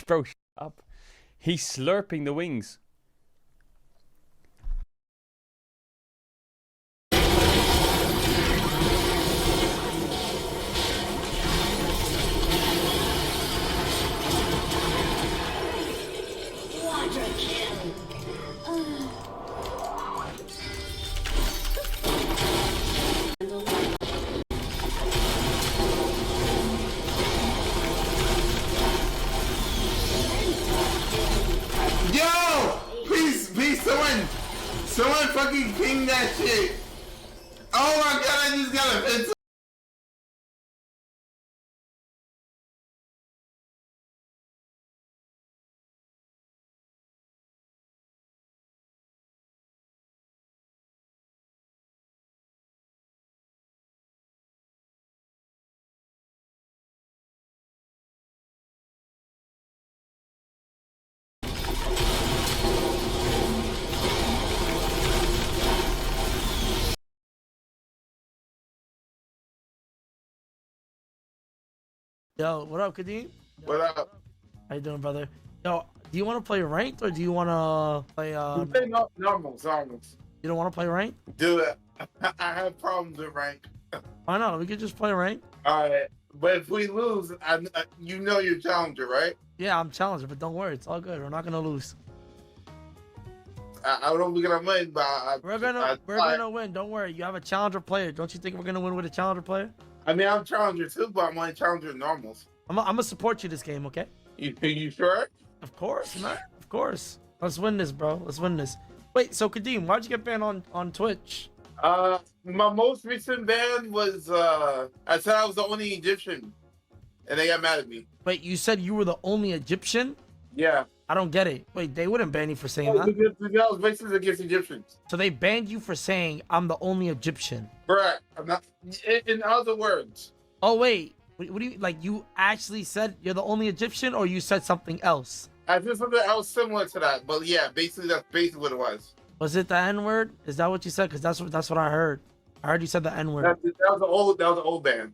Bro, shut up. He's slurping the wings. Someone fucking ping that shit. Oh my god, I just got a pencil. Yo, what up, Kadim? What up? How you doing, brother? Yo, do you want to play ranked or do you want to play? Normals. You don't want to play ranked? Dude, I have problems with rank. Why not? We could just play ranked. All right, but if we lose, you know you're challenger, right? Yeah, I'm challenger, but don't worry, it's all good. We're not gonna lose. I don't know if we're gonna win, but we're gonna win. Don't worry. You have a challenger player. Don't you think we're gonna win with a challenger player? I mean, I'm challenger too, but I'm only challenger in normals. I'm gonna support you this game, okay? You sure? Of course, man. Of course. Let's win this, bro. Let's win this. Wait, so Kadim, why'd you get banned on Twitch? My most recent ban was I said I was the only Egyptian, and they got mad at me. Wait, you said you were the only Egyptian? Yeah. I don't get it. Wait, they wouldn't ban you for saying that. Because I was racist against Egyptians. So they banned you for saying I'm the only Egyptian. Correct. I'm not. In other words. Oh wait, what do you like? You actually said you're the only Egyptian, or you said something else? I said something else similar to that, but yeah, basically that's basically what it was. Was it the N-word? Is that what you said? Because that's what I heard. I heard you said the N-word. That was the old ban.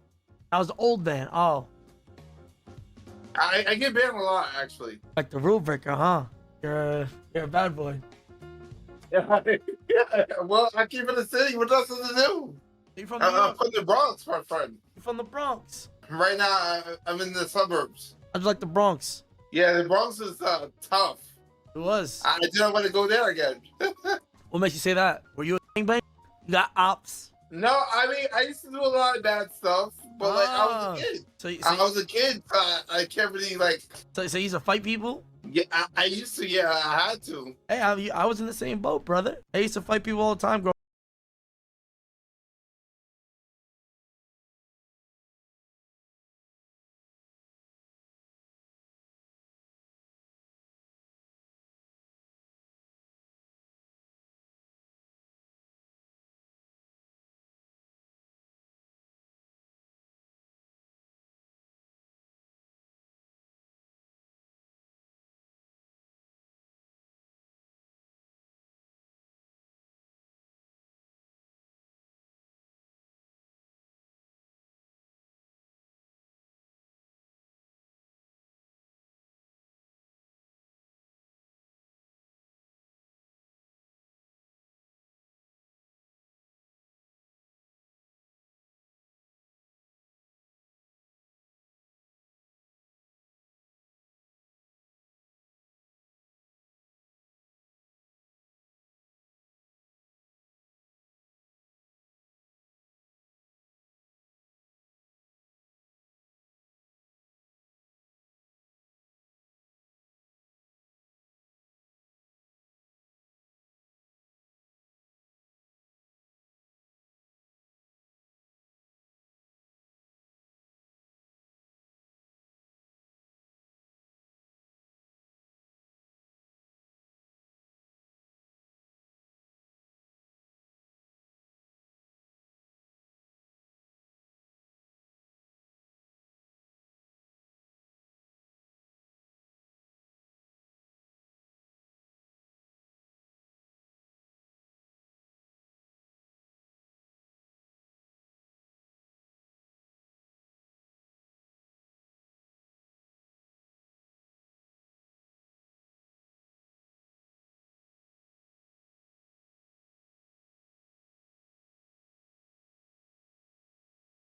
That was the old ban. Oh. I get banned a lot, actually. Like the rule breaker, huh? You're a bad boy. Yeah, well, I keep in the city. What else to do? You're from the Bronx, my friend. You're from the Bronx. Right now, I'm in the suburbs. How'd you like the Bronx? Yeah, the Bronx is tough. It was. I didn't want to go there again. What makes you say that? Were you a gangbang? You got ops? No, I mean, I used to do a lot of bad stuff, but like, I was a kid. I was a kid, so I can't really like. So you used to fight people? Yeah, I used to. Yeah, I had to. Hey, I was in the same boat, brother. I used to fight people all the time, bro.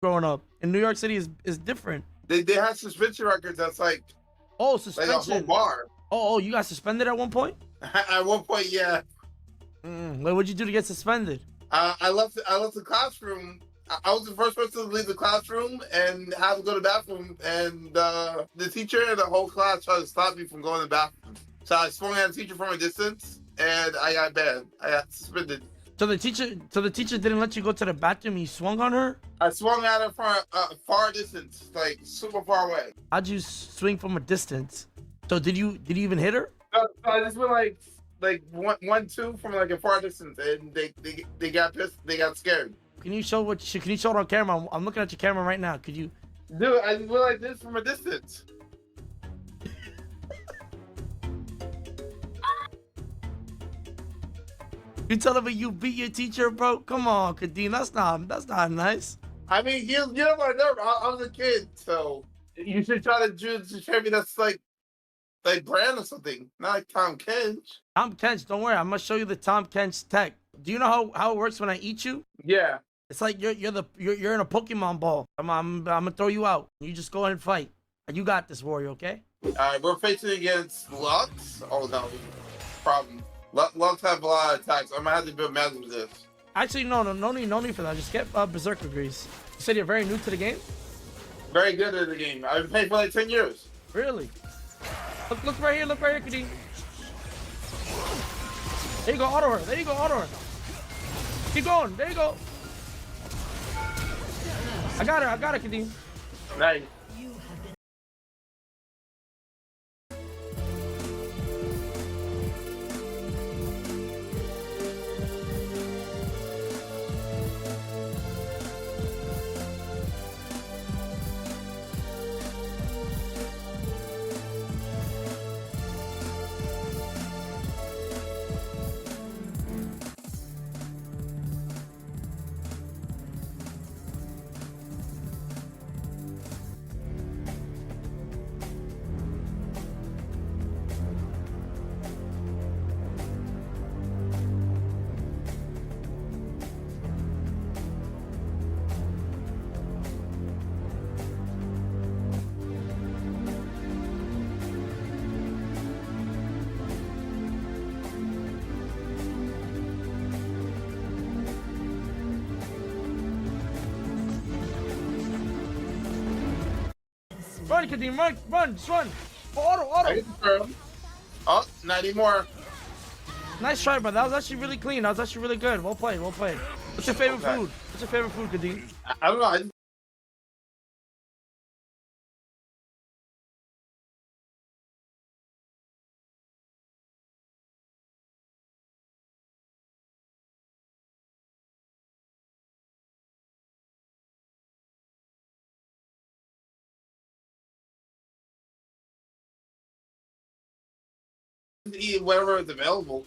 Growing up in New York City is different. They had suspension records. That's like suspension. Like a whole bar. Oh, you got suspended at one point? At one point, yeah. Wait, what'd you do to get suspended? I left the classroom. I was the first person to leave the classroom and have to go to the bathroom. And the teacher and the whole class tried to stop me from going to the bathroom. So I swung at the teacher from a distance, and I got banned. I got suspended. So the teacher didn't let you go to the bathroom. He swung on her. I swung at her from a far distance, like super far away. How'd you swing from a distance? So did you even hit her? So I just went like 1-2 from like a far distance, and they got pissed. They got scared. Can you show it on camera? I'm looking at your camera right now. Could you? Dude, I just went like this from a distance. You telling me you beat your teacher, bro? Come on, Kadeem. That's not nice. I mean, you know my nerve. I was a kid, so you should try to show me that's like brand or something, not like Tom Kench. Tom Kench, don't worry. I'm gonna show you the Tom Kench tech. Do you know how it works when I eat you? Yeah. It's like you're in a Pokemon ball. I'm gonna throw you out. You just go ahead and fight. You got this, Warrior. Okay? All right, we're facing against Lux. Oh no, problem. Lux have a lot of attacks. I'm gonna have to build magic with this. Actually, no need for that. Just get Berserker Grease. You said you're very new to the game? Very good at the game. I've been playing for like 10 years. Really? Look right here, Kadeem. There you go, auto her. Keep going, there you go. I got her, Kadeem. Nice. Run, Kadeem, run, just run. Auto. Oh, not anymore. Nice try, but that was actually really clean. That was actually really good. Well played. What's your favorite food? What's your favorite food, Kadeem? I don't know. Eat whatever is available.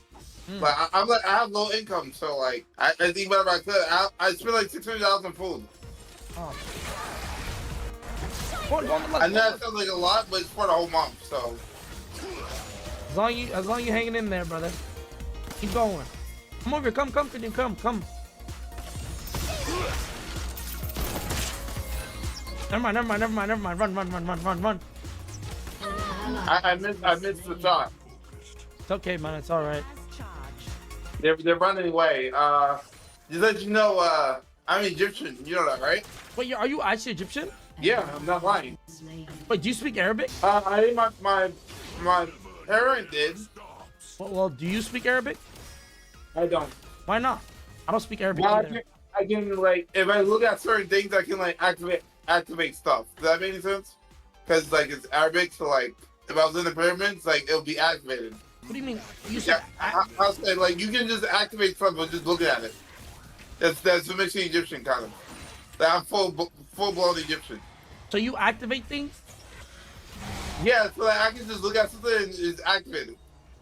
Like I'm like I have low income, so like I eat whatever I could. I spend like $600 on food. Oh. I know that sounds like a lot, but it's for the whole month. So as long as you hanging in there, brother. Keep going. Come over here. Come, Kadeem. Come. Never mind. Run. I missed the shot. It's okay, man. It's all right. They're running away. Just let you know, I'm Egyptian. You know that, right? Wait, are you actually Egyptian? Yeah, I'm not lying. Wait, do you speak Arabic? I think my parent did. Well, do you speak Arabic? I don't. Why not? I don't speak Arabic well, either. I can like if I look at certain things, I can like activate stuff. Does that make any sense? Because like it's Arabic, so like if I was in the pyramids, like it'll be activated. What do you mean? I'll say like you can just activate something just looking at it. That's what makes me Egyptian kind of. Like, I'm full blown Egyptian. So you activate things? Yeah, so like I can just look at something and it's activated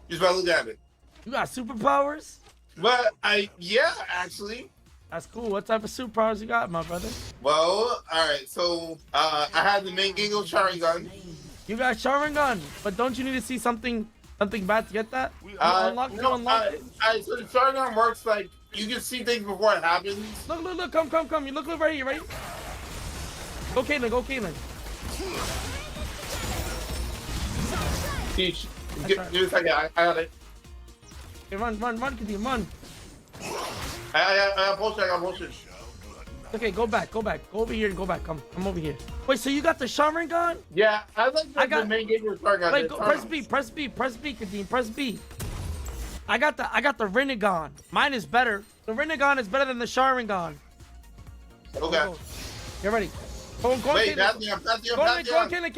just by looking at it. You got superpowers? But yeah, actually. That's cool. What type of superpowers you got, my brother? Well, all right. So I have the main Gingo Sharingan. You got Sharingan, but don't you need to see something bad to get that? Unlock it. So the Sharingan works like you can see things before it happens. Look, come. You look right here, right? Go, Caitlyn. Teach. Give me a second. I got it. Okay, run, Kadeem, run. I got potion. Okay, go back. Go over here and go back. Come over here. Wait, so you got the Sharingan? Yeah, I got the main Gingo Sharingan. Wait, press B, Kadeem, press B. I got the Rinnegan. Mine is better. The Rinnegan is better than the Sharingan. Okay. You're ready. Go on, wait, Caitlyn. Go on, Caitlyn.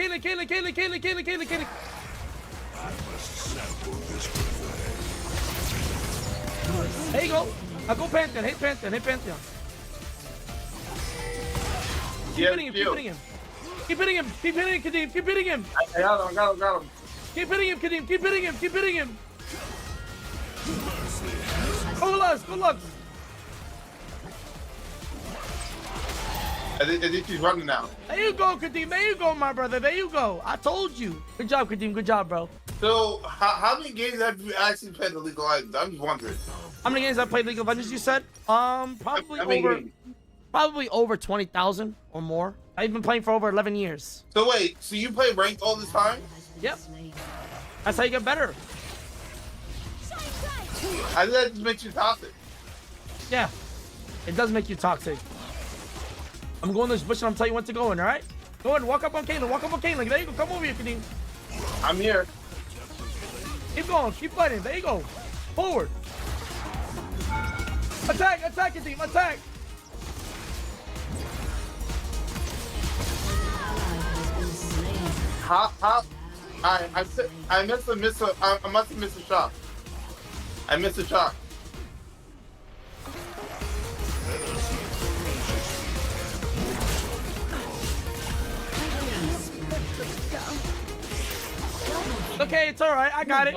There you go. Now go Pantheon. Hit Pantheon. Keep hitting him. Keep hitting him, Kadeem. Keep hitting him. I got him. Keep hitting him, Kadeem. Keep hitting him. Go Lux. I think she's running now. There you go, Kadeem. There you go, my brother. There you go. I told you. Good job, Kadeem. Good job, bro. So, how many games have you actually played the League of Legends? I'm just wondering. How many games I played League of Legends? You said probably over 20,000 or more. I've been playing for over 11 years. So wait, so you play ranked all this time? Yep. That's how you get better. I think that just makes you toxic. Yeah, it does make you toxic. I'm going to this bush and I'm telling you when to go in, all right? Go ahead, walk up on Caitlyn. There you go. Come over here, Kadeem. I'm here. Keep going. Keep fighting. There you go. Forward. Attack, Kadeem. Attack. How? I must have missed a shot. I missed a shot. Okay, it's all right. I got it.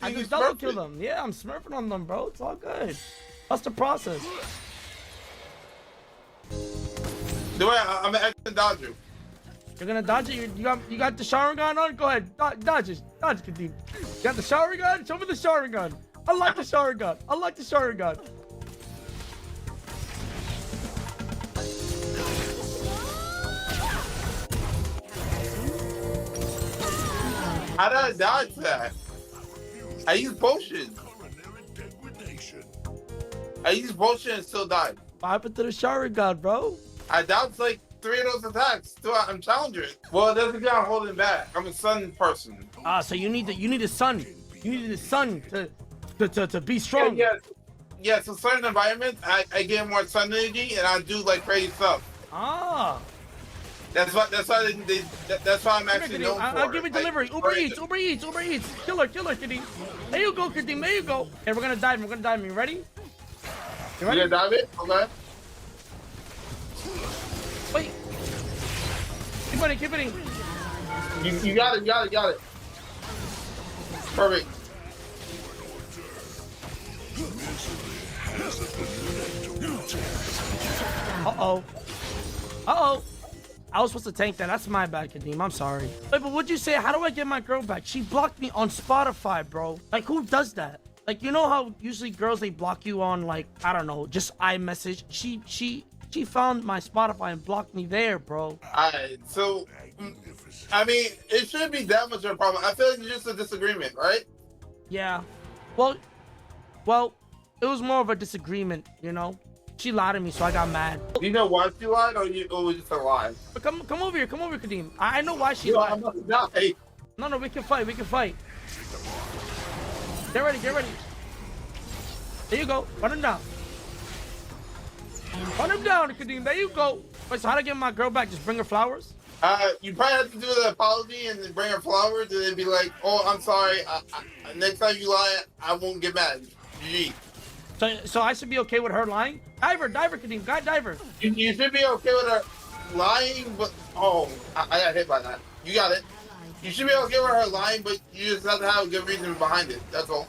I just double kill them. Yeah, I'm smurfing on them, bro. It's all good. That's the process. Do I'm an extra dodger. You're gonna dodge it. You got the Sharingan on. Go ahead, dodge it, Kadeem. You got the Sharingan. Show me the Sharingan. I like the Sharingan. How did I dodge that? I used potion. And still died. What happened to the Sharingan, bro? I dodged like 3 of those attacks. I'm challengers. Well, it doesn't mean I'm holding back. I'm a sun person. So you need a sun. You need the sun to be strong. Yeah, so certain environments, I get more sun energy, and I do like crazy stuff. That's why I'm actually known for. I'll give you delivery. Uber Eats. Killer, Kadeem. There you go, Kadeem. There you go. Hey, we're gonna dive. You ready? You ready to dive it? Okay. Wait. Keep hitting. You got it. Perfect. Uh-oh. I was supposed to tank that. That's my bad, Kadeem. I'm sorry. Wait, but what'd you say? How do I get my girl back? She blocked me on Spotify, bro. Like, who does that? Like, you know how usually girls, they block you on, like, I don't know, just iMessage? She found my Spotify and blocked me there, bro. Alright, so, I mean, it shouldn't be that much of a problem. I feel like it's just a disagreement, right? Yeah. Well, it was more of a disagreement, you know? She lied to me, so I got mad. Do you know why she lied, or it was just a lie? But come over here, Kadeem. I know why she lied. No, we can fight. Get ready. There you go. Run him down, Kadeem. There you go. Wait, so how to get my girl back? Just bring her flowers? You probably have to do the apology and then bring her flowers, and then be like, "Oh, I'm sorry. Next time you lie, I won't get mad." GG. So I should be okay with her lying? Diver, Kadeem. Guy diver. You should be okay with her lying, but I got hit by that. You got it. You should be okay with her lying, but you just have to have a good reason behind it. That's all.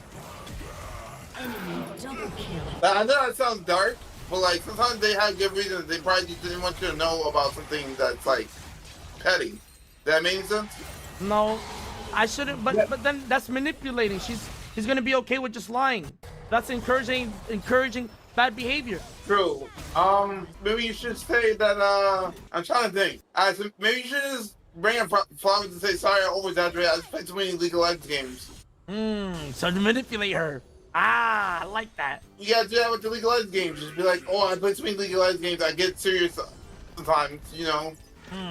I know that sounds dark, but like sometimes they have good reasons. They probably just didn't want you to know about something that's like petty. Does that make sense? No, I shouldn't. But then that's manipulating. He's gonna be okay with just lying. That's encouraging bad behavior. True. Maybe you should say that. I'm trying to think. So maybe you should just bring her flowers and say, "Sorry, I over-exaggerated. I just played too many League of Legends games." So to manipulate her. I like that. You gotta do that with the League of Legends games. Just be like, "Oh, I played too many League of Legends games. I get serious sometimes, you know."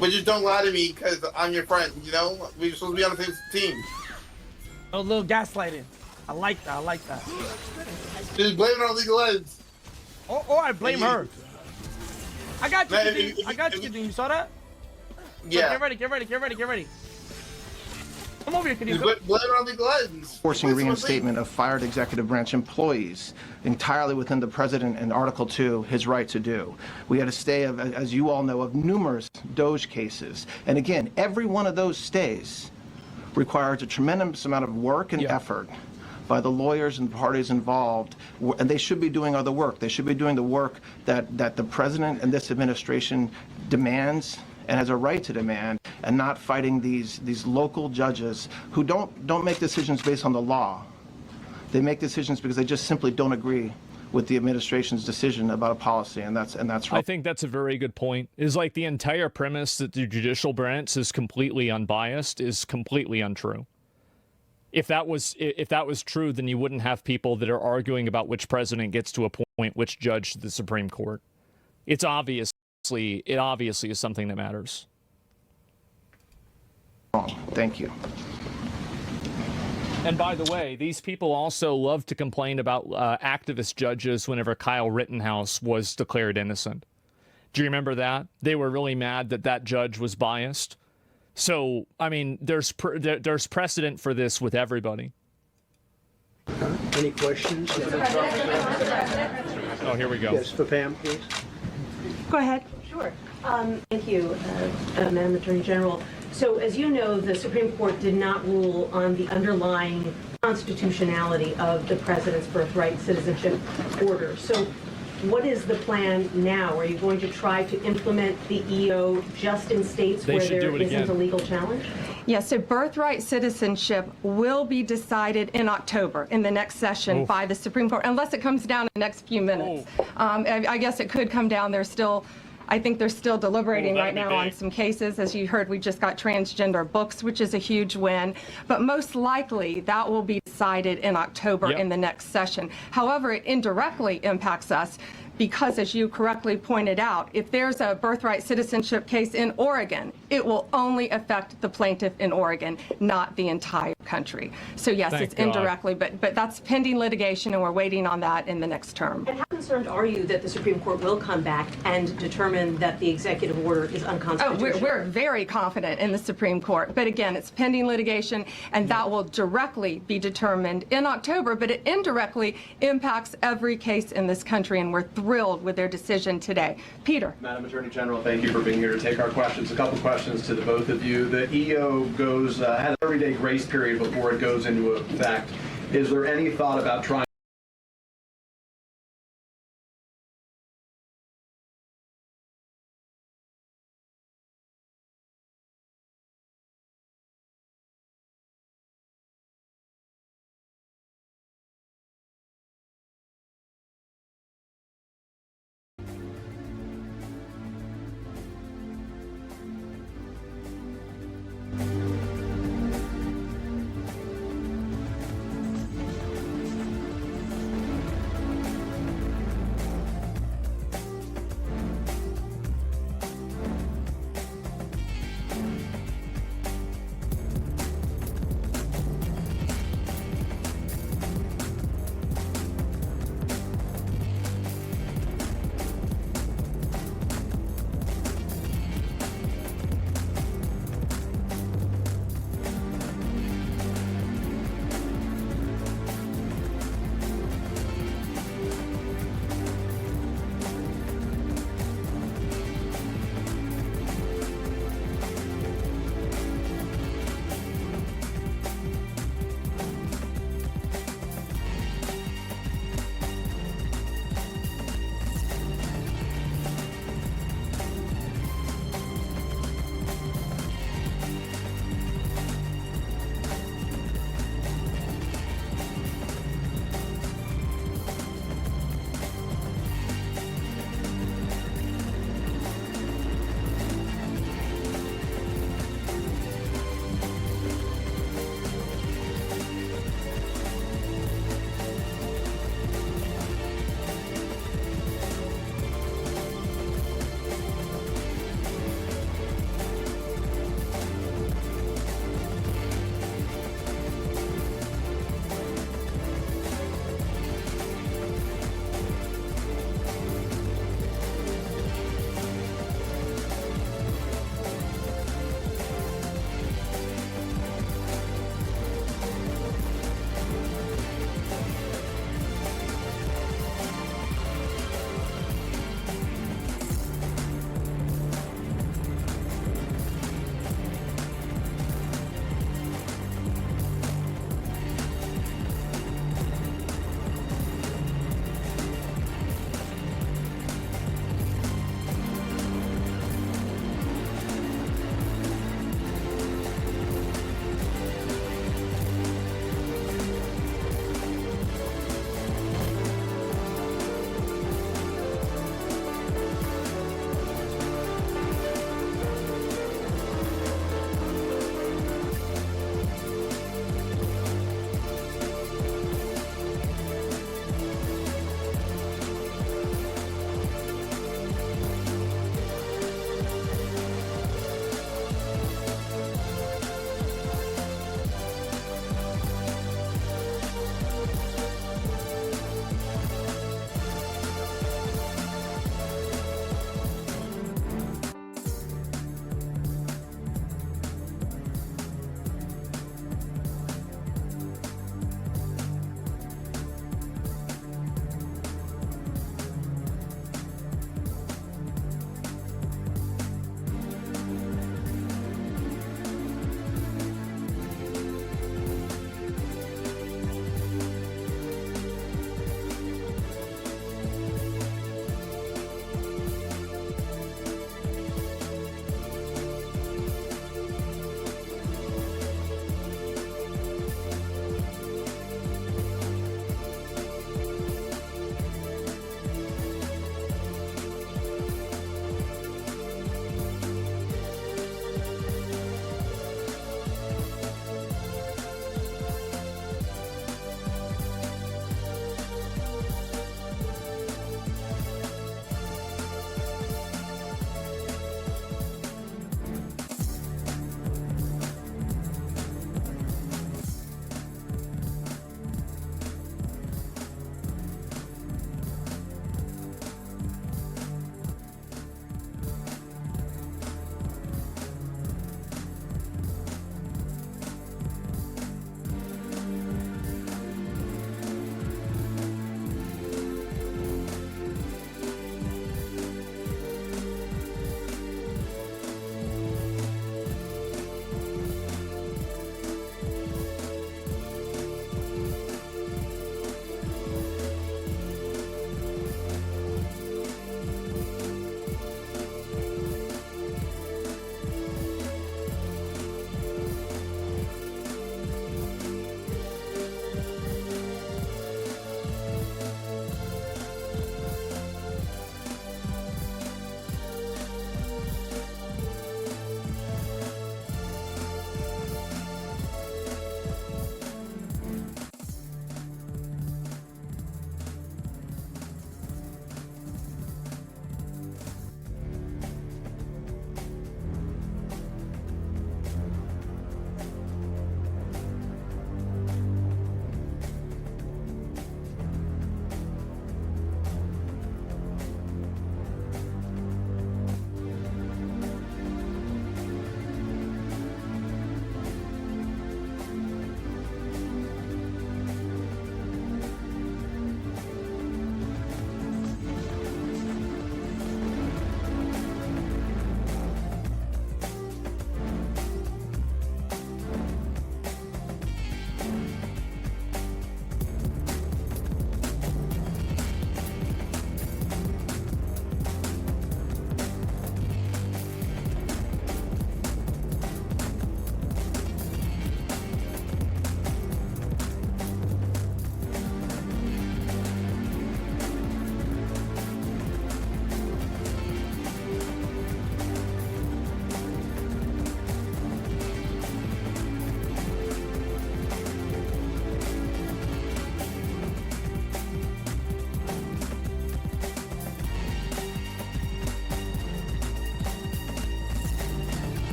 But just don't lie to me because I'm your friend, you know? We're supposed to be on the same team. A little gaslighting. I like that. Just blame it on League of Legends. Or I blame her. I got you, Kadeem. You saw that? Yeah. So get ready. Come over here, Kadeem. Blame it on League of Legends. Forcing reinstatement of fired executive branch employees entirely within the president and Article 2, his right to do. We had a stay of, as you all know, of numerous Doge cases. And again, every one of those stays requires a tremendous amount of work and effort by the lawyers and parties involved, and they should be doing other work. They should be doing the work that the president and this administration demands and has a right to demand, and not fighting these local judges who don't make decisions based on the law. They make decisions because they just simply don't agree with the administration's decision about a policy, and that's right. I think that's a very good point. Is like the entire premise that the judicial branch is completely unbiased is completely untrue. If that was true, then you wouldn't have people that are arguing about which president gets to appoint which judge to the Supreme Court. It obviously is something that matters. Thank you. And by the way, these people also love to complain about activist judges whenever Kyle Rittenhouse was declared innocent. Do you remember that? They were really mad that judge was biased. So, I mean, there's precedent for this with everybody. Any questions? Oh, here we go. Yes, for Pam, please. Go ahead. Sure. Thank you, Madam Attorney General. So, as you know, the Supreme Court did not rule on the underlying constitutionality of the President's birthright citizenship order. So, what is the plan now? Are you going to try to implement the EO just in states where there isn't a legal challenge? Yes, so birthright citizenship will be decided in October in the next session by the Supreme Court, unless it comes down in the next few minutes. I guess it could come down. I think they're still deliberating right now on some cases. As you heard, we just got transgender books, which is a huge win. But most likely, that will be decided in October in the next session. However, it indirectly impacts us because, as you correctly pointed out, if there's a birthright citizenship case in Oregon, it will only affect the plaintiff in Oregon, not the entire country. So yes, it's indirectly, but that's pending litigation, and we're waiting on that in the next term. And how concerned are you that the Supreme Court will come back and determine that the executive order is unconstitutional? Oh, we're very confident in the Supreme Court, but again, it's pending litigation, and that will directly be determined in October, but it indirectly impacts every case in this country, and we're thrilled with their decision today. Peter. Madam Attorney General, thank you for being here to take our questions. A couple questions to the both of you. The EO has a 30-day grace period before it goes into effect. Is there any thought about trying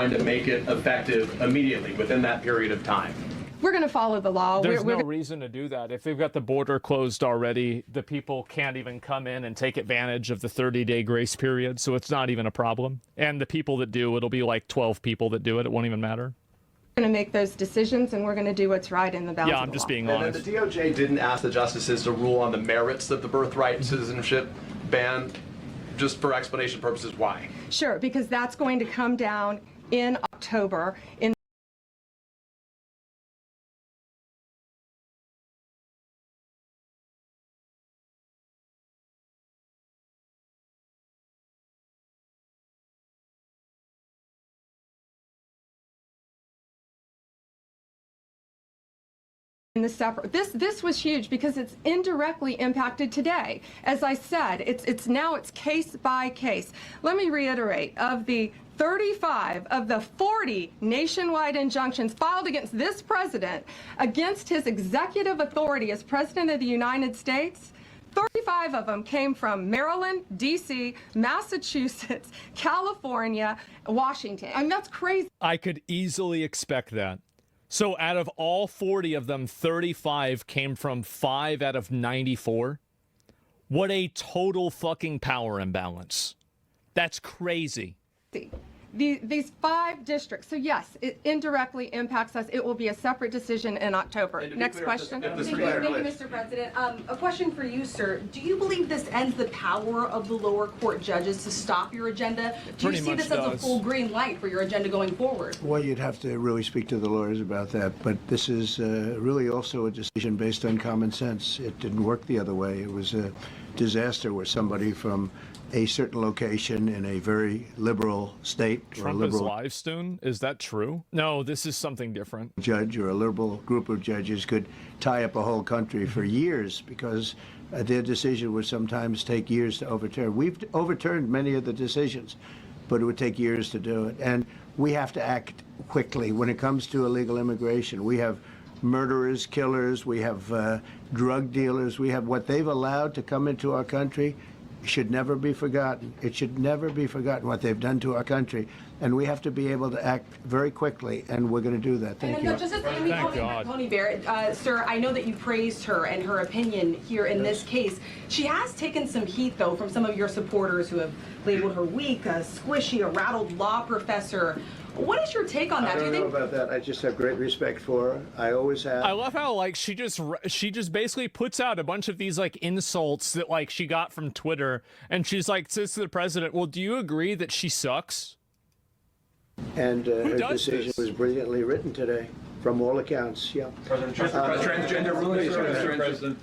trying to make it effective immediately within that period of time? We're going to follow the law. There's no reason to do that. If they've got the border closed already, the people can't even come in and take advantage of the 30-day grace period, so it's not even a problem. And the people that do, it'll be like 12 people that do it. It won't even matter. We're going to make those decisions, and we're going to do what's right in the bounds of the law. Yeah, I'm just being honest. And then the DOJ didn't ask the justices to rule on the merits of the birthright and citizenship ban, just for explanation purposes, why? Sure, because that's going to come down in October. In the separate, this was huge because it's indirectly impacted today. As I said, it's case by case. Let me reiterate, of the 35 of the 40 nationwide injunctions filed against this president, against his executive authority as president of the United States, 35 of them came from Maryland, D.C., Massachusetts, California, Washington. I mean, that's crazy. I could easily expect that. So out of all 40 of them, 35 came from 5 out of 94. What a total fucking power imbalance. That's crazy. These 5 districts. So yes, it indirectly impacts us. It will be a separate decision in October. Next question. Thank you, Mr. President. A question for you, sir. Do you believe this ends the power of the lower court judges to stop your agenda? Do you see this as a full green light for your agenda going forward? Well, you'd have to really speak to the lawyers about that. But this is really also a decision based on common sense. It didn't work the other way. It was a disaster where somebody from a certain location in a very liberal state Trump is live soon? Is that true? No, this is something different. Judge or a liberal group of judges could tie up a whole country for years because their decision would sometimes take years to overturn. We've overturned many of the decisions, but it would take years to do it. And we have to act quickly when it comes to illegal immigration. We have murderers, killers, we have drug dealers, we have what they've allowed to come into our country. Should never be forgotten. It should never be forgotten what they've done to our country. And we have to be able to act very quickly, and we're going to do that. Thank you. Just as Tony Barrett, sir, I know that you praised her and her opinion here in this case. She has taken some heat, though, from some of your supporters who have labeled her weak, a squishy, a rattled law professor. What is your take on that? I don't know about that. I just have great respect for her. I always have. I love how like she just basically puts out a bunch of these like insults that like she got from Twitter, and she's like says to the president, "Well, do you agree that she sucks?" And her decision was brilliantly written today, from all accounts. Yeah. Transgender rulings, Mr. President.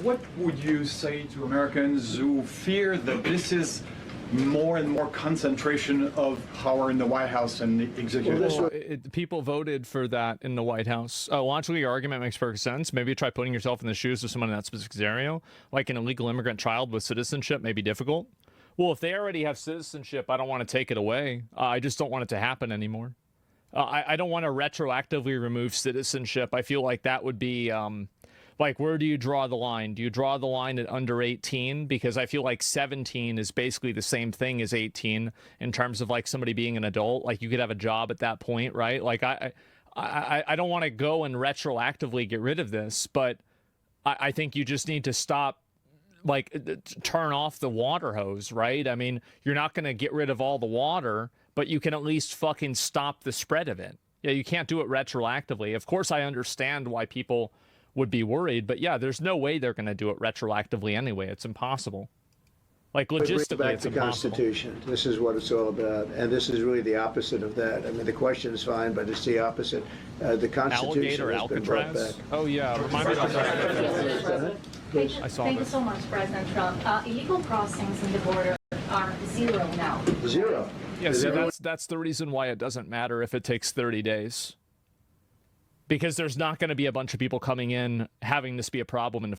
What would you say to Americans who fear that this is more and more concentration of power in the White House and the executive? Well, people voted for that in the White House. Logically, your argument makes perfect sense. Maybe try putting yourself in the shoes of someone in that specific scenario. Like an illegal immigrant child with citizenship may be difficult. Well, if they already have citizenship, I don't want to take it away. I just don't want it to happen anymore. I don't want to retroactively remove citizenship. I feel like that would be... like, where do you draw the line? Do you draw the line at under 18? Because I feel like 17 is basically the same thing as 18 in terms of, like, somebody being an adult. Like, you could have a job at that point, right? Like, I don't want to go and retroactively get rid of this, but I think you just need to stop, like, turn off the water hose, right? I mean, you're not going to get rid of all the water, but you can at least fucking stop the spread of it. Yeah, you can't do it retroactively. Of course, I understand why people would be worried, but yeah, there's no way they're going to do it retroactively anyway. It's impossible. Like, logistically, it's impossible. Constitution. This is what it's all about, and this is really the opposite of that. I mean, the question is fine, but it's the opposite. The Constitution has been brought back. Oh yeah, remind me of that. I saw Thank you so much, President Trump. Illegal crossings in the border are 0 now. 0. Yeah, so that's the reason why it doesn't matter if it takes 30 days. Because there's not going to be a bunch of people coming in having this be a problem in the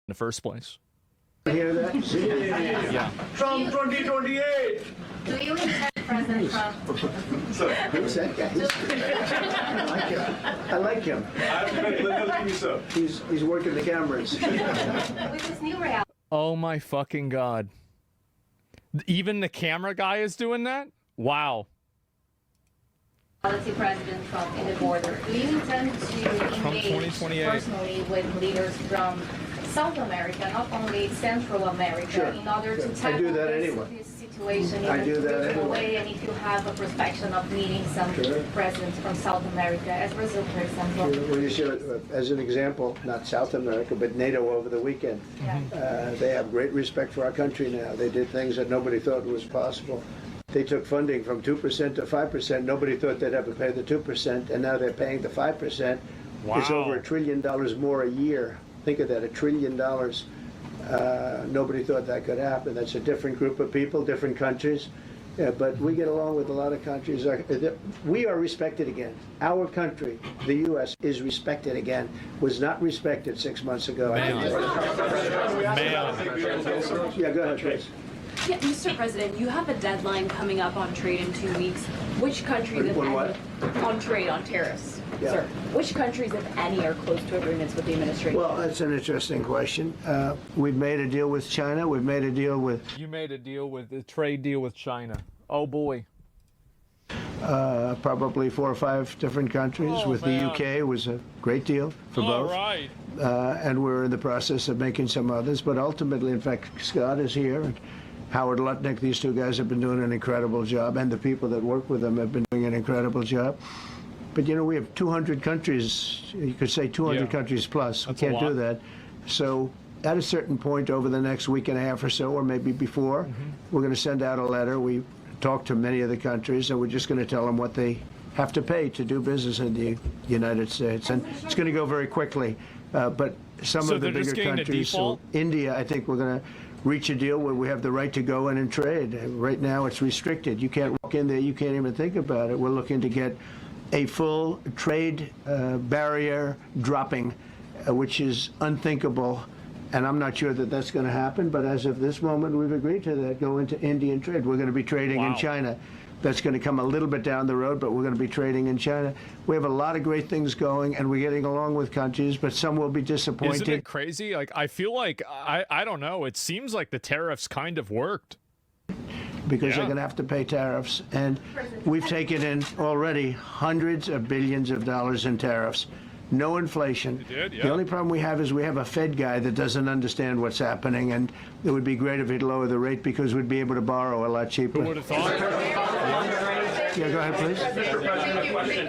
in the first place. Hear that? Yeah. Trump 2028. Do you intend President Trump? Who's that guy? I like him. He's working the cameras. With this new reality. Oh my fucking God. Even the camera guy is doing that? Wow. President Trump in the border. Do you intend to engage personally with leaders from South America, not only Central America, in order to tackle this situation in a different way? And if you have a perspective of meeting some presidents from South America, as Brazil, for example. Well, you should, as an example, not South America, but NATO over the weekend. They have great respect for our country now. They did things that nobody thought was possible. They took funding from 2% to 5%. Nobody thought they'd ever pay the 2%, and now they're paying the 5%. Wow. It's over $1 trillion more a year. Think of that, $1 trillion. Nobody thought that could happen. That's a different group of people, different countries. But we get along with a lot of countries. We are respected again. Our country, the U.S., is respected again. Was not respected 6 months ago. Man. Yeah, go ahead, please. Yeah, Mr. President, you have a deadline coming up on trade in 2 weeks. Which countries, if any, on trade, on tariffs, sir, which countries, if any, are close to agreements with the administration? Well, that's an interesting question. We've made a deal with China. We've made a deal with... You made a deal with a trade deal with China. Oh, boy. Probably 4 or 5 different countries. With the UK, it was a great deal for both. Right. And we're in the process of making some others. But ultimately, in fact, Scott is here. And Howard Lutnick, these two guys have been doing an incredible job, and the people that work with them have been doing an incredible job. But, you know, we have 200 countries, you could say 200 countries plus. We can't do that. So at a certain point over the next week and a half or so, or maybe before, we're going to send out a letter. We talk to many of the countries, and we're just going to tell them what they have to pay to do business in the United States. And it's going to go very quickly. But some of the bigger countries, so India, I think we're going to reach a deal where we have the right to go in and trade. Right now it's restricted. You can't walk in there. You can't even think about it. We're looking to get a full trade barrier dropping, which is unthinkable. And I'm not sure that that's going to happen. But as of this moment, we've agreed to that, go into Indian trade. We're going to be trading in China. That's going to come a little bit down the road, but we're going to be trading in China. We have a lot of great things going, and we're getting along with countries, but some will be disappointed. Isn't it crazy? Like, I feel like, I don't know, it seems like the tariffs kind of worked. Because they're going to have to pay tariffs. And we've taken in already hundreds of billions of dollars in tariffs. No inflation. The only problem we have is we have a Fed guy that doesn't understand what's happening, and it would be great if he'd lower the rate because we'd be able to borrow a lot cheaper. Who would have thought? Yeah, go ahead, please.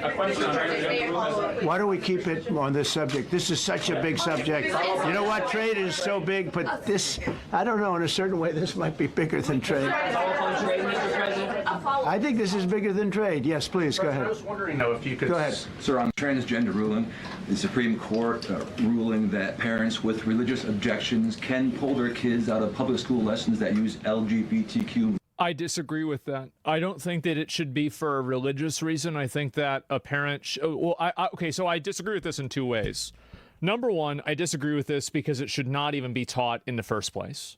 A question. Why don't we keep it on this subject? This is such a big subject. You know what? Trade is so big, but this, I don't know, in a certain way, this might be bigger than trade. I think this is bigger than trade. Yes, please, go ahead. I was wondering, though, if you could... Go ahead. Sir, on transgender ruling, the Supreme Court ruling that parents with religious objections can pull their kids out of public school lessons that use LGBTQ. I disagree with that. I don't think that it should be for a religious reason. I think that a parent... okay, so I disagree with this in 2 ways. Number one, I disagree with this because it should not even be taught in the first place.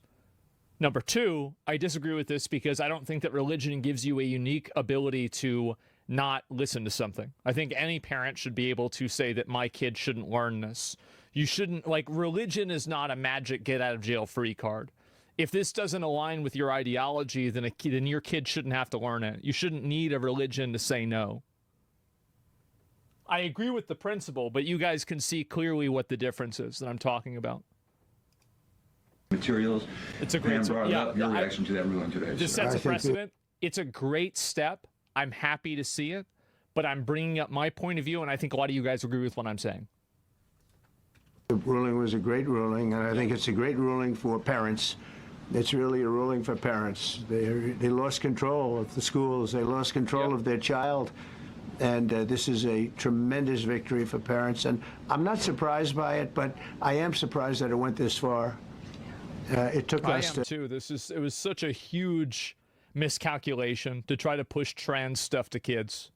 Number two, I disagree with this because I don't think that religion gives you a unique ability to not listen to something. I think any parent should be able to say that my kid shouldn't learn this. You shouldn't, like, religion is not a magic get out of jail free card. If this doesn't align with your ideology, then your kid shouldn't have to learn it. You shouldn't need a religion to say no. I agree with the principle, but you guys can see clearly what the difference is that I'm talking about. Materials. It's a great your reaction to that ruling today. This sets a precedent. It's a great step. I'm happy to see it, but I'm bringing up my point of view, and I think a lot of you guys agree with what I'm saying. The ruling was a great ruling, and I think it's a great ruling for parents. It's really a ruling for parents. They lost control of the schools. They lost control of their child. And this is a tremendous victory for parents. And I'm not surprised by it, but I am surprised that it went this far. It took us to... too. It was such a huge miscalculation to try to push trans stuff to kids.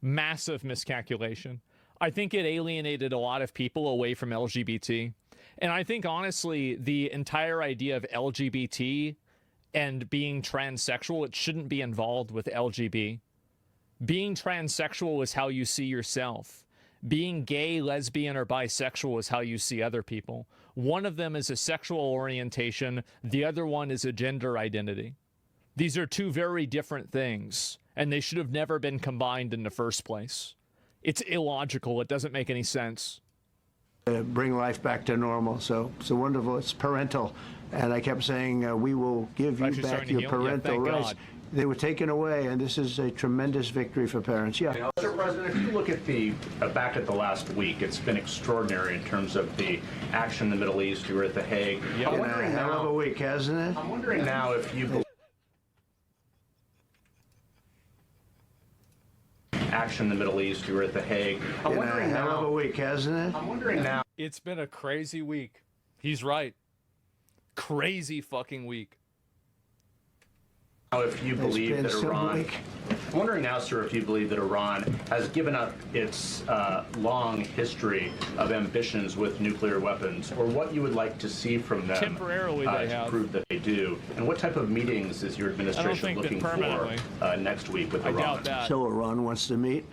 Massive miscalculation. I think it alienated a lot of people away from LGBT. And I think, honestly, the entire idea of LGBT and being transsexual, it shouldn't be involved with LGB. Being transsexual is how you see yourself. Being gay, lesbian, or bisexual is how you see other people. One of them is a sexual orientation. The other one is a gender identity. These are two very different things, and they should have never been combined in the first place. It's illogical. It doesn't make any sense. Bring life back to normal. So wonderful. It's parental. And I kept saying, we will give you back your parental rights. They were taken away, and this is a tremendous victory for parents. Yeah. Mr. President, if you look at the back at the last week, it's been extraordinary in terms of the action in the Middle East. You were at The Hague. Yeah, I'm wondering now, hell of a week, hasn't it? I'm wondering now if you action in the Middle East. You were at The Hague. I'm wondering now. Hell of a week, hasn't it? I'm wondering now. It's been a crazy week. He's right. Crazy fucking week. If you believe that Iran, I'm wondering now, sir, if you believe that Iran has given up its long history of ambitions with nuclear weapons, or what you would like to see from them temporarily to prove that they do, and what type of meetings is your administration looking for next week with Iran? So Iran wants to meet.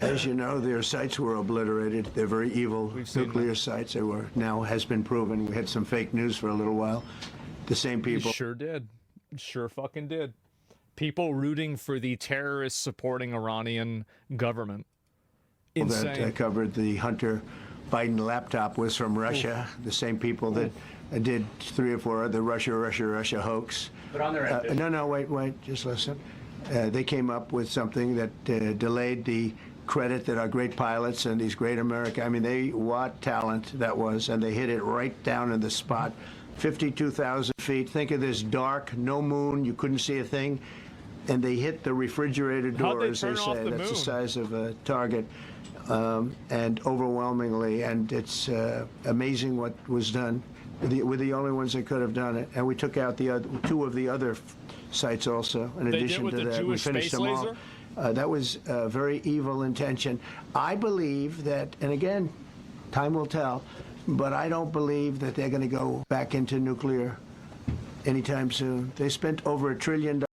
As you know, their sites were obliterated. They're very evil nuclear sites. They were now has been proven. We had some fake news for a little while. The same people. Sure did. Sure fucking did. People rooting for the terrorists supporting Iranian government. Insane. That covered the Hunter Biden laptop was from Russia. The same people that did 3 or 4 other Russia hoax. But on their no, wait, just listen. They came up with something that delayed the credit that our great pilots and these great what talent that was, and they hit it right down in the spot. 52,000 feet. Think of this dark, no moon, you couldn't see a thing. And they hit the refrigerator door, as they say. That's the size of a target. And overwhelmingly, and it's amazing what was done. We're the only ones that could have done it. And we took out the 2 of the other sites also, in addition to that. We finished them all. That was a very evil intention. I believe that, and again, time will tell, but I don't believe that they're going to go back into nuclear anytime soon. They spent over $1 trillion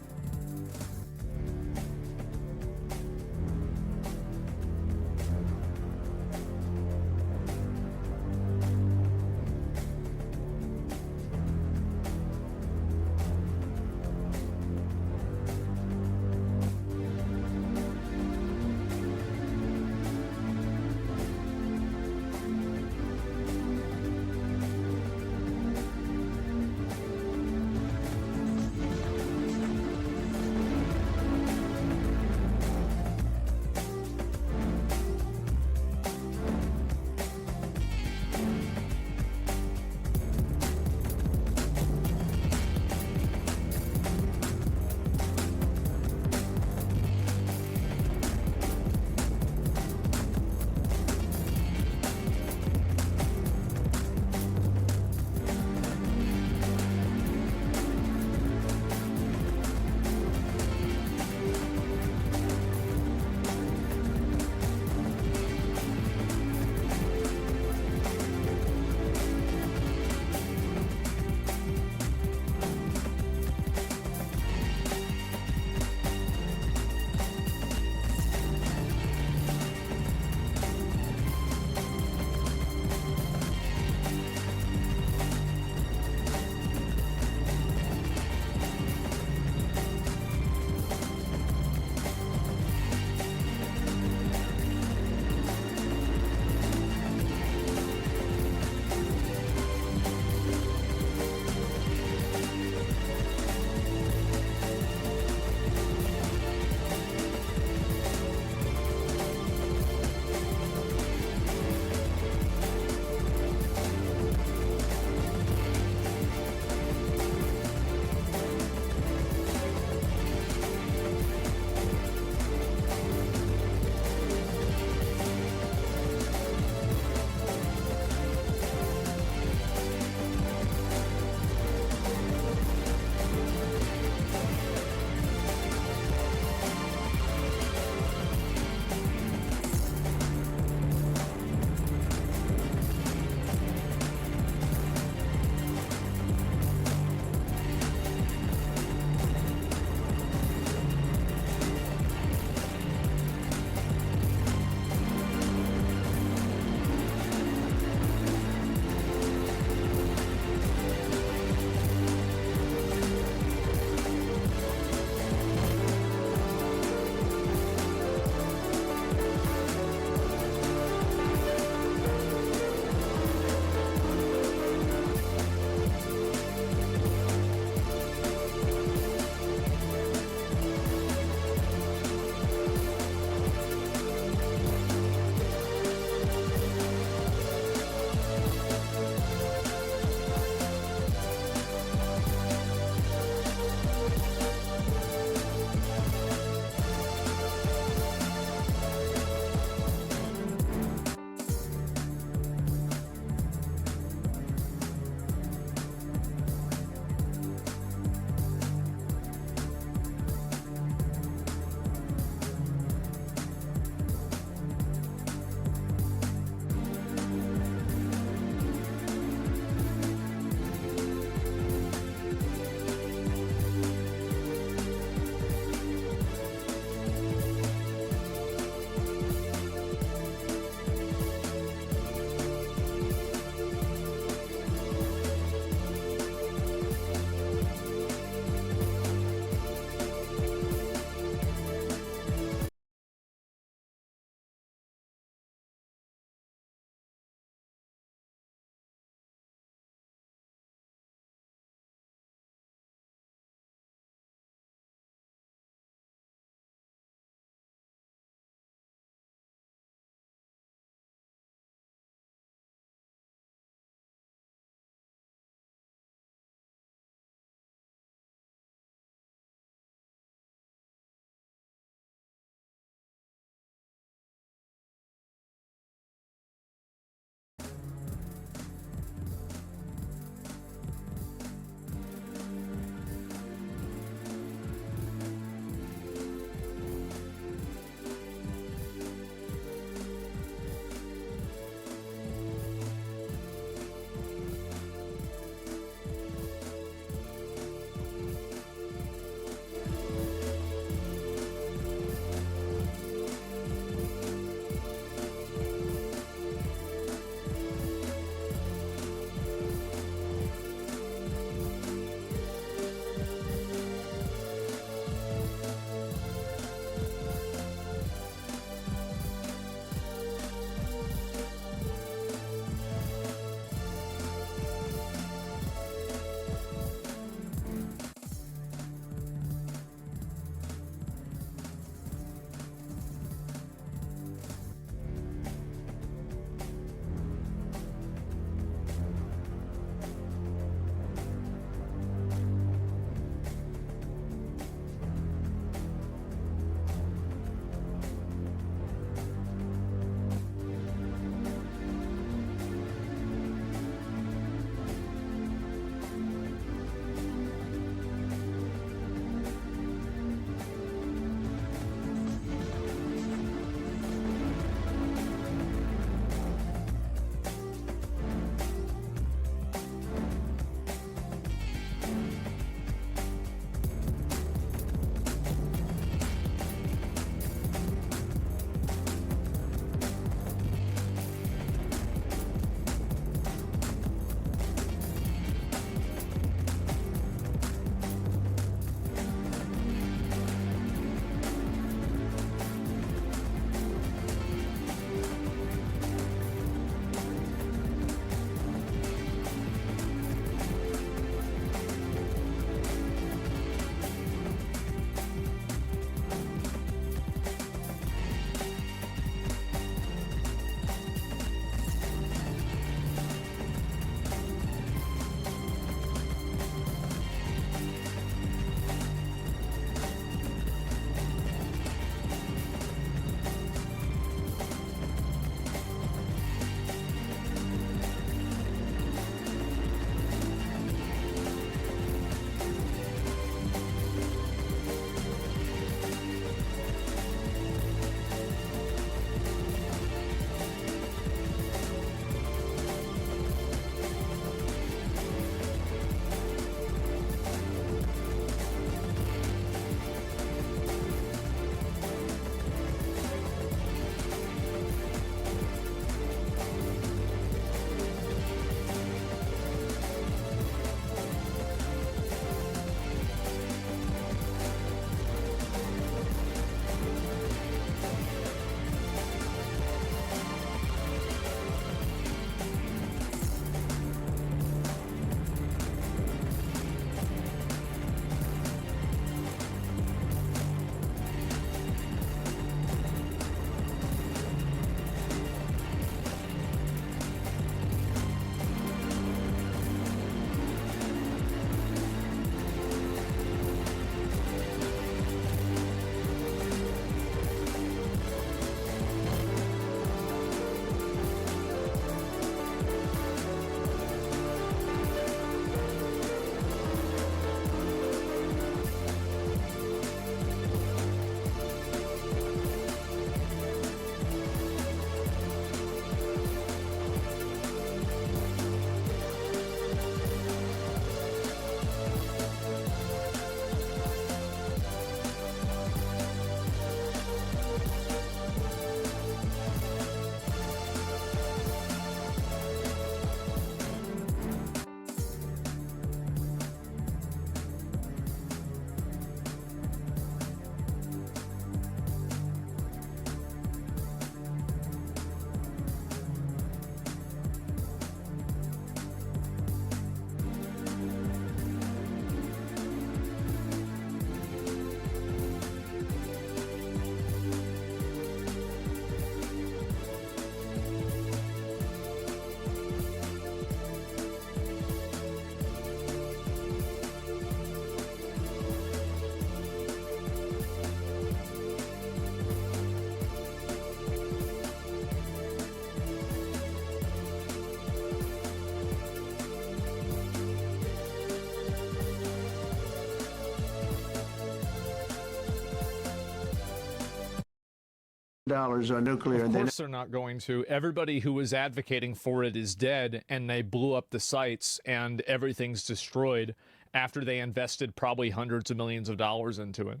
on nuclear. Of course they're not going to. Everybody who was advocating for it is dead, and they blew up the sites, and everything's destroyed after they invested probably hundreds of millions of dollars into it.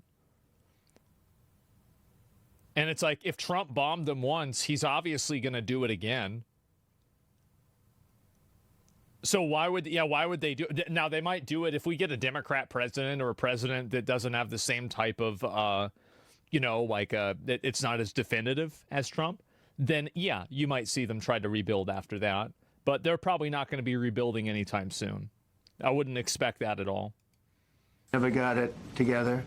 And it's like, if Trump bombed them once, he's obviously going to do it again. So why would they do it? Now, they might do it if we get a Democrat president or a president that doesn't have the same type of, it's not as definitive as Trump. Then, yeah, you might see them try to rebuild after that. But they're probably not going to be rebuilding anytime soon. I wouldn't expect that at all. Never got it together.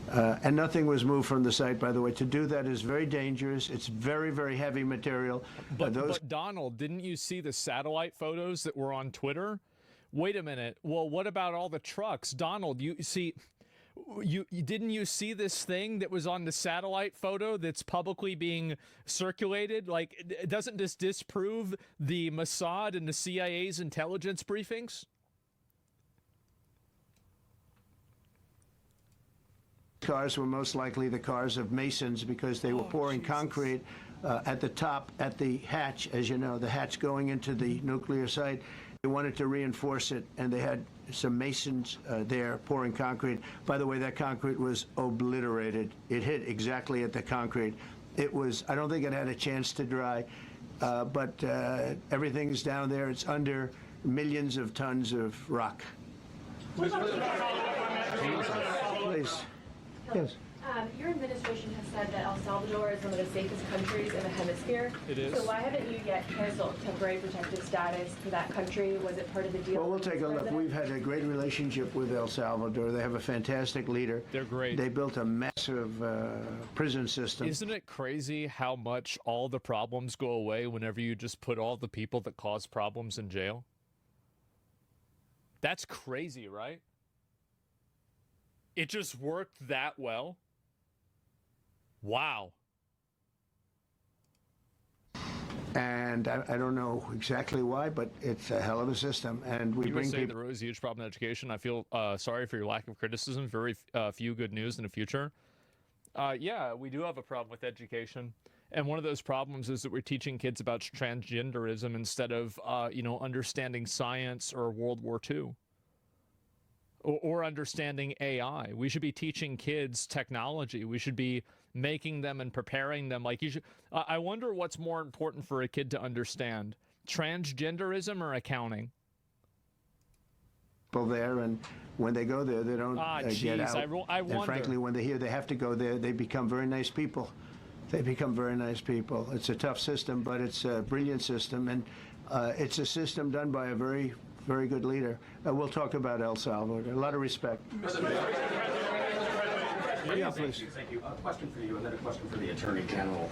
And nothing was moved from the site, by the way. To do that is very dangerous. It's very, very heavy material. But Donald, didn't you see the satellite photos that were on Twitter? Wait a minute. Well, what about all the trucks? Donald, didn't you see this thing that was on the satellite photo that's publicly being circulated? Like, doesn't this disprove the Mossad and the CIA's intelligence briefings? Cars were most likely the cars of Masons because they were pouring concrete at the top, at the hatch, as you know, the hatch going into the nuclear site. They wanted to reinforce it, and they had some Masons there pouring concrete. By the way, that concrete was obliterated. It hit exactly at the concrete. It was, I don't think it had a chance to dry, but everything's down there. It's under millions of tons of rock. Please. Yes. Your administration has said that El Salvador is one of the safest countries in the hemisphere. It is. So why haven't you yet canceled temporary protective status for that country? Was it part of the deal? Well, we'll take a look. We've had a great relationship with El Salvador. They have a fantastic leader. They're great. They built a massive prison system. Isn't it crazy how much all the problems go away whenever you just put all the people that cause problems in jail? That's crazy, right? It just worked that well. Wow. And I don't know exactly why, but it's a hell of a system. And we bring people. There is a huge problem in education. I feel sorry for your lack of criticism. Very few good news in the future. Yeah, we do have a problem with education. And one of those problems is that we're teaching kids about transgenderism instead of, understanding science or World War II. Or understanding AI. We should be teaching kids technology. We should be making them and preparing them. Like, you should. I wonder what's more important for a kid to understand: transgenderism or accounting. People there, and when they go there, they don't get out. I wonder. And frankly, when they're here, they have to go there. They become very nice people. They become very nice people. It's a tough system, but it's a brilliant system, and it's a system done by a very good leader. We'll talk about El Salvador. A lot of respect. Yeah, please. Thank you. A question for you, and then a question for the Attorney General.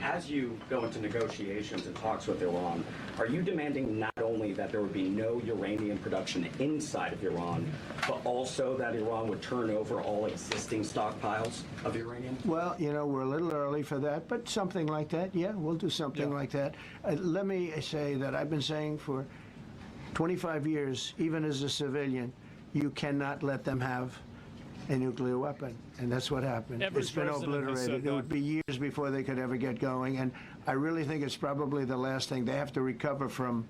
As you go into negotiations and talks with Iran, are you demanding not only that there would be no uranium production inside of Iran, but also that Iran would turn over all existing stockpiles of uranium? Well, we're a little early for that, but something like that, yeah, we'll do something like that. Let me say that I've been saying for 25 years, even as a civilian, you cannot let them have a nuclear weapon. And that's what happened. It's been obliterated. It would be years before they could ever get going. And I really think it's probably the last thing. They have to recover from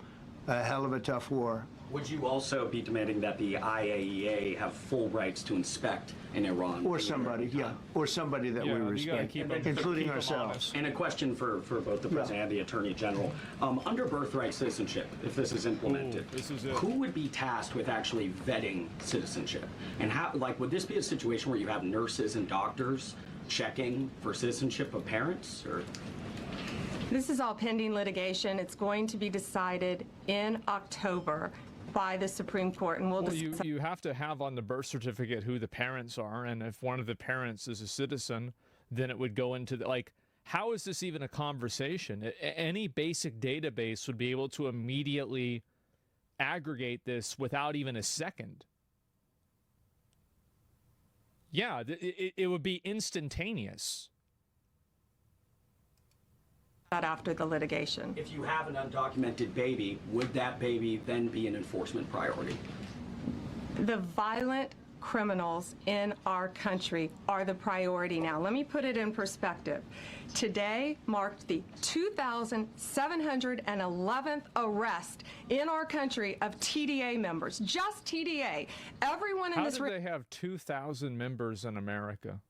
a hell of a tough war. Would you also be demanding that the IAEA have full rights to inspect in Iran? Or somebody, or somebody that we respect, including ourselves. And a question for both the President and the Attorney General. Under birthright citizenship, if this is implemented, who would be tasked with actually vetting citizenship? And how, would this be a situation where you have nurses and doctors checking for citizenship of parents? Or? This is all pending litigation. It's going to be decided in October by the Supreme Court, and we'll you have to have on the birth certificate who the parents are, and if one of the parents is a citizen, then it would go into how is this even a conversation? Any basic database would be able to immediately aggregate this without even a second. Yeah, it would be instantaneous. After the litigation. If you have an undocumented baby, would that baby then be an enforcement priority? The violent criminals in our country are the priority now. Let me put it in perspective. Today marked the 2,711th arrest in our country of TDA members. Just TDA. Everyone in this room. How did they have 2,000 members in America?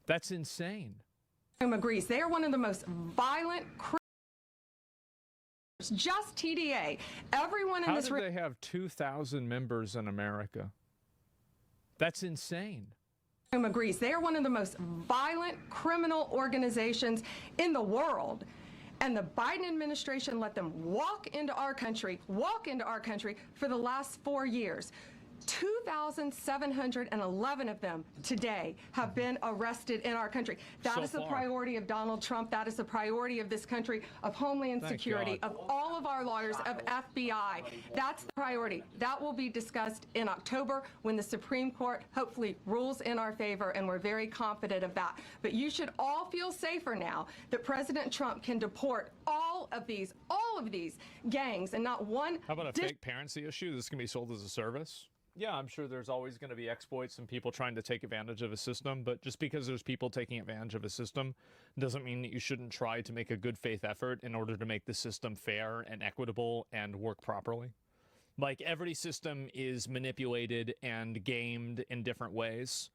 That's insane. Agrees. They are one of the most violent criminals. Just TDA. Everyone in this room. How did they have 2,000 members in America? That's insane. Agrees. They are one of the most violent criminal organizations in the world. And the Biden administration let them walk into our country for the last 4 years. 2,711 of them today have been arrested in our country. That is the priority of Donald Trump. That is the priority of this country, of Homeland Security, of all of our lawyers, of FBI. That's the priority. That will be discussed in October when the Supreme Court hopefully rules in our favor, and we're very confident of that. But you should all feel safer now that President Trump can deport all of these gangs, and not one. How about a fake parency issue? This can be sold as a service? Yeah, I'm sure there's always going to be exploits and people trying to take advantage of a system, but just because there's people taking advantage of a system doesn't mean that you shouldn't try to make a good faith effort in order to make the system fair and equitable and work properly. Like, every system is manipulated and gamed in different ways.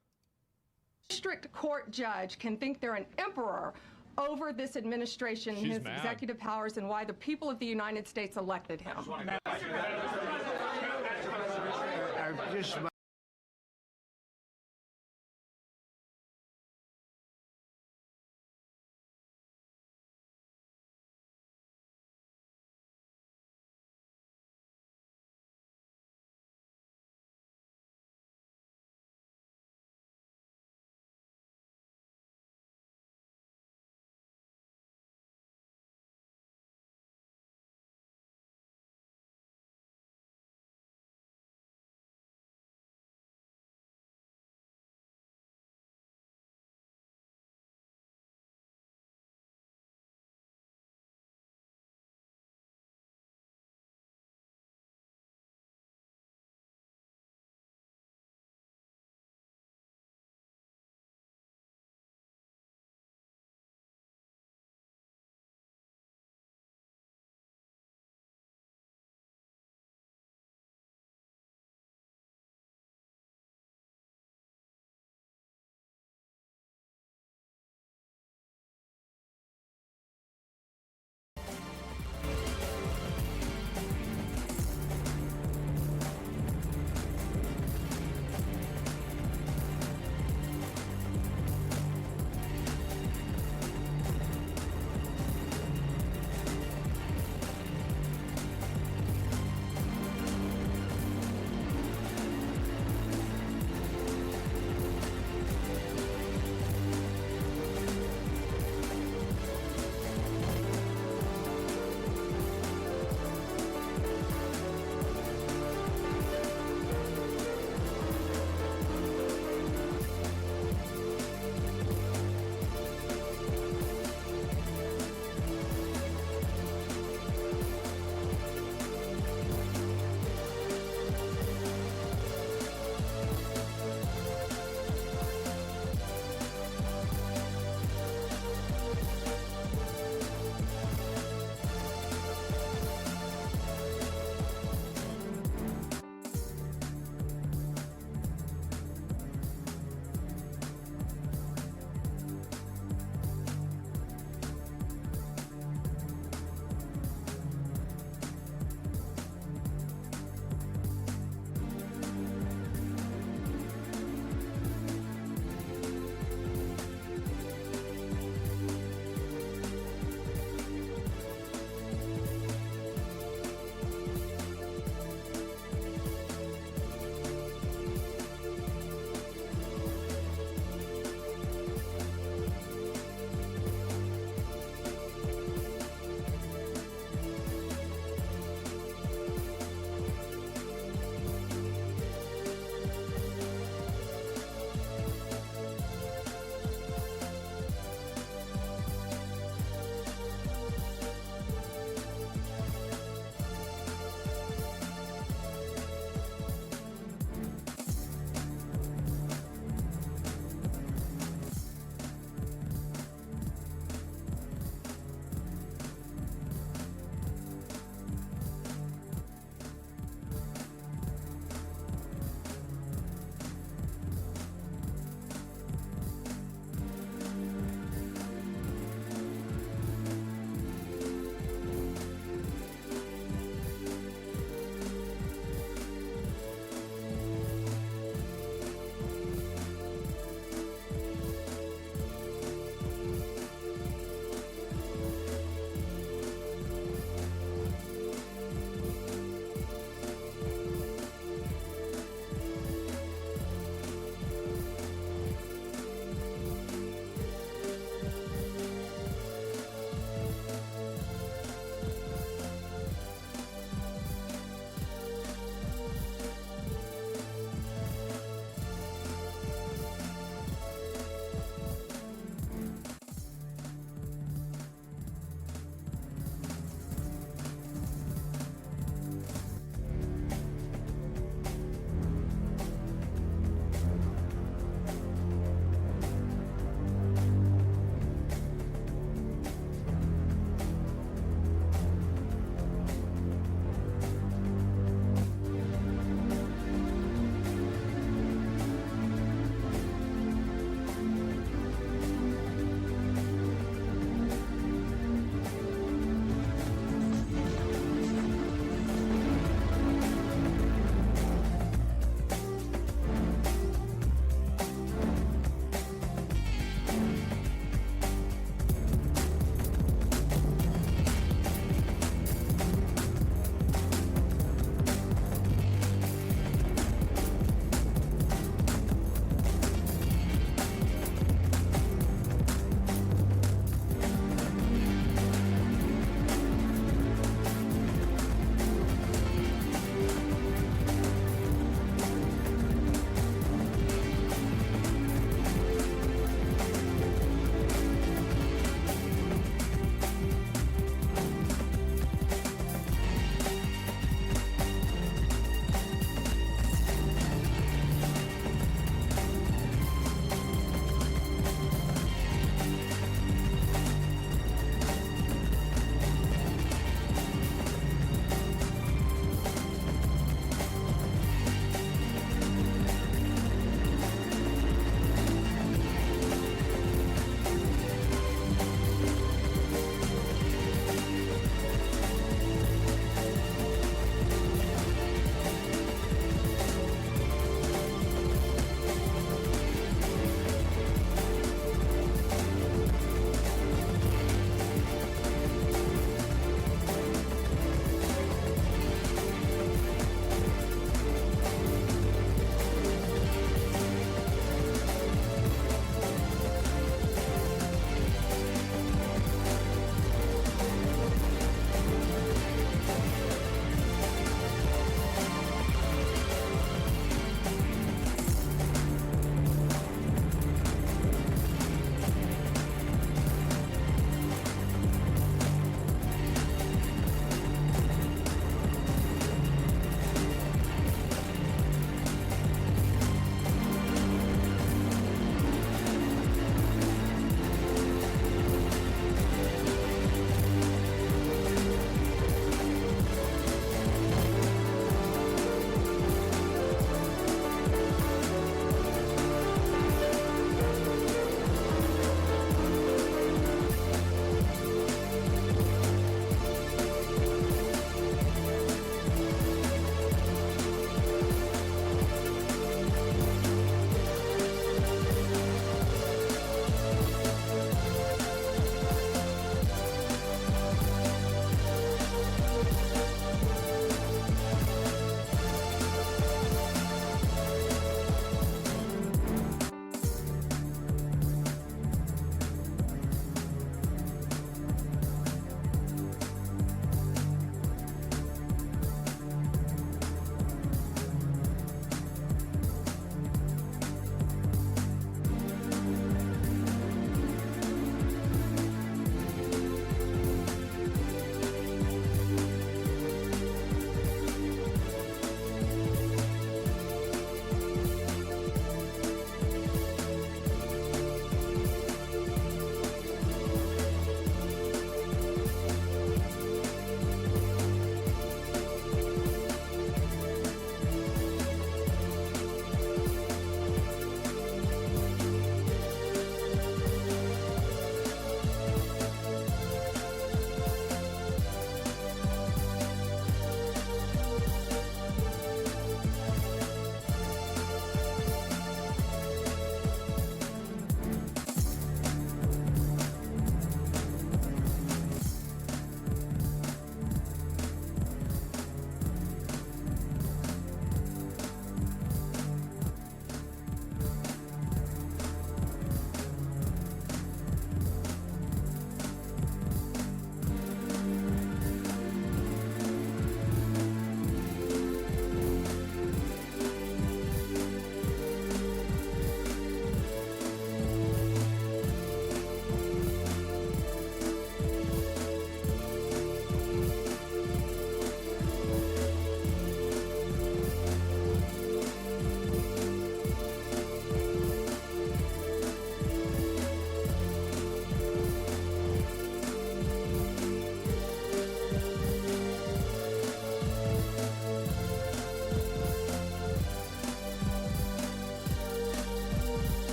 District court judge can think they're an emperor over this administration and his executive powers, and why the people of the United States elected him. Just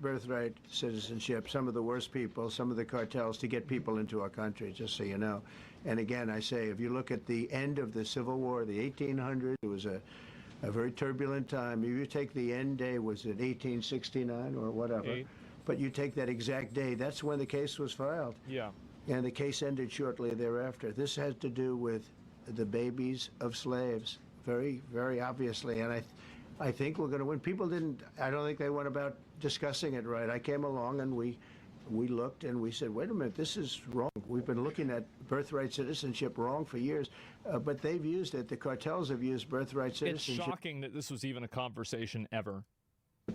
birthright citizenship, some of the worst people, some of the cartels to get people into our country, just so you know. And again, I say, if you look at the end of the Civil War, the 1800s, it was a very turbulent time. If you take the end day, was it 1869 or whatever? But you take that exact day, that's when the case was filed. Yeah. And the case ended shortly thereafter. This has to do with the babies of slaves, very, very obviously. And I think we're going to win. People didn't, I don't think they went about discussing it right. I came along and we looked and we said, wait a minute, this is wrong. We've been looking at birthright citizenship wrong for years, but they've used it. The cartels have used birthright citizenship. It's shocking that this was even a conversation ever.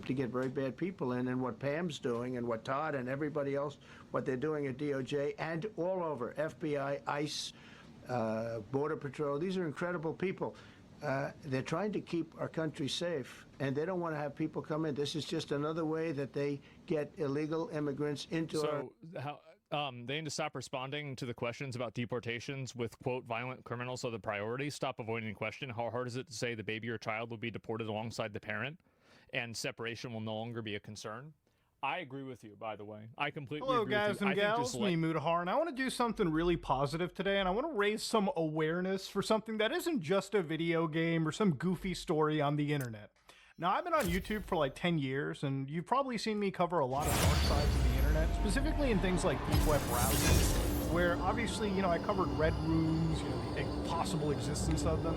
To get very bad people in, and what Pam's doing and what Todd and everybody else, what they're doing at DOJ and all over, FBI, ICE, Border Patrol, these are incredible people. They're trying to keep our country safe, and they don't want to have people come in. This is just another way that they get illegal immigrants into our... So they need to stop responding to the questions about deportations with, quote, violent criminals are the priority. Stop avoiding the question. How hard is it to say the baby or child will be deported alongside the parent and separation will no longer be a concern? I agree with you, by the way. I completely agree with you. Hello, guys and gals. Me, Mudahar, and I want to do something really positive today, and I want to raise some awareness for something that isn't just a video game or some goofy story on the internet. Now, I've been on YouTube for like 10 years, and you've probably seen me cover a lot of dark sides of the internet, specifically in things like deep web browsing, where obviously, you know, I covered red rooms, you know, the possible existence of them.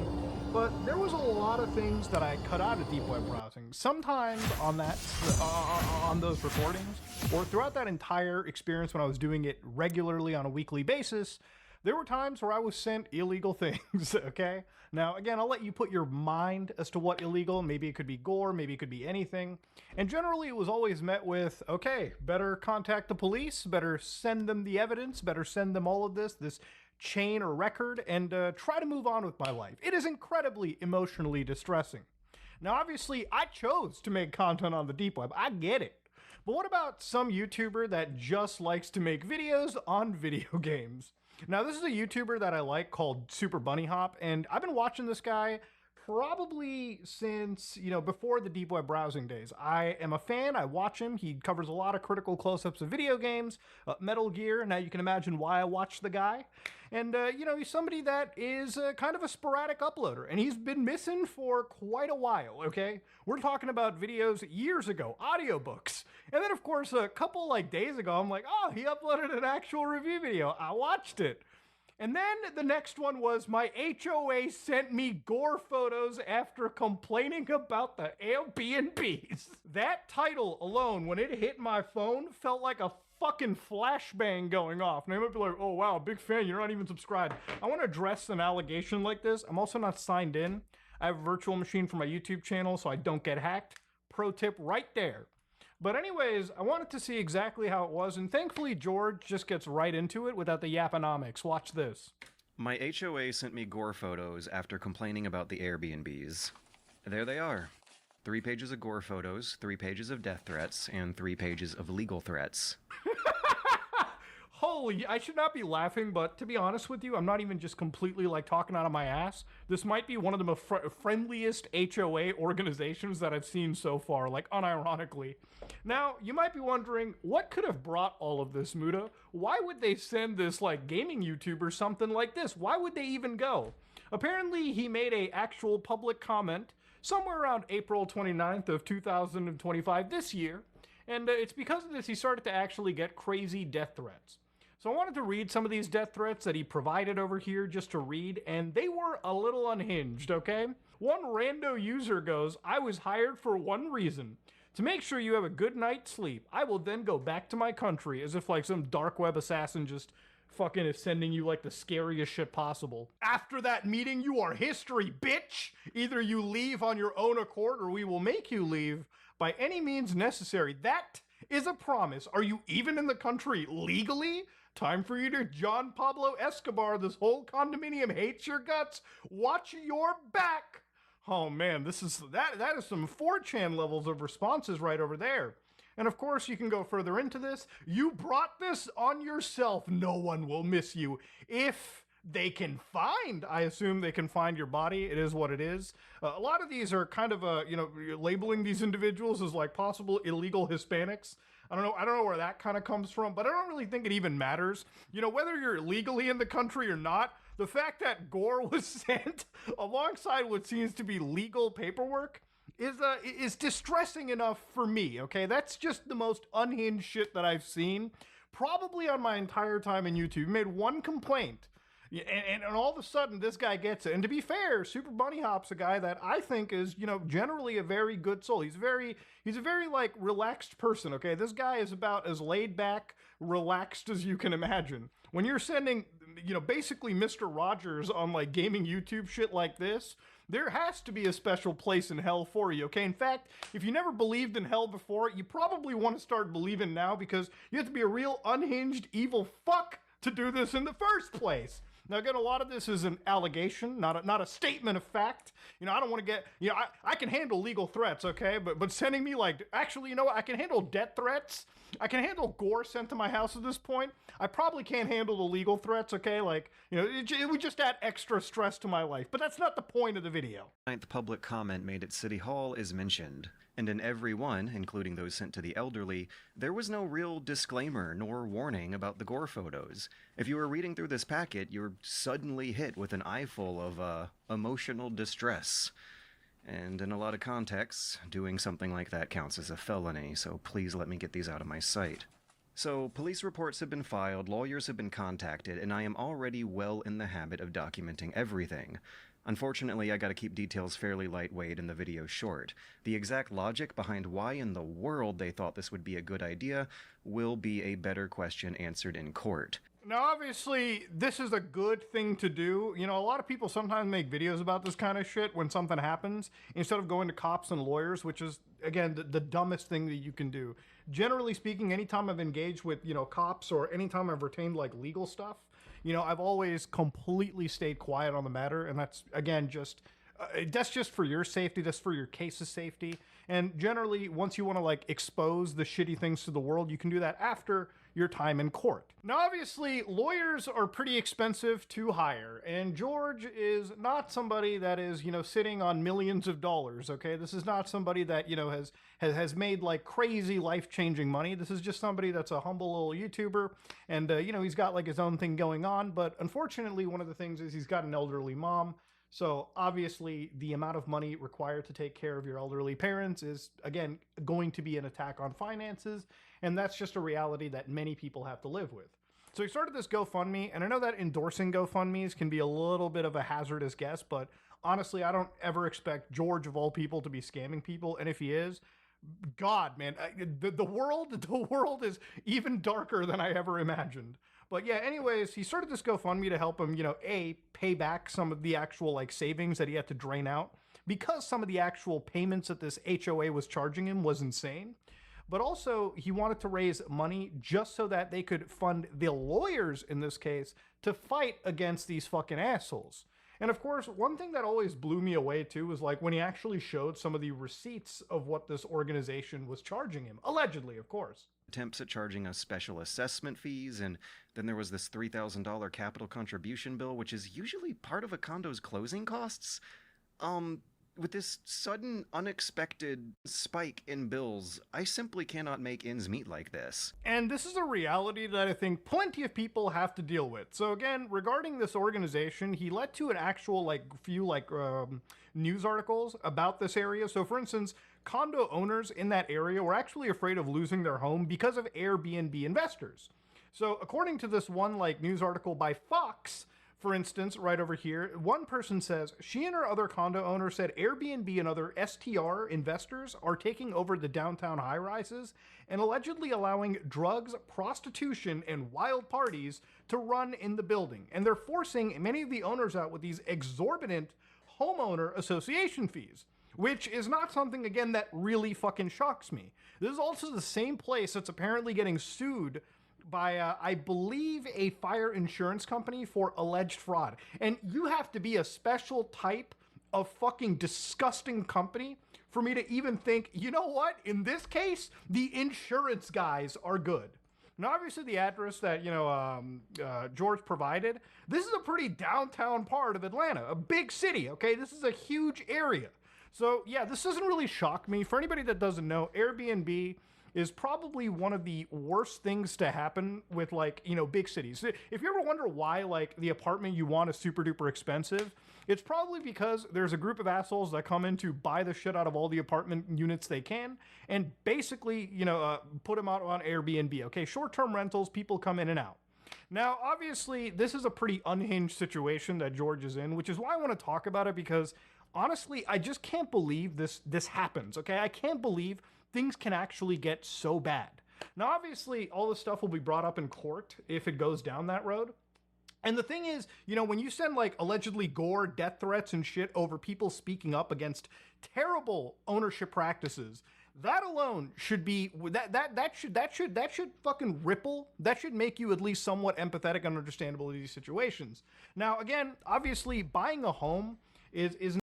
But there was a lot of things that I cut out of deep web browsing. Sometimes on on those recordings, or throughout that entire experience when I was doing it regularly on a weekly basis, there were times where I was sent illegal things, okay? Now, again, I'll let you put your mind as to what illegal. Maybe it could be gore, maybe it could be anything. And generally, it was always met with, okay, better contact the police, better send them the evidence, better send them all of this chain or record, and try to move on with my life. It is incredibly emotionally distressing. Now, obviously, I chose to make content on the deep web. I get it. But what about some YouTuber that just likes to make videos on video games? Now, this is a YouTuber that I like called Super Bunny Hop, and I've been watching this guy probably since, you know, before the deep web browsing days. I am a fan. I watch him. He covers a lot of critical close-ups of video games, Metal Gear. Now you can imagine why I watch the guy. And, you know, he's somebody that is kind of a sporadic uploader, and he's been missing for quite a while, okay? We're talking about videos years ago, audiobooks. And then, of course, a couple, like, days ago, I'm like, oh, he uploaded an actual review video. I watched it. And then the next one was my HOA sent me gore photos after complaining about the Airbnbs. That title alone, when it hit my phone, felt like a fucking flashbang going off. And I might be like, oh wow, big fan, you're not even subscribed. I want to address an allegation like this. I'm also not signed in. I have a virtual machine for my YouTube channel so I don't get hacked. Pro tip right there. But anyways, I wanted to see exactly how it was, and thankfully George just gets right into it without the yaponomics. Watch this. My HOA sent me gore photos after complaining about the Airbnbs. There they are. 3 pages of gore photos, 3 pages of death threats, and 3 pages of legal threats. Holy, I should not be laughing, but to be honest with you, I'm not even just completely like talking out of my ass. This might be one of the friendliest HOA organizations that I've seen so far, like unironically. Now, you might be wondering, what could have brought all of this, Muda? Why would they send this like gaming YouTuber something like this? Why would they even go? Apparently, he made a actual public comment somewhere around April 29th of 2025 this year, and it's because of this he started to actually get crazy death threats. So I wanted to read some of these death threats that he provided over here just to read, and they were a little unhinged, okay? One rando user goes, I was hired for one reason, to make sure you have a good night's sleep. I will then go back to my country, as if like some dark web assassin just fucking is sending you like the scariest shit possible. After that meeting, you are history, bitch! Either you leave on your own accord or we will make you leave by any means necessary. That is a promise. Are you even in the country legally? Time for you to John Pablo Escobar. This whole condominium hates your guts. Watch your back. Oh man, that is some 4chan levels of responses right over there. And of course, you can go further into this. You brought this on yourself. No one will miss you. If they can find. I assume they can find your body. It is what it is. A lot of these are kind of, you're labeling these individuals as like possible illegal Hispanics. I don't know where that kind of comes from, but I don't really think it even matters. Whether you're legally in the country or not, the fact that Gore was sent alongside what seems to be legal paperwork is distressing enough for me, okay? That's just the most unhinged shit that I've seen probably on my entire time in YouTube. He made one complaint, and all of a sudden this guy gets it. And to be fair, Super Bunny Hop's a guy that I think is, generally a very good soul. He's a very like relaxed person, okay? This guy is about as laid back, relaxed as you can imagine. When you're sending, basically Mr. Rogers on like gaming YouTube shit like this, there has to be a special place in hell for you, okay? In fact, if you never believed in hell before, you probably want to start believing now, because you have to be a real unhinged evil fuck to do this in the first place. Now, again, a lot of this is an allegation, not a statement of fact. I don't want to get, I can handle legal threats, okay? But sending me actually, I can handle death threats. I can handle Gore sent to my house at this point. I probably can't handle the legal threats, okay? It would just add extra stress to my life. But that's not the point of the video. Ninth public comment made at City Hall is mentioned, and in every one, including those sent to the elderly, there was no real disclaimer nor warning about the Gore photos. If you were reading through this packet, you were suddenly hit with an eyeful of emotional distress. And in a lot of contexts, doing something like that counts as a felony, so please let me get these out of my sight. So, police reports have been filed, lawyers have been contacted, and I am already well in the habit of documenting everything. Unfortunately, I gotta keep details fairly lightweight and the video short. The exact logic behind why in the world they thought this would be a good idea will be a better question answered in court. Now, obviously, this is a good thing to do. A lot of people sometimes make videos about this kind of shit when something happens, instead of going to cops and lawyers, which is, again, the dumbest thing that you can do. Generally speaking, anytime I've engaged with, cops, or anytime I've retained, legal stuff, I've always completely stayed quiet on the matter, and that's, again, that's just for your safety, that's for your case's safety. And generally, once you want to expose the shitty things to the world, you can do that after your time in court. Now, obviously, lawyers are pretty expensive to hire, and George is not somebody that is, sitting on millions of dollars, okay? This is not somebody that, has made crazy life-changing money. This is just somebody that's a humble little YouTuber, and, he's got his own thing going on. But unfortunately, one of the things is he's got an elderly mom. So obviously the amount of money required to take care of your elderly parents is, again, going to be an attack on finances. And that's just a reality that many people have to live with. So he started this GoFundMe, and I know that endorsing GoFundMes can be a little bit of a hazardous guess, but honestly, I don't ever expect George, of all people, to be scamming people. And if he is, God, man, the world is even darker than I ever imagined. But yeah, anyways, he started this GoFundMe to help him, pay back some of the actual savings that he had to drain out, because some of the actual payments that this HOA was charging him was insane. But also, he wanted to raise money just so that they could fund the lawyers in this case to fight against these fucking assholes. And of course, one thing that always blew me away too was when he actually showed some of the receipts of what this organization was charging him. Allegedly, of course. Attempts at charging us special assessment fees, and then there was this $3,000 capital contribution bill, which is usually part of a condo's closing costs. With this sudden, unexpected spike in bills, I simply cannot make ends meet like this. And this is a reality that I think plenty of people have to deal with. So again, regarding this organization, he led to an actual few news articles about this area. So for instance, condo owners in that area were actually afraid of losing their home because of Airbnb investors. So according to this one news article by Fox, for instance, right over here, one person says, she and her other condo owner said Airbnb and other STR investors are taking over the downtown high-rises and allegedly allowing drugs, prostitution, and wild parties to run in the building. And they're forcing many of the owners out with these exorbitant homeowner association fees, which is not something, again, that really fucking shocks me. This is also the same place that's apparently getting sued by, I believe, a fire insurance company for alleged fraud. And you have to be a special type of fucking disgusting company for me to even think, you know what, in this case, the insurance guys are good. Now, obviously, the address that, George provided, this is a pretty downtown part of Atlanta, a big city, okay? This is a huge area. So, yeah, this doesn't really shock me. For anybody that doesn't know, Airbnb is probably one of the worst things to happen with, big cities. If you ever wonder why, the apartment you want is super duper expensive, it's probably because there's a group of assholes that come in to buy the shit out of all the apartment units they can and basically, put them out on Airbnb, okay? Short-term rentals, people come in and out. Now, obviously, this is a pretty unhinged situation that George is in, which is why I want to talk about it, because honestly, I just can't believe this happens, okay? I can't believe things can actually get so bad. Now, obviously, all this stuff will be brought up in court if it goes down that road. And the thing is, when you send allegedly gore death threats and shit over people speaking up against terrible ownership practices, that alone should be that should fucking ripple. That should make you at least somewhat empathetic and understandable in these situations. Now, again, obviously, buying a home is